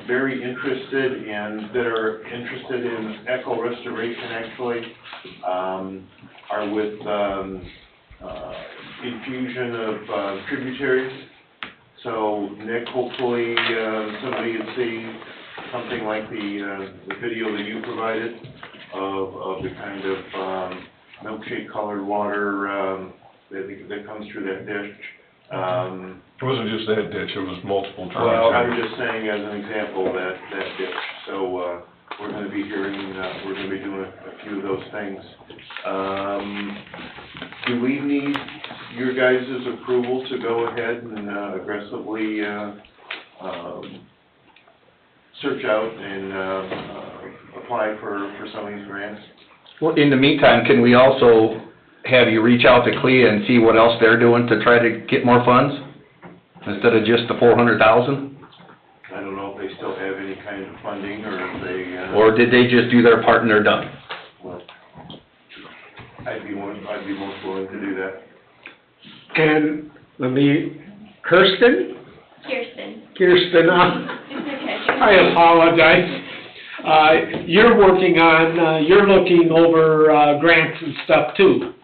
very interested and that are interested in eco restoration actually, are with infusion of tributaries. So Nick, hopefully somebody would see something like the video that you provided of the kind of milkshake colored water that comes through that ditch. It wasn't just that ditch, it was multiple tributaries. Well, I'm just saying as an example, that ditch. So, we're gonna be hearing, we're gonna be doing a few of those things. Do we need your guys' approval to go ahead and aggressively, search out and, apply for some of these grants? Well, in the meantime, can we also have you reach out to CLIA and see what else they're doing to try to get more funds? Instead of just the 400,000? I don't know if they still have any kind of funding, or if they, Or did they just do their part and they're done? well, I'd be most willing to do that. And let me, Kirsten, I apologize. You're working on, you're looking over grants and stuff too.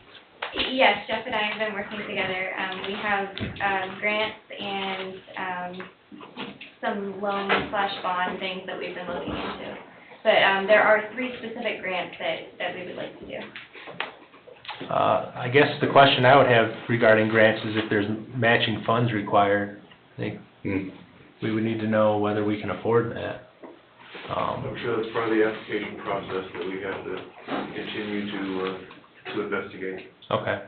Yes, Jeff and I have been working together. We have grants and some loan/bond things that we've been looking into. But there are 3 specific grants that we would like to do. I guess the question I would have regarding grants is if there's matching funds required. I think we would need to know whether we can afford that. I'm sure that's part of the application process that we have to continue to investigate. Okay.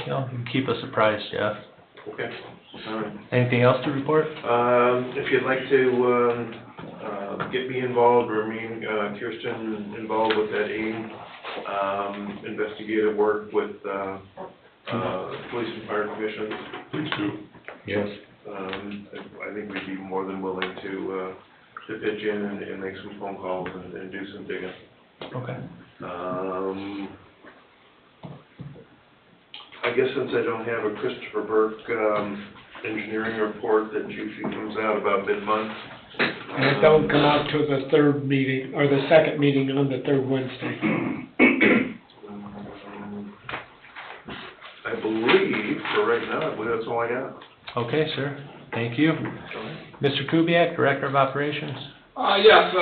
You know, you can keep us apprised, Jeff. Okay, all right. Anything else to report? If you'd like to, get me involved, or me, Kirsten involved with that AIM, investigative work with, police and fire commissions. Please do. Yes. I think we'd be more than willing to pitch in and make some phone calls and do some digging. Okay. I guess since I don't have a Christopher Burke, engineering report that usually comes out about mid-month. And it don't come out to the 3rd meeting, or the 2nd meeting on the 3rd Wednesday. I believe, for right now, I believe that's all I got. Okay, sir. Thank you. Mr. Kubiak, Director of Operations? Yes,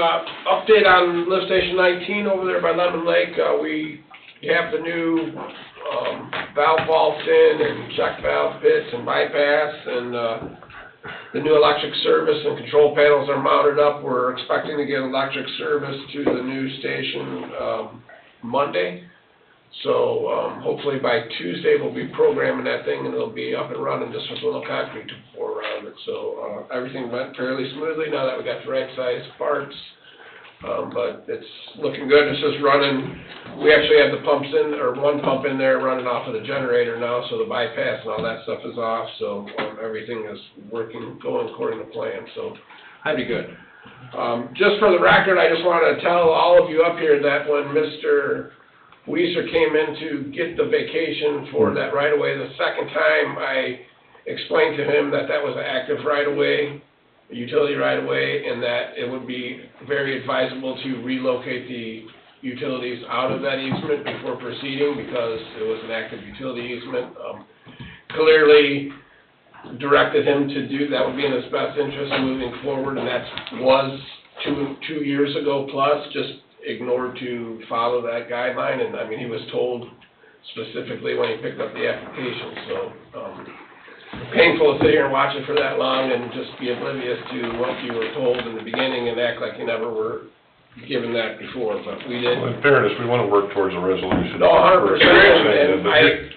update on lift station 19 over there by Lemon Lake. We have the new, valve vaults in and check valve pits and bypass, and, the new electric service and control panels are mounted up. We're expecting to get electric service to the new station, Monday. So, hopefully by Tuesday, we'll be programming that thing and it'll be up and running, just with a little concrete to pour around it. So, everything went fairly smoothly now that we got the right size parts. But it's looking good. It's just running. We actually have the pumps in, or one pump in there running off of the generator now, so the bypass and all that stuff is off. So, everything is going according to plan. So, pretty good. Just for the record, I just want to tell all of you up here that when Mr. Weiser came in to get the vacation for that right away, the second time I explained to him that that was an active right-of-way, a utility right-of-way, and that it would be very advisable to relocate the utilities out of that easement before proceeding because it was an active utility easement. Clearly directed him to do, that would be in his best interest moving forward, and that was two years ago plus, just ignored to follow that guideline, and I mean, he was told specifically when he picked up the application, so, painful to sit here and watch it for that long and just be oblivious to what you were told in the beginning and act like you never were given that before, but we did. Well, in fairness, we want to work towards a resolution. No, 100%, and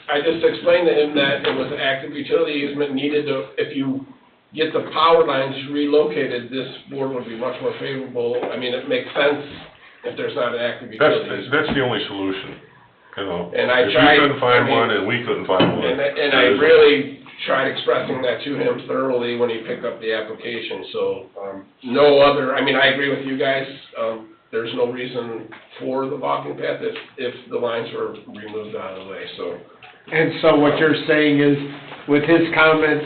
I just explained to him that it was an active utility easement needed to, if you get the power lines relocated, this board would be much more favorable. I mean, it makes sense if there's not an active utility easement. That's the only solution, you know. And I if tried. If we couldn't find one and we couldn't find one. And I really tried expressing that to him thoroughly when he picked up the application, so, no other, I mean, I agree with you guys, there's no reason for the walking path if the lines were removed out of the way, so. And so what you're saying is, with his comments,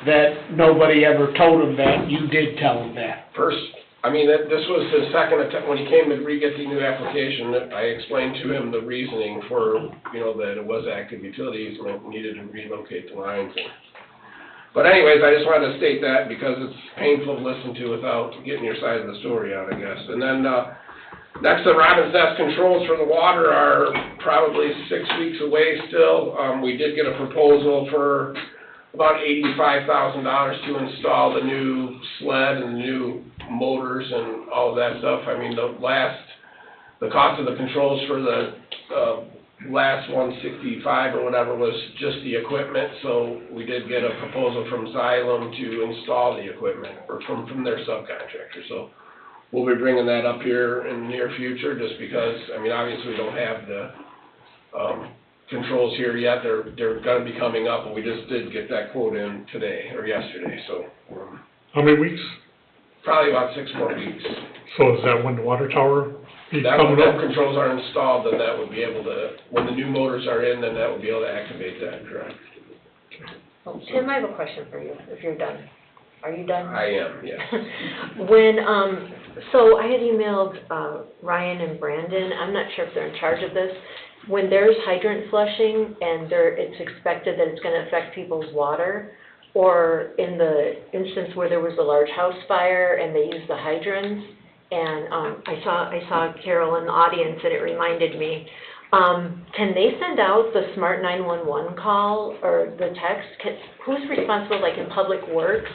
that nobody ever told him that, you did tell him that? First, I mean, this was his second attempt, when he came to re-get the new application, I explained to him the reasoning for, you know, that it was active utilities and needed to relocate the lines. But anyways, I just wanted to state that because it's painful to listen to without getting your side of the story out, I guess. And then, next, the Robin's Nest controls for the water are probably 6 weeks away still. We did get a proposal for about $85,000 to install the new sled and the new motors and all of that stuff. I mean, the cost of the controls for the last 165 or whatever was just the equipment, so we did get a proposal from Xylem to install the equipment, or from their subcontractor. So we'll be bringing that up here in the near future, just because, I mean, obviously we don't have the controls here yet. They're gonna be coming up, but we just did get that quote in today, or yesterday, so. How many weeks? Probably about 6 more weeks. So is that when the water tower be That coming when up? the controls are installed, then that would be able to, when the new motors are in, then that would be able to activate that, correct? Oh, Tim, I have a question for you, if you're done. Are you done? I am, yes. When, so I had emailed, Ryan and Brandon, I'm not sure if they're in charge of this. When there's hydrant flushing and it's expected that it's gonna affect people's water, or in the instance where there was a large house fire and they used the hydrants, and, I saw Carol in the audience and it reminded me, can they send out the Smart 911 call or the text? Who's responsible, like in Public Works,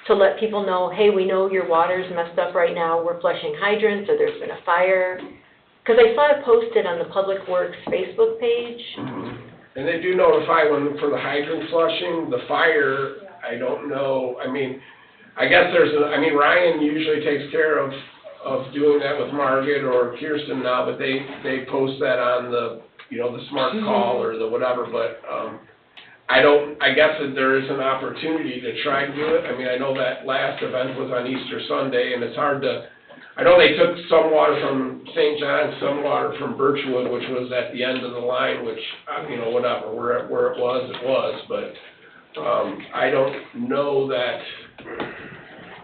to let people know, hey, we know your water's messed up right now, we're flushing hydrants, or there's been a fire? Because I saw it posted on the Public Works Facebook page. And they do notify when, for the hydrant flushing, the fire, I don't know, I mean, I guess Ryan usually takes care of doing that with Margaret or Kirsten now, but they post that on the, you know, the smart call or the whatever, but, I guess that there is an opportunity to try and do it. I mean, I know that last event was on Easter Sunday, and it's hard to, I know they took some water from St. John's, some water from Birchwood, which was at the end of the line, which, you know, whatever, where it was, but, I don't know that,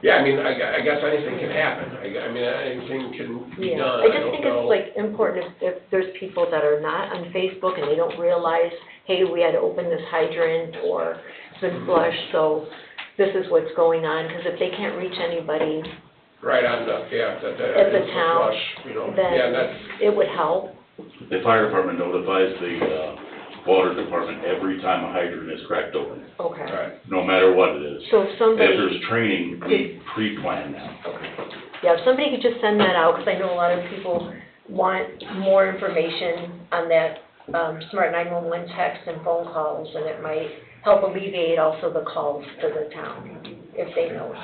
yeah, I mean, I guess anything can happen. I mean, anything can be done. I just think it's like important if there's people that are not on Facebook and they don't realize, hey, we had to open this hydrant or it's been flushed, so this is what's going on, because if they can't reach anybody right on the, yeah, at the town, flush, you know, then yeah, that's, it would help. The fire department notifies the water department every time a hydrant is cracked open, Okay. right. no matter what it is. So if somebody. If there's training, we pre-plan that. Okay. Yeah, if somebody could just send that out, because I know a lot of people want more information on that Smart 911 text and phone calls, and it might help alleviate also the calls to the town, if they know.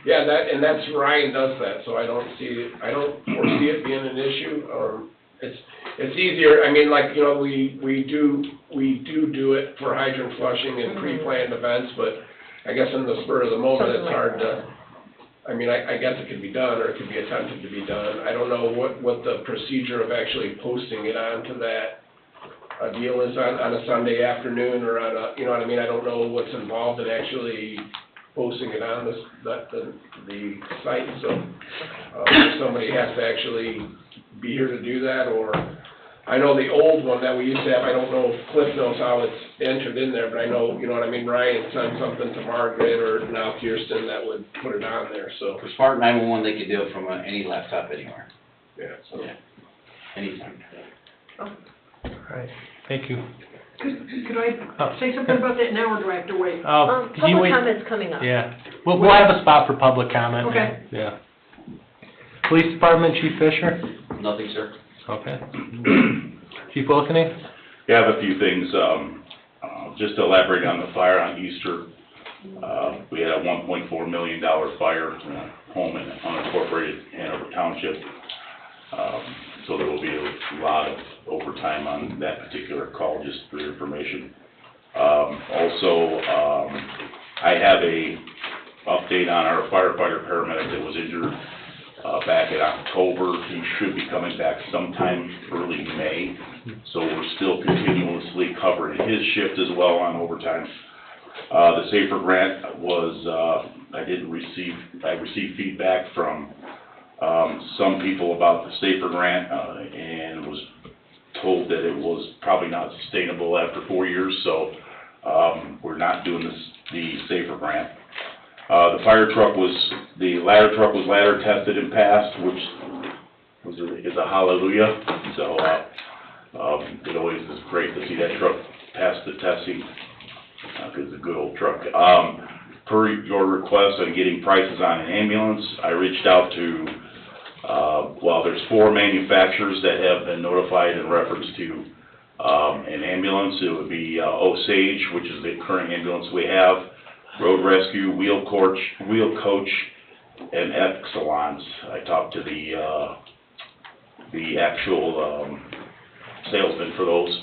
Yeah, that's Ryan does that, so I don't foresee it being an issue. It's easier, I mean, like, you know, we do it for hydrant flushing and pre-planned events, but I guess in the spur of the moment, it's hard to, I mean, I guess it could be done, or it could be attempted to be done. I don't know what the procedure of actually posting it onto that a deal is on a Sunday afternoon or on a, you know what I mean? I don't know what's involved in actually posting it on the site, so, if somebody has to actually be here to do that, or, I know the old one that we used to have, I don't know if Cliff knows how it's entered in there, but I know, you know what I mean, Ryan sent something to Margaret or now Kirsten that would put it on there, so. For Smart 911, they could do it from any laptop anywhere, Yeah, so. anytime. All right, thank you. Could I say something about that now, or do I have to wait? Can you wait? Public comment's coming up. Yeah, we'll have a spot for public comment. Okay. Yeah. Police Department, Chief Fisher? Nothing, sir. Okay. Chief Wilkeny? Yeah, I have a few things, just to elaborate on the fire on Easter. We had a $1.4 million fire home in unincorporated Hanover Township. So there will be a lot of overtime on that particular call, just for your information. Also, I have a update on our firefighter paramedic that was injured back in October. He should be coming back sometime early May. So we're still continuously covering his shift as well on overtime. The SAFER grant was, I received feedback from some people about the SAFER grant, and was told that it was probably not sustainable after 4 years, so we're not doing the SAFER grant. The ladder truck was ladder tested and passed, which is a hallelujah. So it always is great to see that truck pass the testing, because it's a good old truck. Per your request on getting prices on an ambulance, I reached out to, there's 4 manufacturers that have been notified in reference to an ambulance. It would be Osage, which is the current ambulance we have, Road Rescue, Wheel Coach, and Excellence. I talked to the actual salesman for those,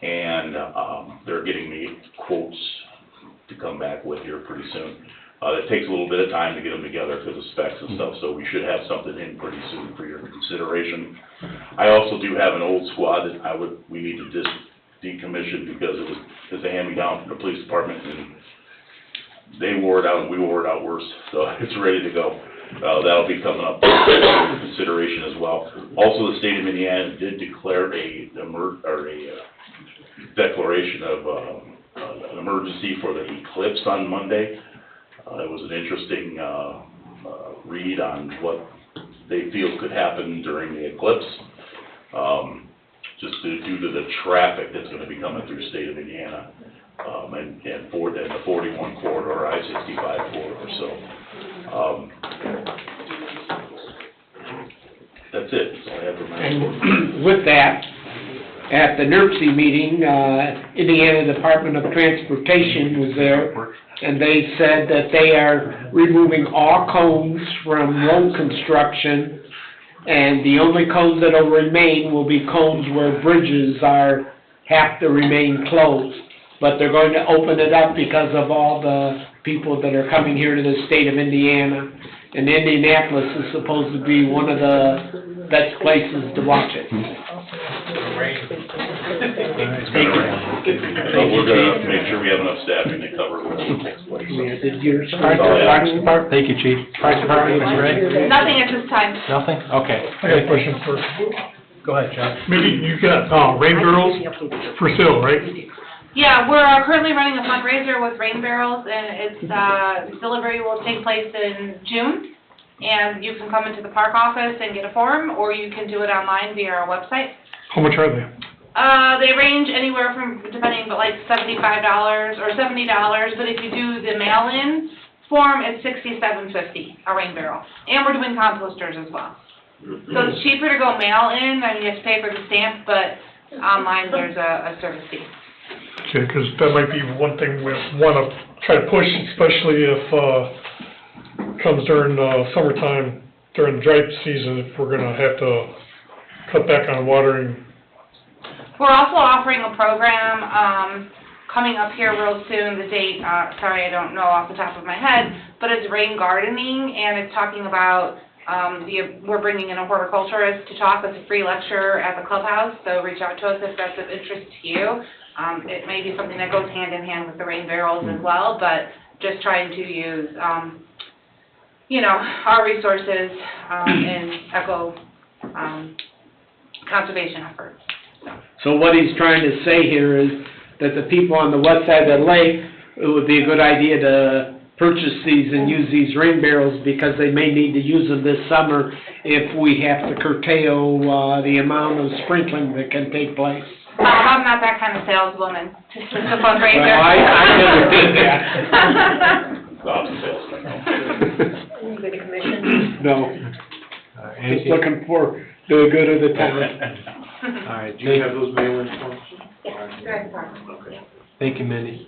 and they're getting me quotes to come back with here pretty soon. It takes a little bit of time to get them together because of specs and stuff, so we should have something in pretty soon for your consideration. I also do have an old squad that we need to decommission because it's a hand-me-down from the police department, and they wore it out and we wore it out worse, so it's ready to go. That'll be coming up for consideration as well. Also, the state of Indiana did declare a declaration of an emergency for the eclipse on Monday. It was an interesting read on what they feel could happen during the eclipse, just due to the traffic that's going to be coming through the state of Indiana, and the 41 corridor, I-65 corridor. So that's it. That's all I have for my report. And with that, at the NERC meeting, Indiana Department of Transportation was there, and they said that they are removing all cones from road construction, and the only cones that will remain will be cones where bridges have to remain closed. But they're going to open it up because of all the people that are coming here to the state of Indiana. And Indianapolis is supposed to be one of the best places to watch it. So we're gonna make sure we have enough staffing to cover the next place. Thank you, Chief. Fire Department, Ray? Nothing at this time. Nothing? Okay. I got a question first. Go ahead, John. Maybe you got, rain barrels for sale, right? Yeah, we're currently running a fundraiser with rain barrels, and its delivery will take place in June. And you can come into the park office and get a form, or you can do it online via our website. How much are they? They range anywhere from, depending, but like $75 or $70, but if you do the mail-in form, it's $67.50, a rain barrel. And we're doing composters as well. So it's cheaper to go mail-in, I mean, you have to pay for the stamp, but online there's a service fee. Okay, because that might be one thing we want to try to push, especially if comes during summertime, during the dry season, if we're going to have to cut back on watering. We're also offering a program coming up here real soon. The date, sorry, I don't know off the top of my head, but it's rain gardening, and it's talking about We're bringing in a horticulturist to talk with a free lecture at the clubhouse, so reach out to us if that's of interest to you. It may be something that goes hand in hand with the rain barrels as well, but just trying to use, our resources in conservation efforts. So what he's trying to say here is that the people on the west side of the lake, it would be a good idea to purchase these and use these rain barrels because they may need to use them this summer if we have to curtail the amount of sprinkling that can take place. I'm not that kind of saleswoman, just a fundraiser. Well, I never did that. Bob's a salesman. Are you going to commission? No, just looking for the good of the town. All right, Do you have those mail-in forms? thank you, Mindy.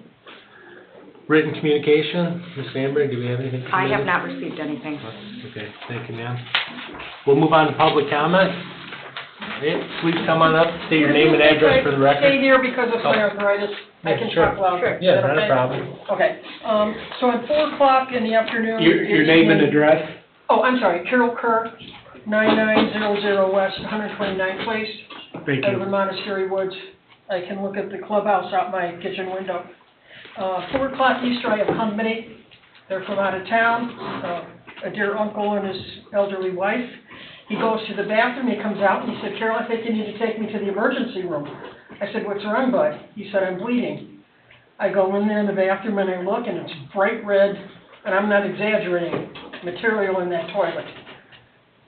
Written communication, Ms. Sandberg, do we have anything? I have not received anything. Okay, thank you, ma'am. We'll move on to public comment. Okay, please come on up, state your name and address for the record. Stay here because of my arthritis. I Yeah, can sure. talk loud. Is Yeah, that not a okay? problem. Okay, so at 4 o'clock in the afternoon. Your name and address? Oh, I'm sorry, Carol Kerr, 9900 West, 129th Place. Thank I live in you. Monastery Woods. I can look at the clubhouse out my kitchen window. 4 o'clock Easter, I have company. They're from out of town, a dear uncle and his elderly wife. He goes to the bathroom, he comes out, and he said, Carol, I think you need to take me to the emergency room. I said, what's wrong, bud? He said, I'm bleeding. I go in there in the bathroom and I look, and it's bright red, and I'm not exaggerating, material in that toilet.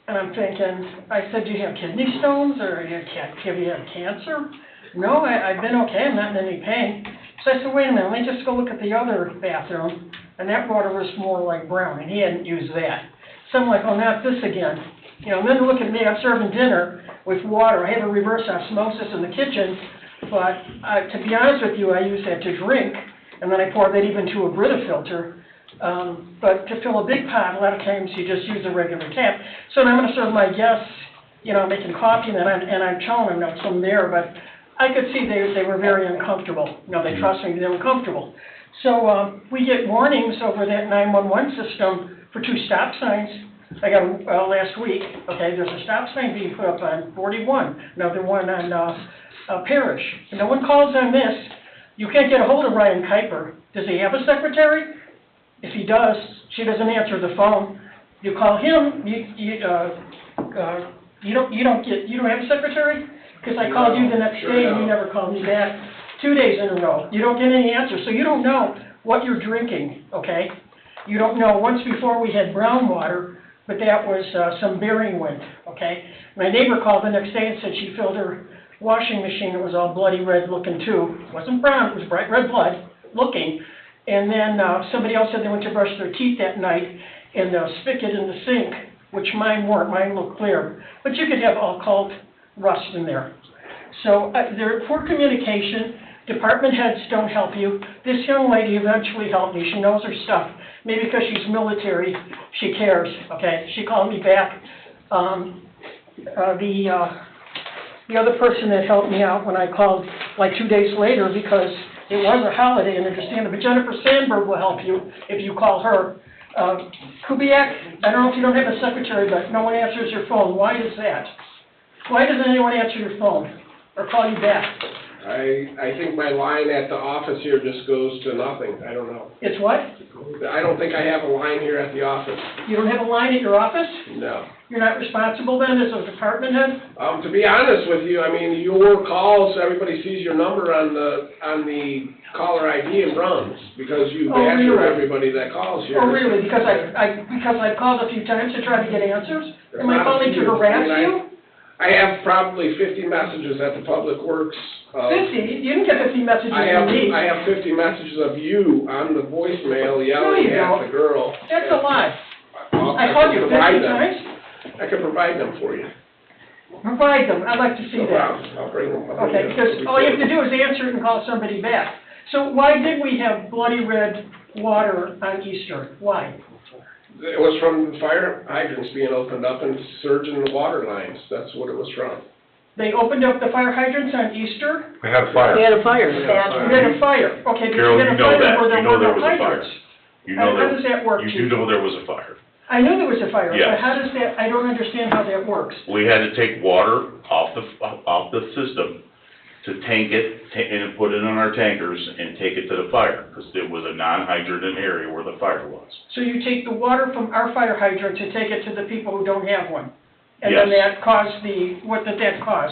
And I'm thinking, I said, do you have kidney stones, or have you had cancer? No, I've been okay, I'm not in any pain. So I said, wait a minute, let me just go look at the other bathroom, and that water was more like brown, and he hadn't used that. So I'm like, oh, not this again. And then look at me, I'm serving dinner with water. I have a reverse osmosis in the kitchen, but to be honest with you, I use that to drink, and then I pour that even to a Brita filter. But to fill a big pot, a lot of times you just use a regular tap. So now I'm going to serve my guests, making coffee, and I'm telling them from there, but I could see they were very uncomfortable. They trust me, they were comfortable. So we get warnings over that 911 system for 2 stop signs. I got them last week. Okay, there's a stop sign being put up on 41, another one on Parish. And no one calls on this. You can't get a hold of Ryan Kuiper. Does he have a secretary? If he does, she doesn't answer the phone. You call him, you don't have a secretary? Because I called you the next day and you never called me back. 2 days in a row. You don't get any answers, so you don't know what you're drinking, okay? You don't know. Once before we had brown water, but that was some bearing wind, okay? My neighbor called the next day and said she filled her washing machine. It was all bloody red looking too. It wasn't brown, it was bright red blood looking. And then somebody else said they went to brush their teeth that night and the spigot in the sink, which mine weren't, mine looked clear. But you could have occult rust in there. So they're poor communication. Department heads don't help you. This young lady eventually helped me. She knows her stuff. Maybe because she's military, she cares, okay? She called me back. The other person that helped me out when I called like 2 days later, because it was a holiday and understandable, but Jennifer Sandberg will help you if you call her. Kubiak, I don't know if you don't have a secretary, but no one answers your phone. Why is that? Why doesn't anyone answer your phone or call you back? I think my line at the office here just goes to nothing. I don't know. It's what? I don't think I have a line here at the office. You don't have a line at your office? No. You're not responsible then as a department head? To be honest with you, I mean, your calls, everybody sees your number on the caller ID and runs, because you answer everybody that calls here. Oh, really? Because I've called a few times to try to get answers? Am I calling to harass you? I have probably 50 messages at the Public Works. 50? You didn't get 50 messages from me. I have 50 messages of you on the voicemail yelling at the girl. That's a lie. I called you 50 times? I can provide them for you. Provide them. I'd like to see that. I'll bring them. Okay, because all you have to do is answer it and call somebody back. So why did we have bloody red water on Easter? Why? It was from fire hydrants being opened up and surging the water lines. That's what it was from. They opened up the fire hydrants on Easter? We had a fire. They had a fire. You had a fire. Okay, but Carol, you had a you know fire that. where there You know were there no was a fire. hydrants. You know How does that work, You Chief? do know there was a fire. I knew there was a fire, Yes. but how does that, I don't understand how that works. We had to take water off the system to tank it, and put it in our tankers and take it to the fire, because it was a non-hydrant area where the fire was. So you take the water from our fire hydrant to take it to the people who don't have one? And then Yes. that caused what did that cause?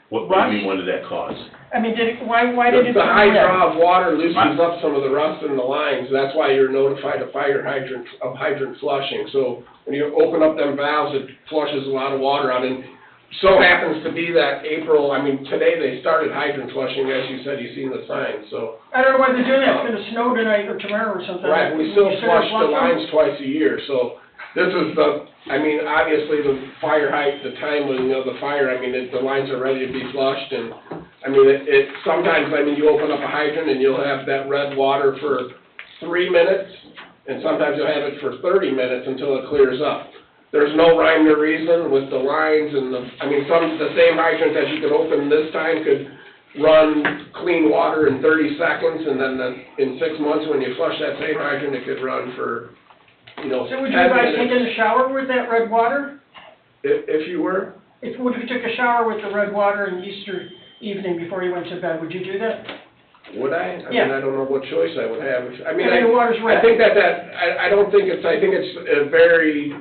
What do you mean, what did that cause? I mean, why did it? The high turn red? draw of water loosens up some of the rust in the lines, that's why you're notified of hydrant flushing. So when you open up them valves, it flushes a lot of water out, and so happens to be that April, today they started hydrant flushing, as you said, you've seen the signs, so. I don't know why they're doing that, it's gonna snow tonight or tomorrow or something. Right, we still You start flush the flushing? lines twice a year, so this is obviously the fire height, the time when, the fire, the lines are ready to be flushed, and, sometimes, you open up a hydrant and you'll have that red water for 3 minutes, and sometimes you'll have it for 30 minutes until it clears up. There's no rhyme or reason with the lines and the same hydrant that you could open this time could run clean water in 30 seconds, and then in 6 months, when you flush that same hydrant, it could run for, So would 10 you guys take minutes. in a shower with that red water? If you were? Would you took a shower with the red water in Easter evening before you went to bed, would you do that? Would I? Yeah. I don't know what choice I would have. The water's red. I think I don't think it's, I think it's a very,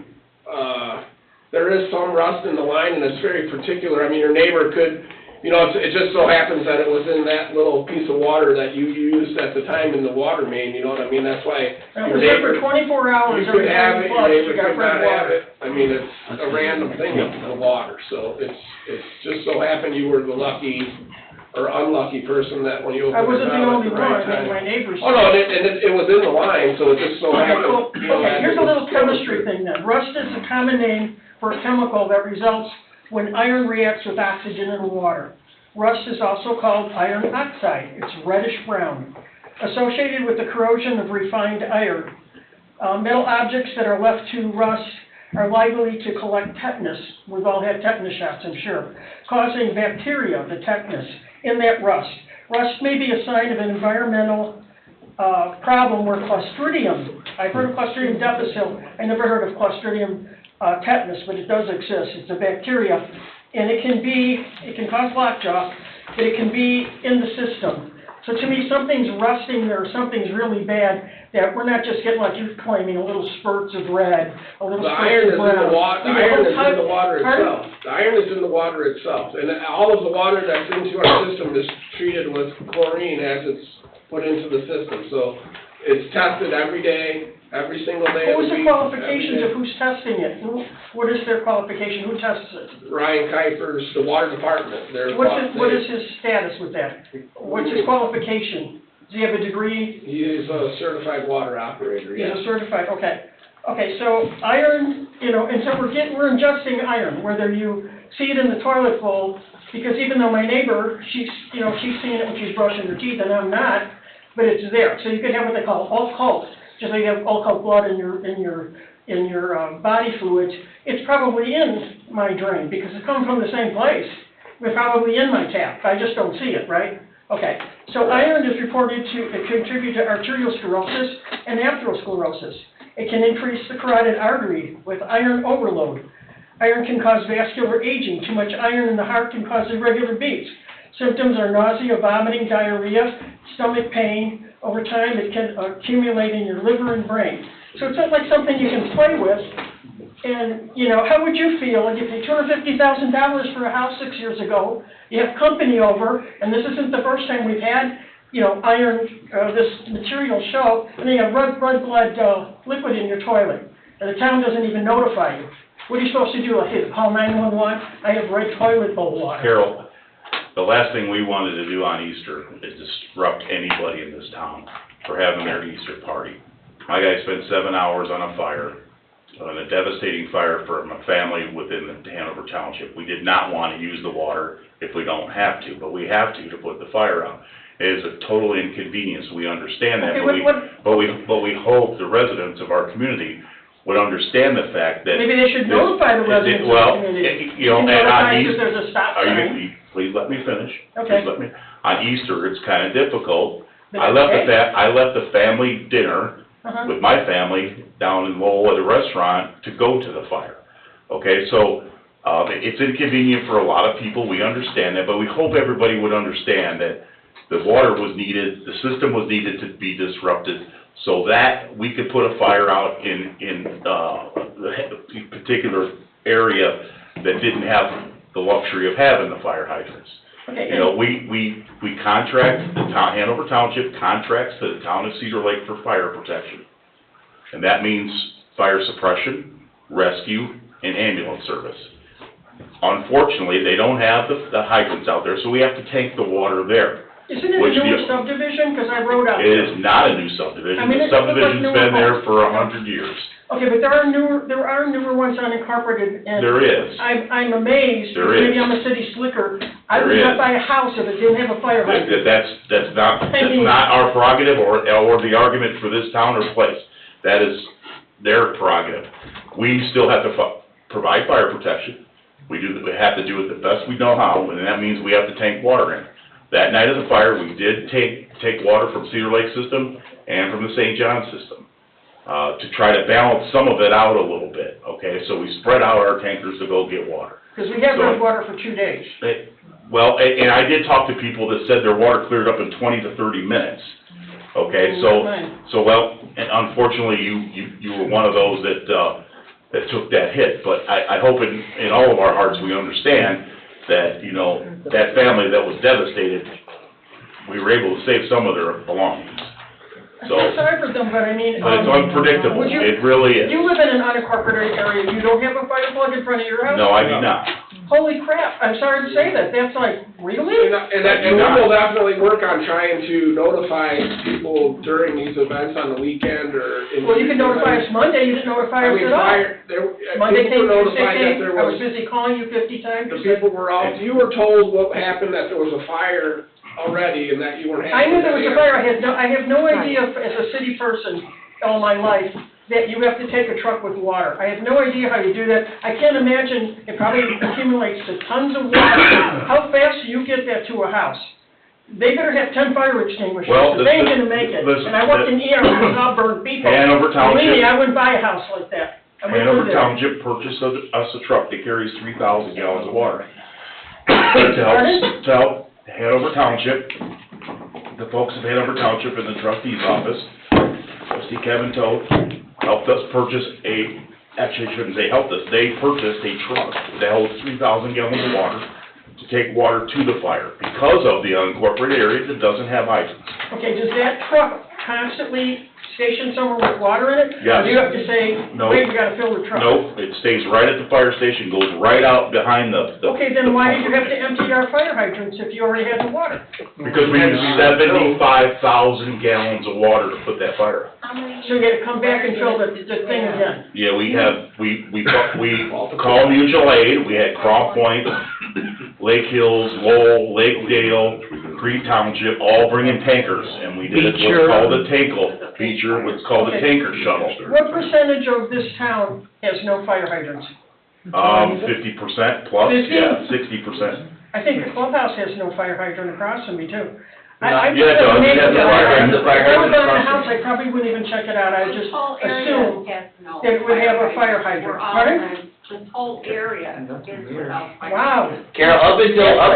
there is some rust in the line, and it's very particular. Your neighbor could, it just so happens that it was in that little piece of water that you used at the time in the water main, you know what I mean? That's why It your was there neighbor, for 24 hours you could every have time it, you your flushed, neighbor you got could not red have water. it. It's a random thing of the water, so it's just so happened you were the lucky or unlucky person that when you I opened wasn't it the valve only at the right one, time. my neighbors. Oh, no, it was in the line, so it just so happened, Okay, here's a little chemistry thing then. Rust is a common name for a chemical that results when iron reacts with oxygen in water. Rust is also called iron oxide. It's reddish brown, associated with the corrosion of refined iron. Metal objects that are left to rust are likely to collect tetanus. We've all had tetanus shots, I'm sure, causing bacteria, the tetanus, in that rust. Rust may be a sign of an environmental problem where Clostridium, I've heard of Clostridium difficile, I never heard of Clostridium tetanus, but it does exist. It's a bacteria, and it can cause lockjaw, but it can be in the system. So to me, something's rusting there, something's really bad, that we're not just getting, like you're claiming, a little spurts of red, a little The spurts iron of is in brown. the water, the iron is in the water Pardon? itself. The iron is in the water itself, and all of the water that's into our system is treated with chlorine as it's put into the system. So it's tested every day, every single day of What was the the week. qualifications of who's testing it? What is their qualification? Who tests it? Ryan Kuiper's, the water department, What is his status with that? What's his qualification? Does he have a degree? He is a certified water operator, He's yes. a certified, okay. Okay, so iron, and so we're ingesting iron, whether you see it in the toilet bowl, because even though my neighbor, she's seeing it when she's brushing her teeth, and I'm not, but it's there. So you could have what they call occult, just like you have occult blood in your body fluids. It's probably in my drain, because it's coming from the same place. It's probably in my tap. I just don't see it, right? Okay, so iron is reported to contribute to arteriosclerosis and atherosclerosis. It can increase the carotid artery with iron overload. Iron can cause vascular aging. Too much iron in the heart can cause irregular beats. Symptoms are nausea, vomiting, diarrhea, stomach pain. Over time, it can accumulate in your liver and brain. So it's not like something you can play with. And, how would you feel like if you paid $250,000 for a house 6 years ago, you have company over, and this isn't the first time we've had, iron, this material show, and then you have red blood liquid in your toilet, and the town doesn't even notify you. What are you supposed to do? Like, hey, call 911? I have red toilet bowl water. Carol, the last thing we wanted to do on Easter is disrupt anybody in this town for having their Easter party. My guy spent 7 hours on a fire, on a devastating fire for a family within the Hanover Township. We did not want to use the water if we don't have to, but we have to put the fire out. It is a total inconvenience. We understand that, Okay, but we hope the residents of our community would understand the fact that... Maybe they should notify the residents of the community. Notify if there's a stop sign. Please let me finish. Okay. Please let me. On Easter, it's kind of difficult. I left the family dinner with my family down in Lowell at a restaurant to go to the fire. Okay, so, it's inconvenient for a lot of people, we understand that, but we hope everybody would understand that the water was needed, the system was needed to be disrupted, so that we could put a fire out in a particular area that didn't have the luxury of having the fire hydrants. Okay. You know, we contract, Hanover Township contracts to the town of Cedar Lake for fire protection. And that means fire suppression, rescue, and ambulance service. Unfortunately, they don't have the hydrants out there, so we have to tank the water there. Isn't it a newer subdivision? Because I rode out It there. is not a new subdivision. I mean, The it looks like subdivision's newer been there homes. for 100 years. Okay, but there are newer ones unincorporated, and There is. I'm amazed, There is. maybe I'm a city slicker, I There would not is. buy a house if it didn't have a fire hydrant. That's not our prerogative or the argument for this town or place. That is their prerogative. We still have to provide fire protection. We have to do it the best we know how, and that means we have to tank water in. That night of the fire, we did take water from Cedar Lake system and from the St. John system, to try to balance some of it out a little bit, okay? So we spread out our tankers to go get water. Because we have red water for 2 days. Well, and I did talk to people that said their water cleared up in 20 to 30 minutes, okay? Well, and unfortunately, you were one of those that took that hit, but I hope in all of our hearts we understand that, you know, that family that was devastated, we were able to save some of their belongings. I feel sorry for them, but I mean. But it's unpredictable, would you- it really is. You live in an unincorporated area, you don't have a fire plug in front of your house? No, I do not. Holy crap, I'm sorry to say that, that's like, really? And we will definitely work on trying to notify people during these events on the weekend or. Well, you can notify us Monday, you didn't notify us at all. Monday people came, were Tuesday notified that came, there I was was, busy calling you 50 times. the people were all, you were told what happened, that there was a fire already and that you weren't I having. knew there was a fire, I have no idea as a city person all my life that you have to take a truck with water. I have no idea how you do that. I can't imagine, it probably accumulates to tons of water. How fast do you get that to a house? They better have 10 fire extinguishers, Well, they ain't gonna make it. listen, And I worked in ER, and we all burned people. Hanover Township- Believe me, I wouldn't buy a house like that. I wouldn't Hanover live there. Township purchased us a truck that carries 3,000 gallons of water. To help Hanover Township, the folks of Hanover Township in the trustee's office, trustee Kevin Toth, helped us purchase actually I shouldn't say helped us, they purchased a truck that holds 3,000 gallons of water to take water to the fire. Because of the unincorporated area that doesn't have hydrants. Okay, does that truck constantly station somewhere with water in it? Yes. Or do you have to say, No. wait, we gotta fill the truck? Nope, it stays right at the fire station, goes right out behind the. Okay, then why did you have to empty our fire hydrants if you already had the water? Because we use 75,000 gallons of water to put that fire out. So you gotta come back and fill the thing again? Yeah, we call mutual aid, we had Crown Point, Lake Hills, Lowell, Lake Dale, Cree Township, all bringing tankers, and we did what's called a what's called a tanker shuttle. What percentage of this town has no fire hydrants? 50% plus, 50? yeah, 60%. I think the clubhouse has no fire hydrant across from me too. Yeah, it does. It has a fire hydrant. If I was on the house, I probably wouldn't even check it out, I would just assume that it would have a fire hydrant. Pardon? This whole area is without fire. Wow. Carol, up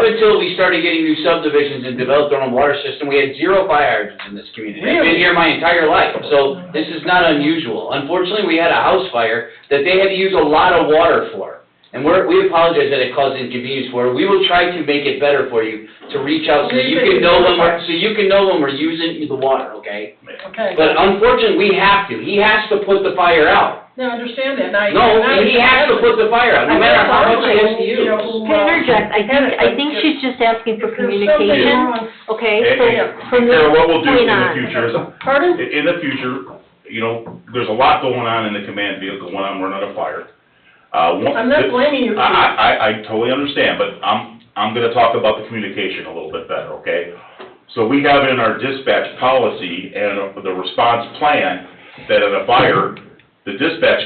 until we started getting new subdivisions and developed our own water system, we had 0 fire hydrants in this community. I've been here my entire life, so this is not unusual. Unfortunately, we had a house fire that they had to use a lot of water for. And we apologize that it caused inconvenience for you. We will try to make it better for you, to reach out so you can know when we're using the water, okay? Okay. But unfortunately, we have to. He has to put the fire out. No, I understand that, and No, he has to put the fire out, no matter how much he has to use. Can I interject? I think she's just asking for communication, okay? So from this Carol, what we'll do in point the on. future is, Pardon? in the future, you know, there's a lot going on in the command vehicle when I'm running a fire. I'm not blaming you. I totally understand, but I'm gonna talk about the communication a little bit better, okay? So we have in our dispatch policy and the response plan that in a fire, the dispatch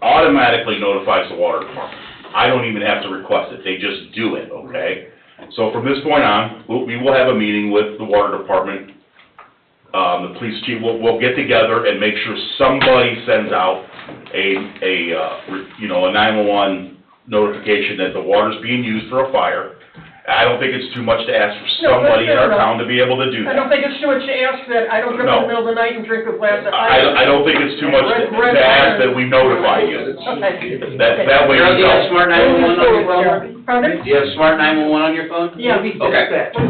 automatically notifies the water department. I don't even have to request it, they just do it, okay? So from this point on, we will have a meeting with the water department the police chief, we'll get together and make sure somebody sends out a 911 notification that the water's being used for a fire. I don't think it's too much to ask for somebody in our town to be able to do I that. don't think it's too much to ask that I don't come in the middle of the night and drink a glass of ice. I don't think it's too much to ask that we notify you. Okay. That way Charles, you do you have know. smart 911 on your phone? Pardon? Do you have smart 911 on your phone? Yeah. Okay.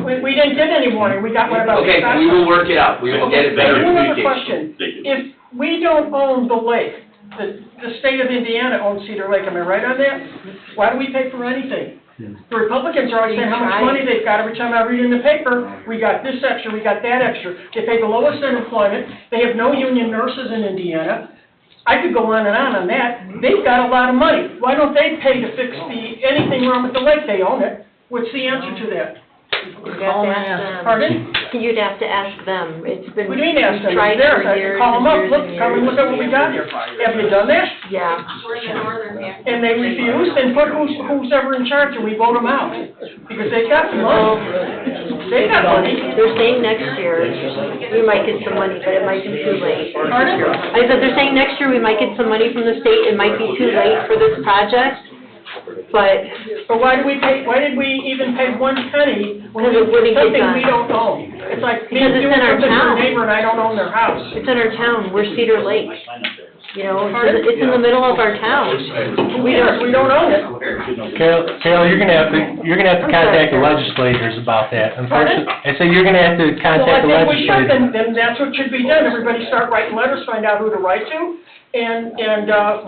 We didn't get any warning, we got one about. Okay, we will work it out. We will get it better Okay, one other communication. question. If we don't own the lake, the state of Indiana owns Cedar Lake, am I right on that? Why do we pay for anything? The Republicans are always saying how much money they've got. Every time I read in the paper, we got this extra, we got that extra. They pay the lowest unemployment. They have no union nurses in Indiana. I could go on and on that. They've got a lot of money. Why don't they pay to fix anything wrong with the lake? They own it. What's the answer to that? You'd have to ask them. Pardon? You'd have to ask them. It's been What do you mean ask them? tried There, for years call them and up, years look, and come and years. look at what we got here. Have you done that? Yeah. We're in the northern half. And they refuse, then put who's ever in charge and we vote them out. Because they've got the money. They got money. They're saying next year, we might get some money, but it might be too late. Pardon? I said, they're saying next year we might get some money from the state, it might be too late for this project, but. But why did we even pay 1 penny when Because it wouldn't get something done. we don't own? It's like me Because it's doing in our something for a town. neighbor and I don't own their house. It's in our town, we're Cedar Lake. You know, it's in the middle of our town. We don't own it. Carol, you're gonna have to contact the legislators about that. Unfortunately, I say you're gonna have to Well, I contact the think we should, legislators. then that's what should be done. Everybody start writing letters, find out who to write to, and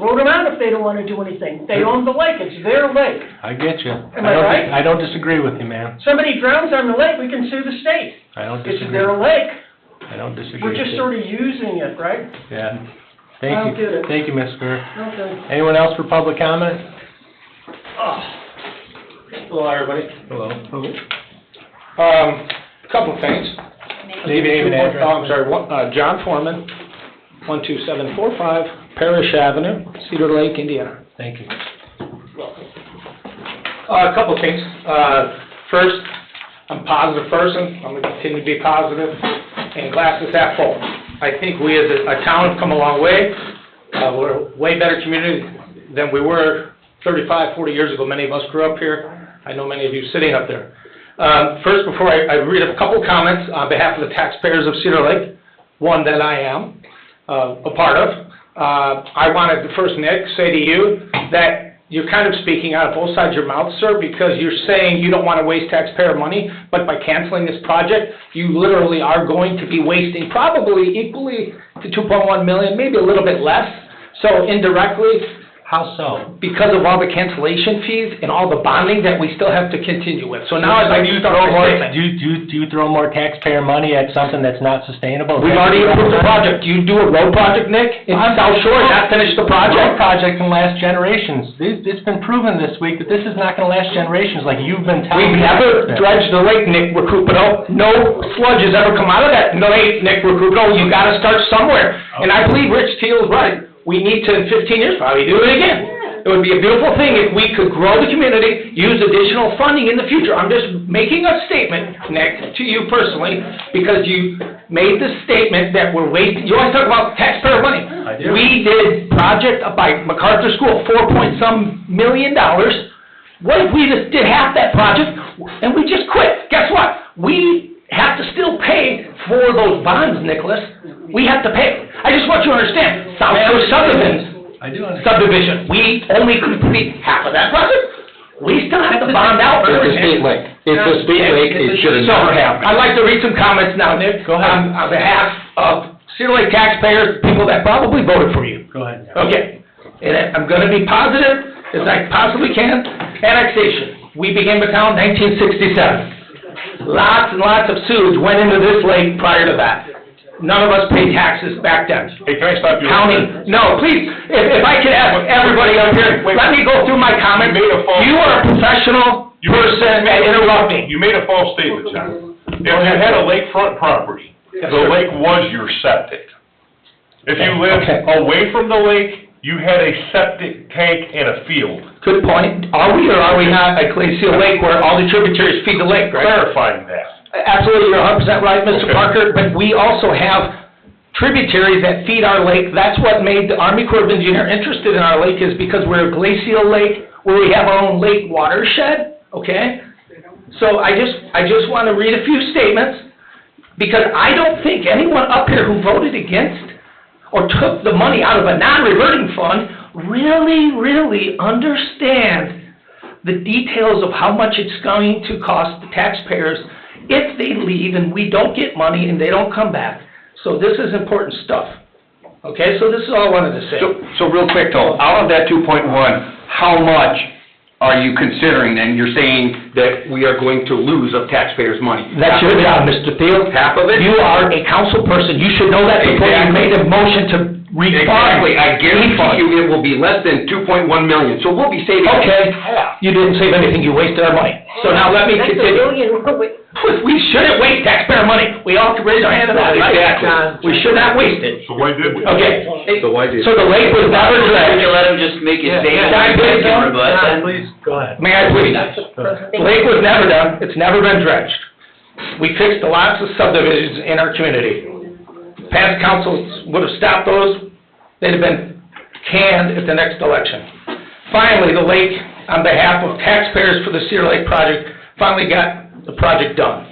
vote them out if they don't want to do anything. They own the lake, it's their lake. I get you. Am I right? I don't disagree with you, man. Somebody drowns on the lake, we can sue the state. I don't It's disagree. their lake. I don't disagree. We're just with you. sort of using it, right? Yeah. I don't Thank you. get it. Thank you, Ms. Kerr. Okay. Anyone else for public comment? Hello, everybody. Hello. Couple of things. Name and address. I'm sorry, John Foreman, 12745 Parish Avenue, Cedar Lake, Indiana. Thank you. A couple of things. First, I'm a positive person. I'm going to continue to be positive, and glass is half full. I think we as a town have come a long way. We're a way better community than we were 35, 40 years ago. Many of us grew up here. I know many of you sitting up there. First, before I read a couple comments on behalf of the taxpayers of Cedar Lake, one that I am a part of, I wanted to first, Nick, say to you that you're kind of speaking out of both sides of your mouth, sir, because you're saying you don't want to waste taxpayer money, but by canceling this project, you literally are going to be wasting probably equally to 2.1 million, maybe a little bit less. So indirectly, How so? because of all the cancellation fees and all the bonding that we still have to continue with. So now I'd like to start my statement. Do you throw more taxpayer money at something that's not sustainable? We've already approved the project. Do you do a road project, Nick, in South Shore, not finish the Road project? project can last generations. It's been proven this week that this is not gonna last generations like you've been telling We've me. never dredged the lake, Nick Recupero. No sludge has ever come out of that lake, Nick Recupero. You gotta start somewhere. And I believe Rich Teal is right. We need to, in 15 years, probably do it again. It would be a beautiful thing if we could grow the community, use additional funding in the future. I'm just making a statement, Nick, to you personally, because you made the statement that we're wasting, you always talk about taxpayer money. I do. We did project by MacArthur School, $4.some million. What if we just did half that project and we just quit? Guess what? We have to still pay for those bonds, Nicholas. We have to pay. I just want you to understand, South Shore subdivision, we only complete half of that project. We still have to bond out. It's a state lake. It's a state lake, it should have never happened. I'd like to read some comments now, Nick. Go ahead. On behalf of Cedar Lake taxpayers, people that probably voted for you. Go ahead. Okay, and I'm gonna be positive as I possibly can. Annexation, we became a town in 1967. Lots and lots of sewage went into this lake prior to that. None of us paid taxes back then. Hey, can I stop you? County, no, please, if I could ask everybody up here, let me go through my comments. You made a false- You are a professional person at interrupting. You made a false statement, John. If you had a lakefront property, Yes, the sir. lake was your septic. If you lived Okay. away from the lake, you had a septic tank and a field. Good point. Are we or are we not at Glacial Lake where all the tributaries feed the lake, right? Clarifying that. Absolutely, you're 100% right, Mr. Okay. Parker, but we also have tributaries that feed our lake. That's what made the Army Corps of Engineers interested in our lake, is because we're a glacial lake where we have our own lake watershed, okay? So I just want to read a few statements, because I don't think anyone up here who voted against or took the money out of a non-reverting fund really understand the details of how much it's going to cost the taxpayers if they leave and we don't get money and they don't come back. So this is important stuff. Okay, so this is all I wanted to say. So real quick though, out of that 2.1, how much are you considering then? You're saying that we are going to lose of taxpayers' money. That's your job, Mr. Thiel. Half of it? You are a council person. You should know that before you made a motion to refund. Exactly. I guarantee you it will be less than 2.1 million, so we'll be saving. Okay, you didn't save anything, you wasted our money. So now let me continue. We shouldn't waste taxpayer money. We all can raise our hand on that, right? Exactly. We should not waste it. So why did we? Okay. So why did? So the lake was never dredged. You let him just make his statement. Can I please go? Please, Go ahead. May I please? The lake was never done, it's never been dredged. We fixed lots of subdivisions in our community. Past councils would have stopped those, they'd have been canned at the next election. Finally, the lake, on behalf of taxpayers for the Cedar Lake project, finally got the project done.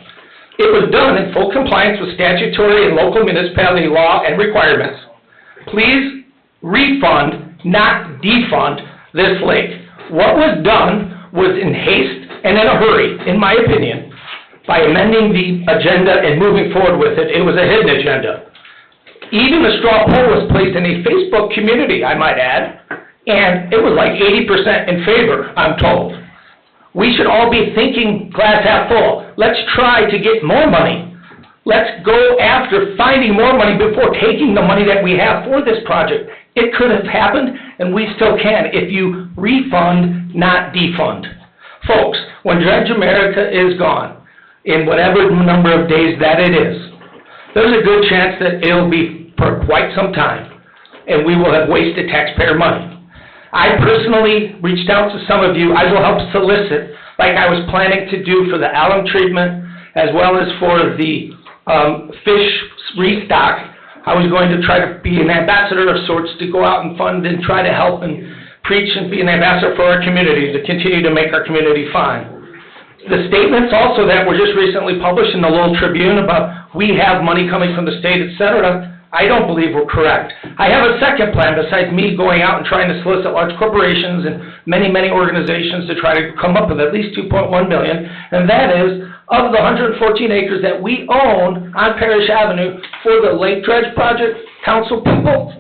It was done in full compliance with statutory and local municipality law and requirements. Please refund, not defund, this lake. What was done was in haste and in a hurry, in my opinion, by amending the agenda and moving forward with it. It was a hidden agenda. Even a straw poll was placed in a Facebook community, I might add, and it was like 80% in favor, I'm told. We should all be thinking glass half full. Let's try to get more money. Let's go after finding more money before taking the money that we have for this project. It could have happened, and we still can, if you refund, not defund. Folks, when Dredge America is gone, in whatever number of days that it is, there's a good chance that it'll be for quite some time, and we will have wasted taxpayer money. I personally reached out to some of you. I will help solicit, like I was planning to do for the alum treatment, as well as for the fish restock. I was going to try to be an ambassador of sorts to go out and fund and try to help and preach and be an ambassador for our community, to continue to make our community fine. The statements also that were just recently published in the Lowell Tribune about we have money coming from the state, et cetera, I don't believe were correct. I have a second plan besides me going out and trying to solicit large corporations and many organizations to try to come up with at least 2.1 million, and that is, of the 114 acres that we own on Parish Avenue for the Lake Dredge Project, council people,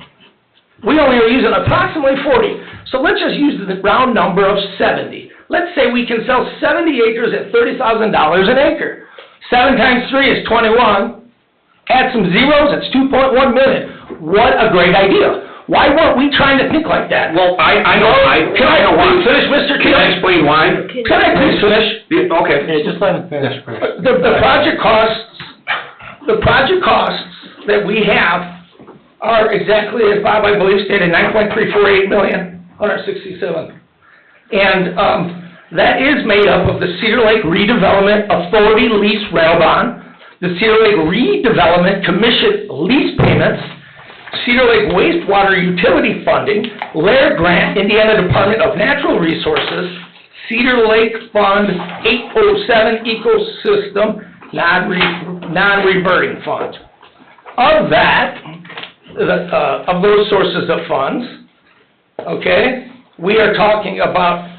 we only are using approximately 40. So let's just use the round number of 70. Let's say we can sell 70 acres at $30,000 an acre. 7 times 3 is 21. Add some zeros, it's 2.1 million. What a great idea. Why weren't we trying to think like that? Well, I know. Can I please finish, Mr. Keel? Can I explain why? Can I please finish? Okay. Yeah, just let him finish. The project costs that we have are exactly as Bob, I believe, stated, 9.348 million, 167. And that is made up of the Cedar Lake Redevelopment Authority lease rail bond, the Cedar Lake Redevelopment Commission lease payments, Cedar Lake wastewater utility funding, Laird Grant, Indiana Department of Natural Resources, Cedar Lake Fund 807 Ecosystem non-reverting fund. Of that, of those sources of funds, okay, we are talking about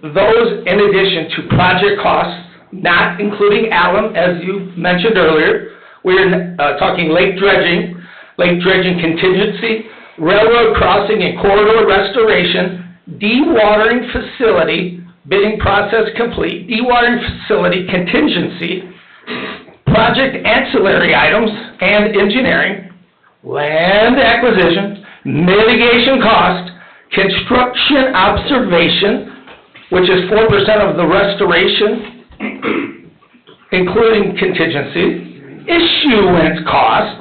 those in addition to project costs, not including alum, as you mentioned earlier. We're talking lake dredging contingency, railroad crossing and corridor restoration, dewatering facility, bidding process complete, dewatering facility contingency, project ancillary items and engineering, land acquisition, mitigation cost, construction observation, which is 4% of the restoration, including contingency, issuance costs,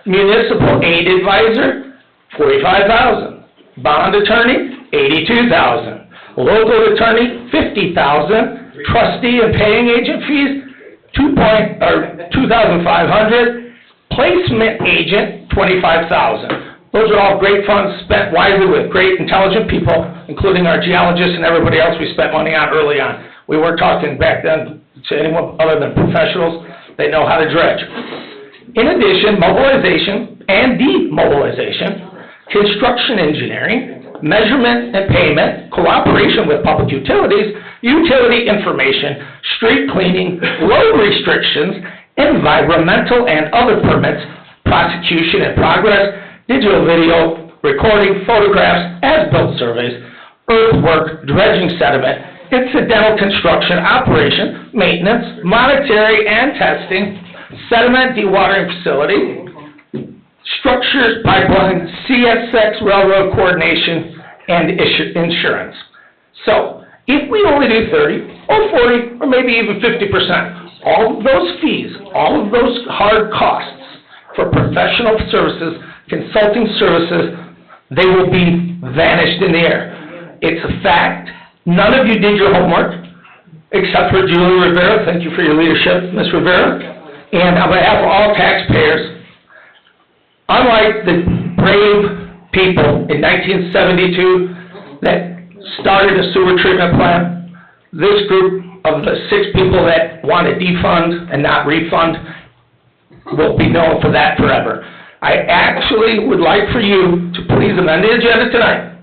municipal aid advisor, $45,000, bond attorney, $82,000, local attorney, $50,000, trustee and paying agent fees, $2,500. Placement agent, $25,000. Those are all great funds spent wisely with great intelligent people, including our geologists and everybody else we spent money on early on. We weren't talking back then to anyone other than professionals. They know how to dredge. In addition, mobilization and demobilization, construction engineering, measurement and payment, cooperation with public utilities, utility information, street cleaning, road restrictions, environmental and other permits, prosecution in progress, digital video, recording, photographs, as-built surveys, earthwork, dredging sediment, incidental construction, operation, maintenance, monetary and testing, sediment dewatering facility, structures, pipeline, CSX railroad coordination, and insurance. So, if we only do 30, or 40, or maybe even 50%, all of those fees, all of those hard costs for professional services, consulting services, they will be vanished in the air. It's a fact. None of you did your homework, except for Julie Rivera. Thank you for your leadership, Ms. Rivera. And on behalf of all taxpayers, unlike the brave people in 1972 that started a sewer treatment plant, this group of the 6 people that want to defund and not refund will be known for that forever. I actually would like for you to please amend the agenda tonight,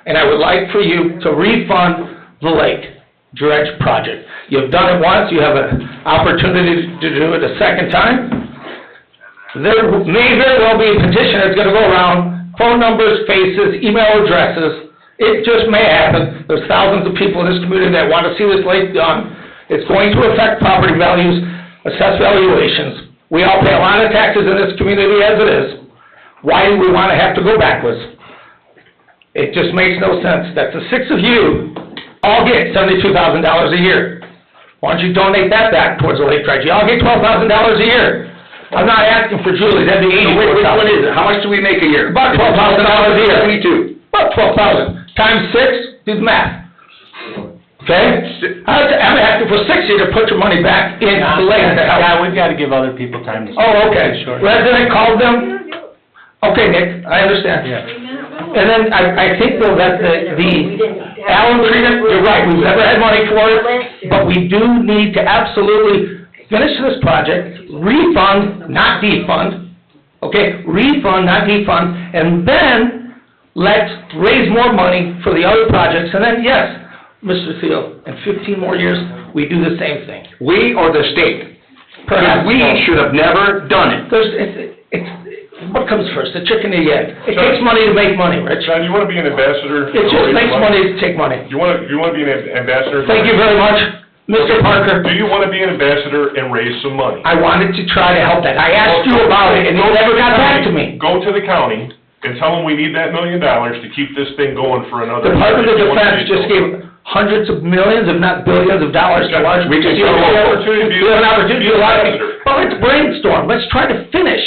and I would like for you to refund the lake dredge project. You've done it once, you have an opportunity to do it a second time. There may very well be a petition that's going to go around, phone numbers, faces, email addresses. It just may happen. There's thousands of people in this community that want to see this lake done. It's going to affect property values, assessed valuations. We all pay a lot of taxes in this community as it is. Why do we want to have to go backwards? It just makes no sense that the 6 of you all get $72,000 a year. Why don't you donate that back towards the lake dredge? You all get $12,000 a year. I'm not asking for Julie, that'd be $84,000. Which one is it? How much do we make a year? About $12,000 a year. 72. About 12,000. Times 6, do the math. Okay? I'm asking for 6 of you to put your money back in the lake to help. Yeah, we've got to give other people time to. Oh, okay. Resident called them? Okay, Nick, I understand. Yeah. And then I think though that the Allen treatment, you're right, we've never had money for it, but we do need to absolutely finish this project, refund, not defund, okay? Refund, not defund, and then let's raise more money for the other projects, and then, yes, Mr. Thiel, in 15 more years, we do the same thing. We or the state? Perhaps we should have never done it. What comes first, the chicken or the egg? It takes money to make money, Rich. John, you want to be an ambassador? It just makes money to take money. You want to be an ambassador? Thank you very much, Mr. Parker. Do you want to be an ambassador and raise some money? I wanted to try to help that. I asked you about it, and you never got back to me. Go to the county and tell them we need that $1 million to keep this thing going for another year. Department of Defense just gave hundreds of millions, if not billions of dollars to large. We have an opportunity to be an ambassador. Well, let's brainstorm. Let's try to finish,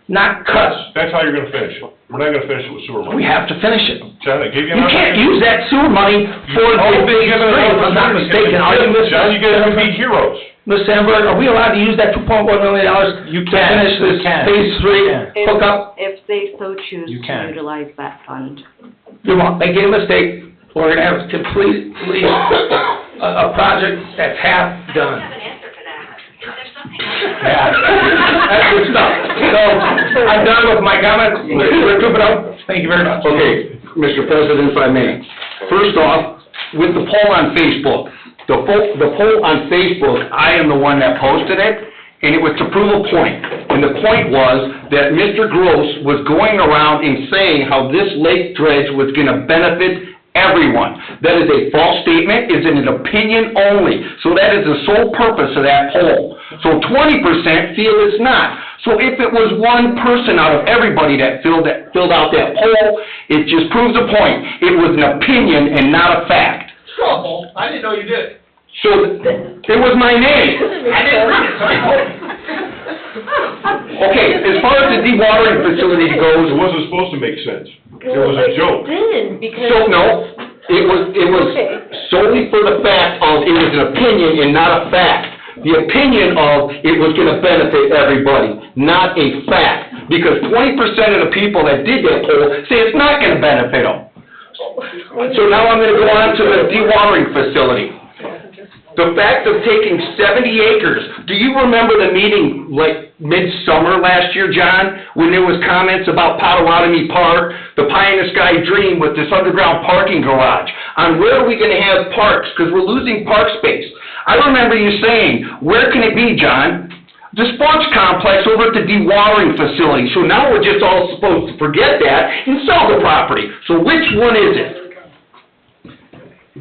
not cut. That's how you're going to finish it. We're not going to finish it with sewer money. We have to finish it. John, I gave you You can't use that sewer money for the big street, if I'm not mistaken. Are you, Mr. John, you guys can be heroes. Ms. Sandberg, are we allowed to use that $2.1 million to finish this phase 3 hookup? If they so choose You to can. utilize that fund. You won't, they made a mistake. We're gonna have completely a project that's half done. Yeah, that's good stuff. So, I'm done with my comments. We're keeping up. Thank you very much. Okay, Mr. President, if I may. First off, with the poll on Facebook, the poll on Facebook, I am the one that posted it, and it was to prove a point. And the point was that Mr. Gross was going around and saying how this lake dredge was gonna benefit everyone. That is a false statement, it's an opinion only. So that is the sole purpose of that poll. So 20% feel it's not. So if it was one person out of everybody that filled out that poll, it just proves a point. It was an opinion and not a fact. Trouble, I didn't know you did. So it was my name. I didn't read it, so I told you. Okay, as far as the dewatering facility goes, It wasn't supposed to make sense. It was a joke. It didn't, because... so no, it was Okay. solely for the fact of it was an opinion and not a fact. the opinion of it was gonna benefit everybody, not a fact. Because 20% of the people that did that poll say it's not gonna benefit them. So now I'm gonna go on to the dewatering facility. The fact of taking 70 acres, do you remember the meeting like midsummer last year, John? When there was comments about Potawatomi Park, the pie in the sky dream with this underground parking garage, on where are we gonna have parks, because we're losing park space. I remember you saying, where can it be, John? The sports complex over at the dewatering facility. So now we're just all supposed to forget that and sell the property. So which one is it?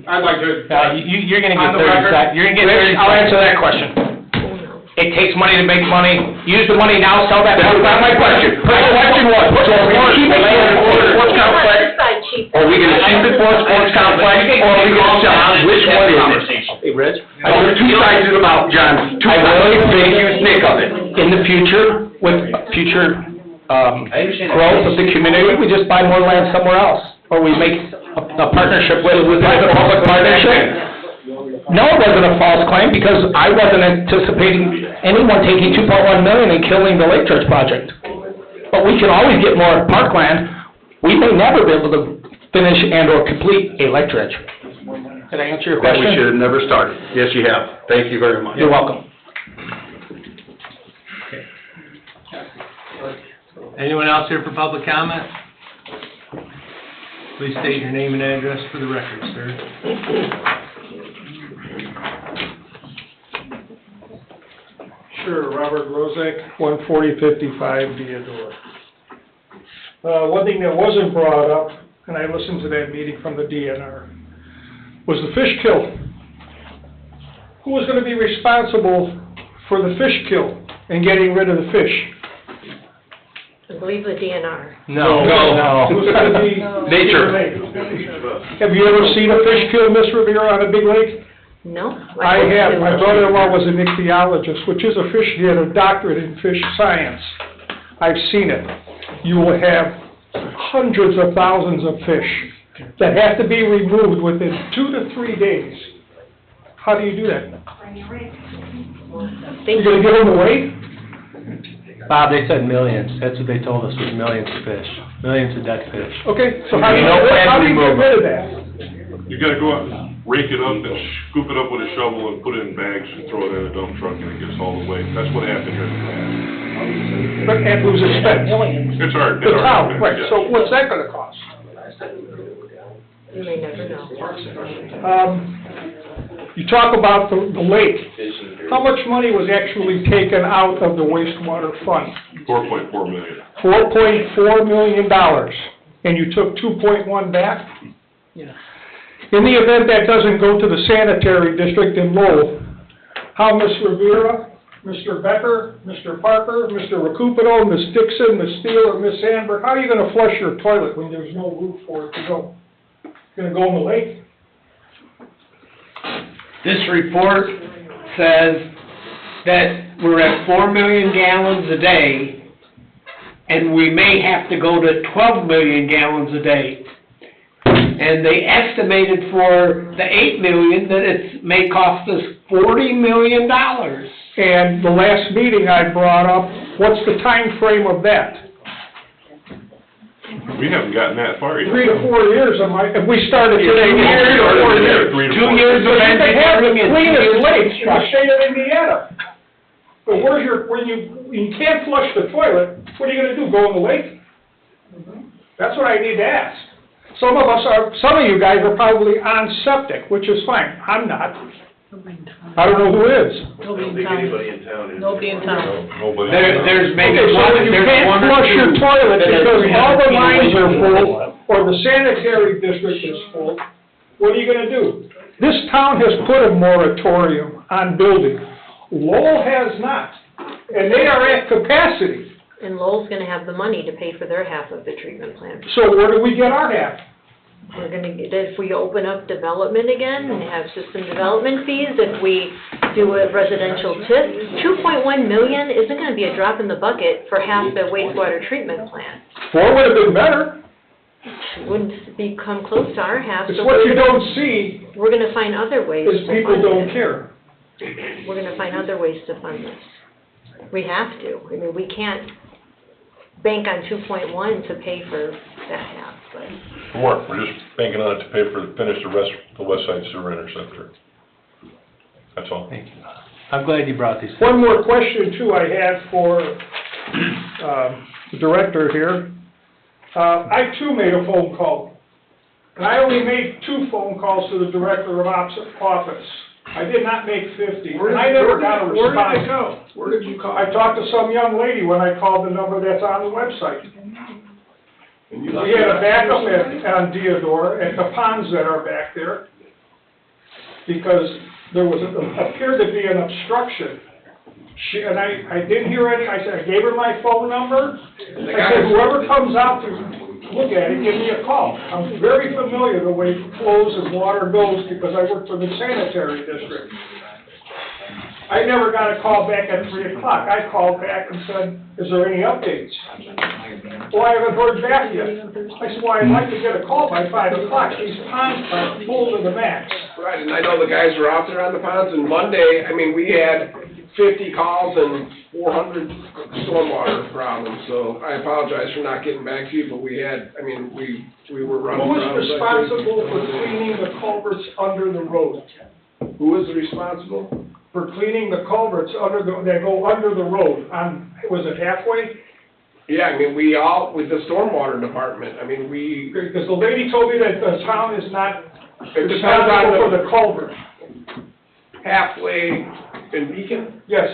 I'd like to. You're gonna On get the 30 record, seconds. You're gonna get 30 Rich, I'll answer seconds. that question. It takes money to make money. Use the money now, sell that. That's not my question. My question was, so are we gonna keep it for the sports complex? Or are we gonna keep it for a sports complex, or are we gonna sell it? Which one is it? Hey, Rich? There's two sides of the mouth, John. Two sides. Big huge nick of it. In the future, with future, growth of the community, we just buy more land somewhere else. Or we make a partnership with a public partnership. No, it wasn't a false claim, because I wasn't anticipating anyone taking 2.1 million and killing the Lake Church project. But we can always get more parkland. We may never be able to finish and/or complete a Lake Church. Did I answer your That question? we should have never started. Yes, you have. Thank you very much. You're welcome. Anyone else here for public comment? Please state your name and address for the record, sir. Sure, Robert Rozak, 14055 Theodore. One thing that wasn't brought up, and I listened to that meeting from the DNR, was the fish kill. Who was gonna be responsible for the fish kill and getting rid of the fish? I believe the DNR. No. Who's gonna be? Nature. Have you ever seen a fish kill, Miss Rivera, on a big lake? No? I have. My brother-in-law was an ichthyologist, which is a fish, he had a doctorate in fish science. I've seen it. You will have hundreds of thousands of fish that have to be removed within 2 to 3 days. How do you do that? You're gonna give them away? Bob, they said millions. That's what they told us, was millions of fish. Millions of dead fish. Okay, so how do you, No plan how to do you get remove rid of that? You gotta go out and rake it up and scoop it up with a shovel and put it in bags and throw it in a dump truck and it gets hauled away. That's what happened here in the past. But at whose expense? It's our, The town, right, yeah. so what's that gonna cost? You may never know. You talk about the lake. How much money was actually taken out of the wastewater fund? 4.4 million. $4.4 million, and you took 2.1 back? Yeah. In the event that doesn't go to the sanitary district in Lowell, how Ms. Rivera, Mr. Becker, Mr. Parker, Mr. Recupero, Ms. Dixon, Ms. Steele, or Ms. Sandberg, how are you gonna flush your toilet when there's no roof for it to go? Gonna go in the lake? This report says that we're at 4 million gallons a day, and we may have to go to 12 million gallons a day. And they estimated for the 8 million that it may cost us $40 million. And the last meeting I brought up, what's the time frame of that? We haven't gotten that far yet. 3 to 4 years, if we started today, 3 to 4 years. 2 years So you can have the cleanest lakes in the state of Indiana. But where's your, when you can't flush the toilet, what are you gonna do, go in the lake? That's what I need to ask. Some of you guys are probably on septic, which is fine, I'm not. I don't know who is. Nobody in town. Nobody in town. Nobody. There's maybe Okay, so one, when you there's can't one or flush your two toilet that because have all the been lines are away full, from or the sanitary district is full, what are you gonna do? This town has put a moratorium on building. Lowell has not, and they are at capacity. And Lowell's gonna have the money to pay for their half of the treatment plant. So where do we get our half? We're gonna, if we open up development again and have system development fees, if we do a residential TIF, 2.1 million isn't gonna be a drop in the bucket for half the wastewater treatment plant. 4 would have been better. It wouldn't become close to our half. It's so what we're you gonna- don't see We're gonna find other ways is to people fund don't it. care. we're gonna find other ways to fund this. We have to. I mean, we can't bank on 2.1 to pay for that half, but. We're just banking on it to finish the west side sewer interceptor. That's all. Thank you. I'm glad you brought these. One more question too I had for, the director here. I too made a phone call. And I only made 2 phone calls to the director of office. I did not make 50, and I never got a response. Where did it go? Where did you call? I talked to some young lady when I called the number that's on the website. We had a backup on Deodore at the ponds that are back there, because there was, appeared to be an obstruction. And I didn't hear any, I said, I gave her my phone number. I said, whoever comes out to look at it, give me a call. I'm very familiar the way flows and water goes, because I work for the sanitary district. I never got a call back at 3 o'clock. I called back and said, is there any updates? Well, I haven't heard back yet. I said, well, I'd like to get a call by 5 o'clock. These ponds are full to the max. Right, and I know the guys were out there on the ponds, and Monday, I mean, we had 50 calls and 400 stormwater problems, so I apologize for not getting back to you, but we had, I mean, we were running Who around. is responsible for cleaning the culverts under the road? Who is responsible? For cleaning the culverts that go under the road on, was it halfway? Yeah, I mean, we all, with the stormwater department, I mean, Because the lady told me that the town is not it depends on responsible for the culvert. halfway in Beacon. Yes.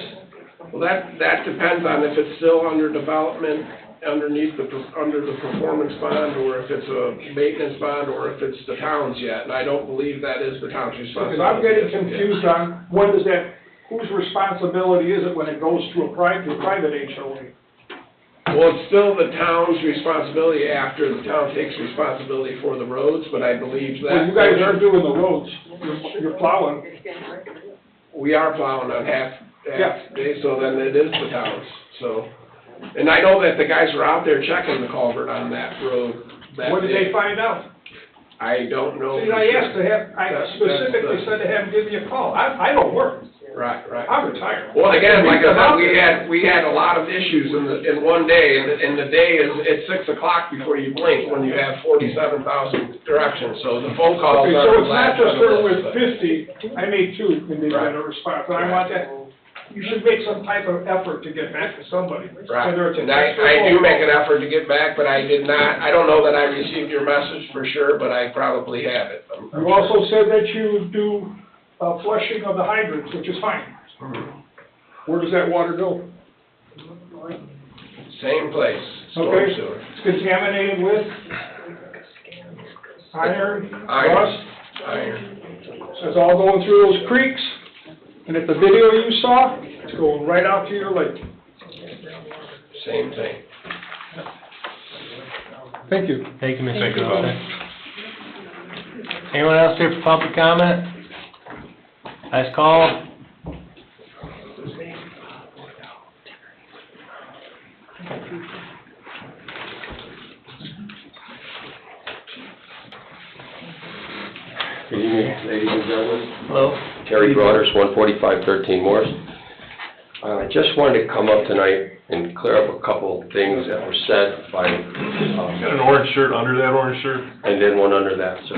Well, that depends on if it's still under development, underneath under the performance bond, or if it's a maintenance bond, or if it's the town's yet, and I don't believe that is the town's responsibility. Because I'm getting confused on when does that, whose responsibility is it when it goes to a private HOA? Well, it's still the town's responsibility after the town takes responsibility for the roads, but I believe that. Well, you guys are doing the roads, you're plowing. We are plowing on half day, so then it is the town's, so. And I know that the guys were out there checking the culvert on that road that day. What did they find out? I don't know. See, I asked to have, I specifically said to have them give me a call. I don't work. Right. I'm retired. Well, again, like I said, we had a lot of issues in one day, and the day is, it's 6 o'clock before you blink when you have 47,000 directions, so the phone calls Okay, are. so it's not just her with but- 50, I made 2 and they got a response, and I want that, you should make some type of effort to get back to somebody. Right, Whether it's a and I text or do phone make call. an effort to get back, but I did not, I don't know that I received your message for sure, but I probably have it. You also said that you do flushing of the hydrants, which is fine. Where does that water go? Same place, storm Okay, sewer. it's contaminated with iron, rust, Iron. so it's all going through those creeks, and if the video you saw, it's going right out to your lake. Same thing. Thank you. Thank you, Mr. Thank you, Grossman. Anyone else here for public comment? Last call. Good evening, ladies and gentlemen. Hello. Terry Broaders, 14513 Morris. I just wanted to come up tonight and clear up a couple of things that were said by... Got an orange shirt under that orange shirt? And then one under that, sir.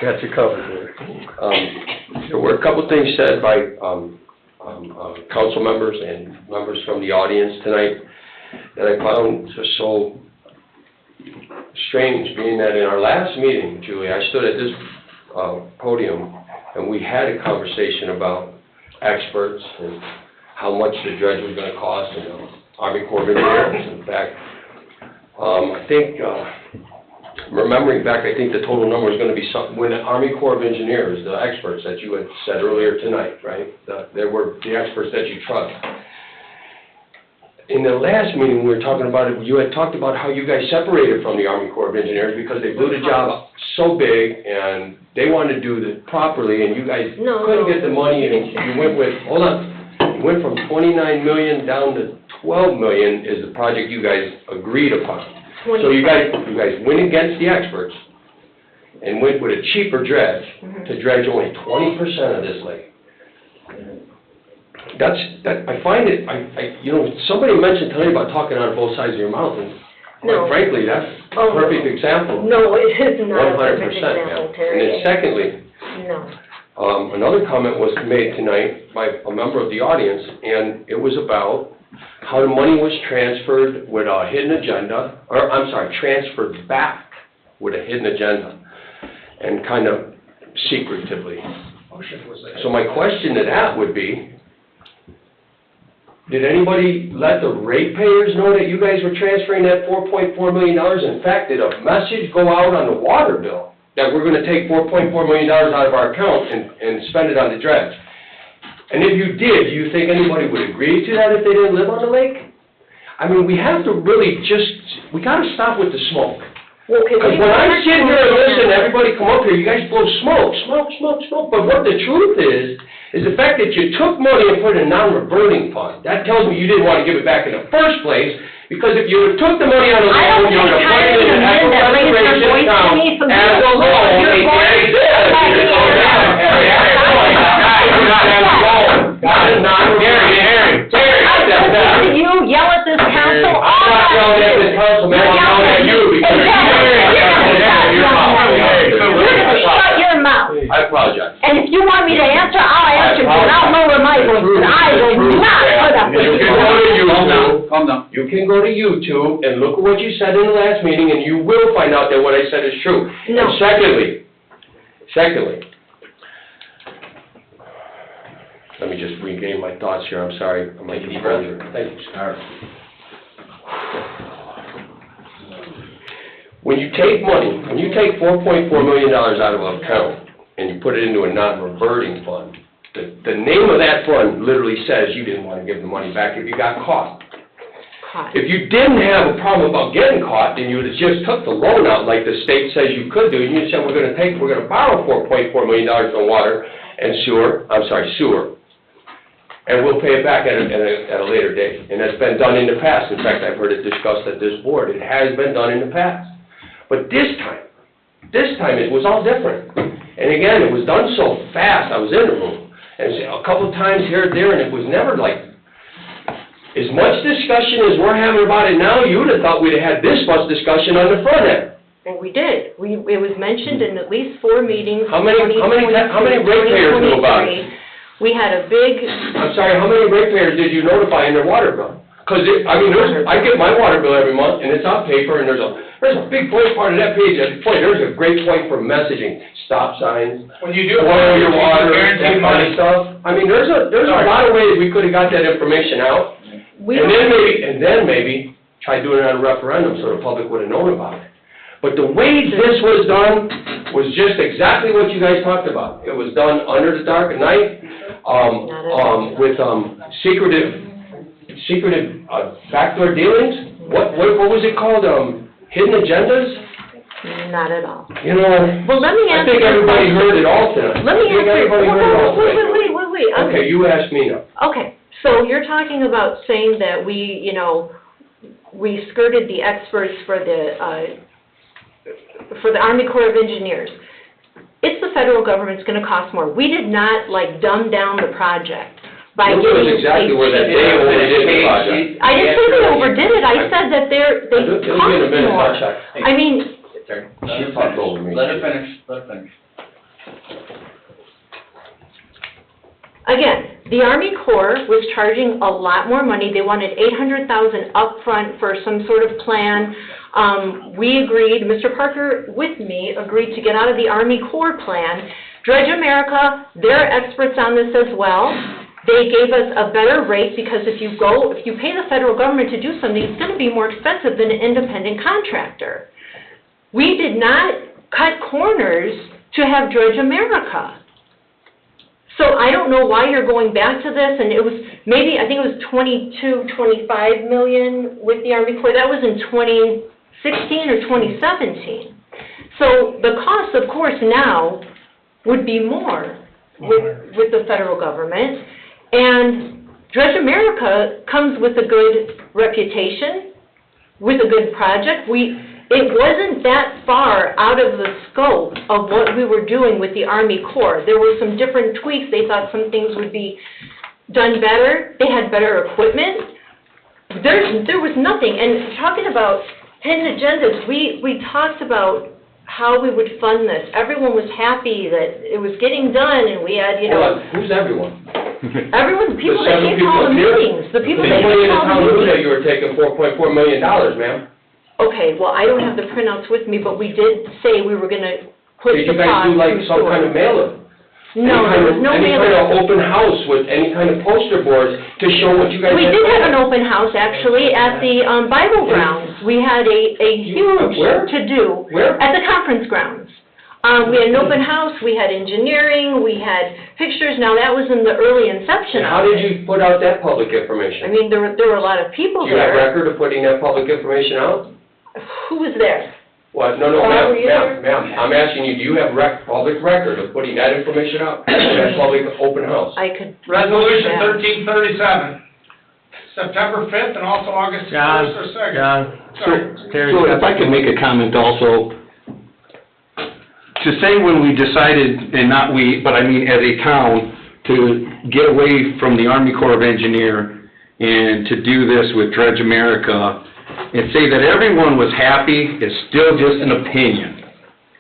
Got you covered there. There were a couple of things said by council members and members from the audience tonight that I found just so strange, being that in our last meeting, Julie, I stood at this podium and we had a conversation about experts and how much the dredge was going to cost and the Army Corps of Engineers. In fact, I think, remembering back, I think the total number is going to be something, when the Army Corps of Engineers, the experts that you had said earlier tonight, right? They were the experts that you trust. In the last meeting, we were talking about it, you had talked about how you guys separated from the Army Corps of Engineers because they blew the job so big and they wanted to do it properly and you guys couldn't get the money and you went with, hold on, you went from 29 million down to 12 million is the project you guys agreed upon. So you guys went against the experts and went with a cheaper dredge to dredge only 20% of this lake. I find it, somebody mentioned tonight about talking out of both sides of your mouth, and No. quite frankly, that's a perfect example. No, it is not a 100%, perfect example, ma'am. Terry. And then secondly, No. another comment was made tonight by a member of the audience, and it was about how the money was transferred with a hidden agenda, or, I'm sorry, transferred back with a hidden agenda, and kind of secretively. So my question to that would be, did anybody let the ratepayers know that you guys were transferring that $4.4 million? In fact, did a message go out on the water bill that we're gonna take $4.4 million out of our account and spend it on the dredge? And if you did, do you think anybody would agree to that if they didn't live on the lake? I mean, we have to really we gotta stop with the smoke. Because when I sit here and listen to everybody come up here, you guys blow smoke. But what the truth is the fact that you took money and put it in a non-reverting fund. That tells me you didn't want to give it back in the first place, because if you took the money out of the loan, you would have put it in the equitable restoration account as a loan. You yell at this council all I'm not yelling at this council, man, I'm yelling at you because shut your mouth. I apologize. And if you want me to answer, I'll answer, but I'll lower my voice, but I will not put up with You it. can go to YouTube. Calm down. You can go to YouTube and look at what you said in the last meeting, and you will find out that what I said is true. No. And secondly, let me just regain my thoughts here, I'm sorry, I'm like deep breath. Thank you, sir. When you take $4.4 million out of an account and you put it into a non-reverting fund, the name of that fund literally says you didn't want to give the money back if you got caught. If you didn't have a problem about getting caught, then you would have just took the loan out like the state says you could do, and you said, we're gonna borrow $4.4 million from water and sewer, and we'll pay it back at a later date. And that's been done in the past. In fact, I've heard it discussed at this board. It has been done in the past. But this time it was all different. And again, it was done so fast, I was in the room, and a couple of times here and there, and it was never like, as much discussion as we're having about it now, you would have thought we'd have had this much discussion on the front end. Well, we did. It was mentioned in at least 4 meetings. How many ratepayers knew about it? We had a big... I'm sorry, how many ratepayers did you notify in their water bill? Because, I get my water bill every month, and it's on paper, and there's a big point part of that page, there's a great point for messaging, stop signs, When you do boil your water, that guaranteed kind money. of stuff. I mean, there's a lot of ways we could have got that information out, and then maybe try doing it on a referendum so the public would have known about it. But the way this was done was just exactly what you guys talked about. It was done under the dark of night, with secretive backdoor dealings. What was it called? Hidden agendas? Not at all. Well, let me I think everybody heard it all tonight. Let me answer. Wait. Okay, you asked me now. Okay, so you're talking about saying that we skirted the experts for the Army Corps of Engineers. It's the federal government's gonna cost more. We did not, dumb down the project by This getting... was exactly where that they overdid the project. I didn't say they overdid it, I said that they cost more. I mean... She talked over me. Let her finish. Again, the Army Corps was charging a lot more money. They wanted $800,000 upfront for some sort of plan. We agreed, Mr. Parker with me, agreed to get out of the Army Corps plan. Dredge America, they're experts on this as well. They gave us a better rate because if you pay the federal government to do something, it's going to be more expensive than an independent contractor. We did not cut corners to have Dredge America. So I don't know why you're going back to this, and it was I think it was 25 million with the Army Corps. That was in 2016 or 2017. So the cost, of course, now would be more with the federal government. And Dredge America comes with a good reputation, with a good project. it wasn't that far out of the scope of what we were doing with the Army Corps. There were some different tweaks. They thought some things would be done better. They had better equipment. There was nothing. And talking about hidden agendas, we talked about how we would fund this. Everyone was happy that it was getting done, and we had, Hold on, who's everyone? everyone, the people The that seven came to all the people here? meetings, the people that Nobody came in to the all town the knew that meetings. you were taking $4.4 million, ma'am. Okay, well, I don't have the printouts with me, but we did say we were gonna put Did the you guys cost do like to some kind of sewer. mailer? No, there was no Any kind of mailing. open house with any kind of poster boards to show what you guys had We did have an planned? open house, actually, at the Bible grounds. We had a huge Where? to-do. Where? At the conference grounds. We had an open house, we had engineering, we had pictures. Now, that was in the early inception And how of did it. you put out that public I information? mean, there were a lot of people Do you have there. record of putting that public information out? Who was there? What, no, Oh, ma'am, were you there? ma'am, I'm asking you, do you have public record of putting that information out in that public open house? I could. Resolution Yeah. 1337, September 5th and also August 1st or 2nd. John, Sorry. So if I could make a comment also, to say when we decided, and not we, but I mean as a town, to get away from the Army Corps of Engineer and to do this with Dredge America, and say that everyone was happy is still just an opinion.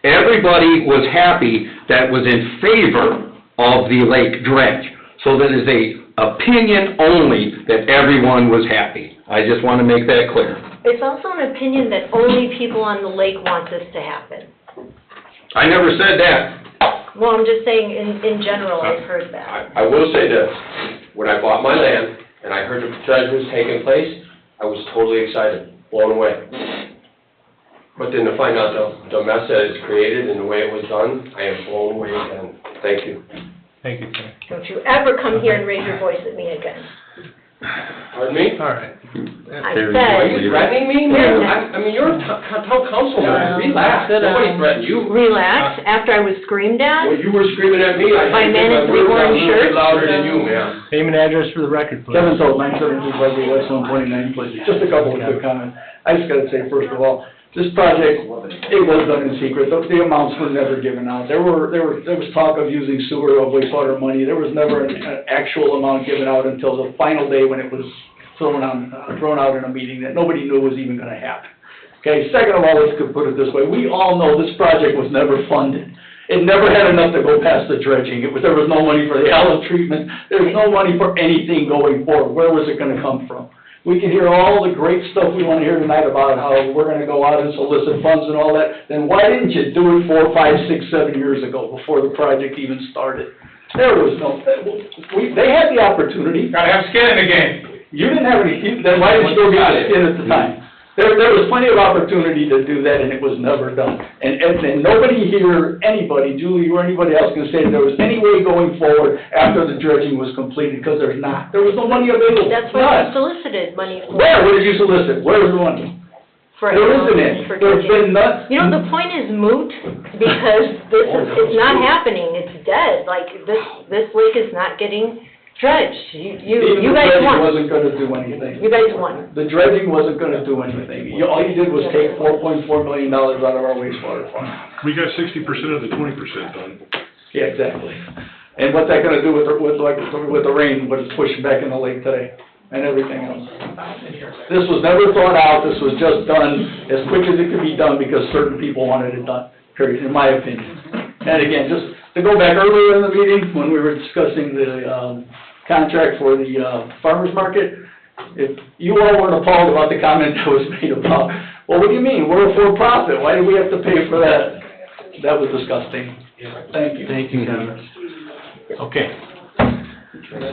Everybody was happy that was in favor of the lake dredge. So that is a opinion only that everyone was happy. I just want to make that clear. It's also an opinion that only people on the lake want this to happen. I never said that. Well, I'm just saying, in general, I've heard that. I will say this, when I bought my land and I heard the dredge was taking place, I was totally excited, blown away. But then to find out the mess that it's created and the way it was done, I am blown away again. Thank you. thank you, sir. Don't you ever come here and raise your voice at me again. Pardon me? All right. I There you said. Are you threatening me? Yeah. I mean, you're a town councilman, relax, nobody threatened you. Relax, after I was screamed at. When you were screaming at me, I My had to man get in my words out a orange little shirt. bit louder than you, ma'am. Name and address for the record, please. Kevin Toll, 972 Budley West, 129, please. Just a couple of quick comments. I just gotta say, first of all, this project, it was done in secret. The amounts were never given out. There was talk of using sewer or wastewater money. There was never an actual amount given out until the final day when it was thrown out in a meeting that nobody knew was even gonna happen. Okay, second of all, let's put it this way. We all know this project was never funded. It never had enough to go past the dredging. There was no money for the alum treatment. There was no money for anything going forward. Where was it gonna come from? We can hear all the great stuff we want to hear tonight about how we're going to go out and solicit funds and all that. Then why didn't you do it 4, 5, 6, 7 years ago before the project even started? There was no, they had the opportunity. Gotta have skin in the game. You didn't have any, then why didn't you go get the skin at the time? There was plenty of opportunity to do that, and it was never done. And nobody here, anybody, Julie or anybody else can say there was any way going forward after the dredging was completed, because there's not. There was no money available. That's why we None. solicited money for. Where did you solicit? Where's the money? For There isn't any. for There's dredging. been none. You know, the point is moot, because it's not happening, it's dead. Like, this lake is not getting dredged. Even You the guys dredging won. wasn't gonna do anything. You guys won. The dredging wasn't gonna do anything. All you did was take $4.4 million out of our wastewater fund. We got 60% of the 20% done. Yeah, exactly. And what's that gonna do with the rain, but it's pushing back in the lake today, and everything else? This was never thought out, this was just done as quick as it could be done because certain people wanted it done, period, in my opinion. And again, just to go back earlier in the meeting, when we were discussing the contract for the farmer's market, if you all weren't appalled about the comment that was made about, well, what do you mean, we're a for-profit, why do we have to pay for that? That was disgusting. Thank you. Thank you, Kevin. Okay.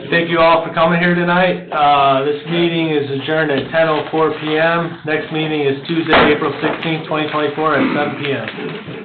Thank you all for coming here tonight. This meeting is adjourned at 10:04 PM. Next meeting is Tuesday, April 16th, 2024 at 7 PM.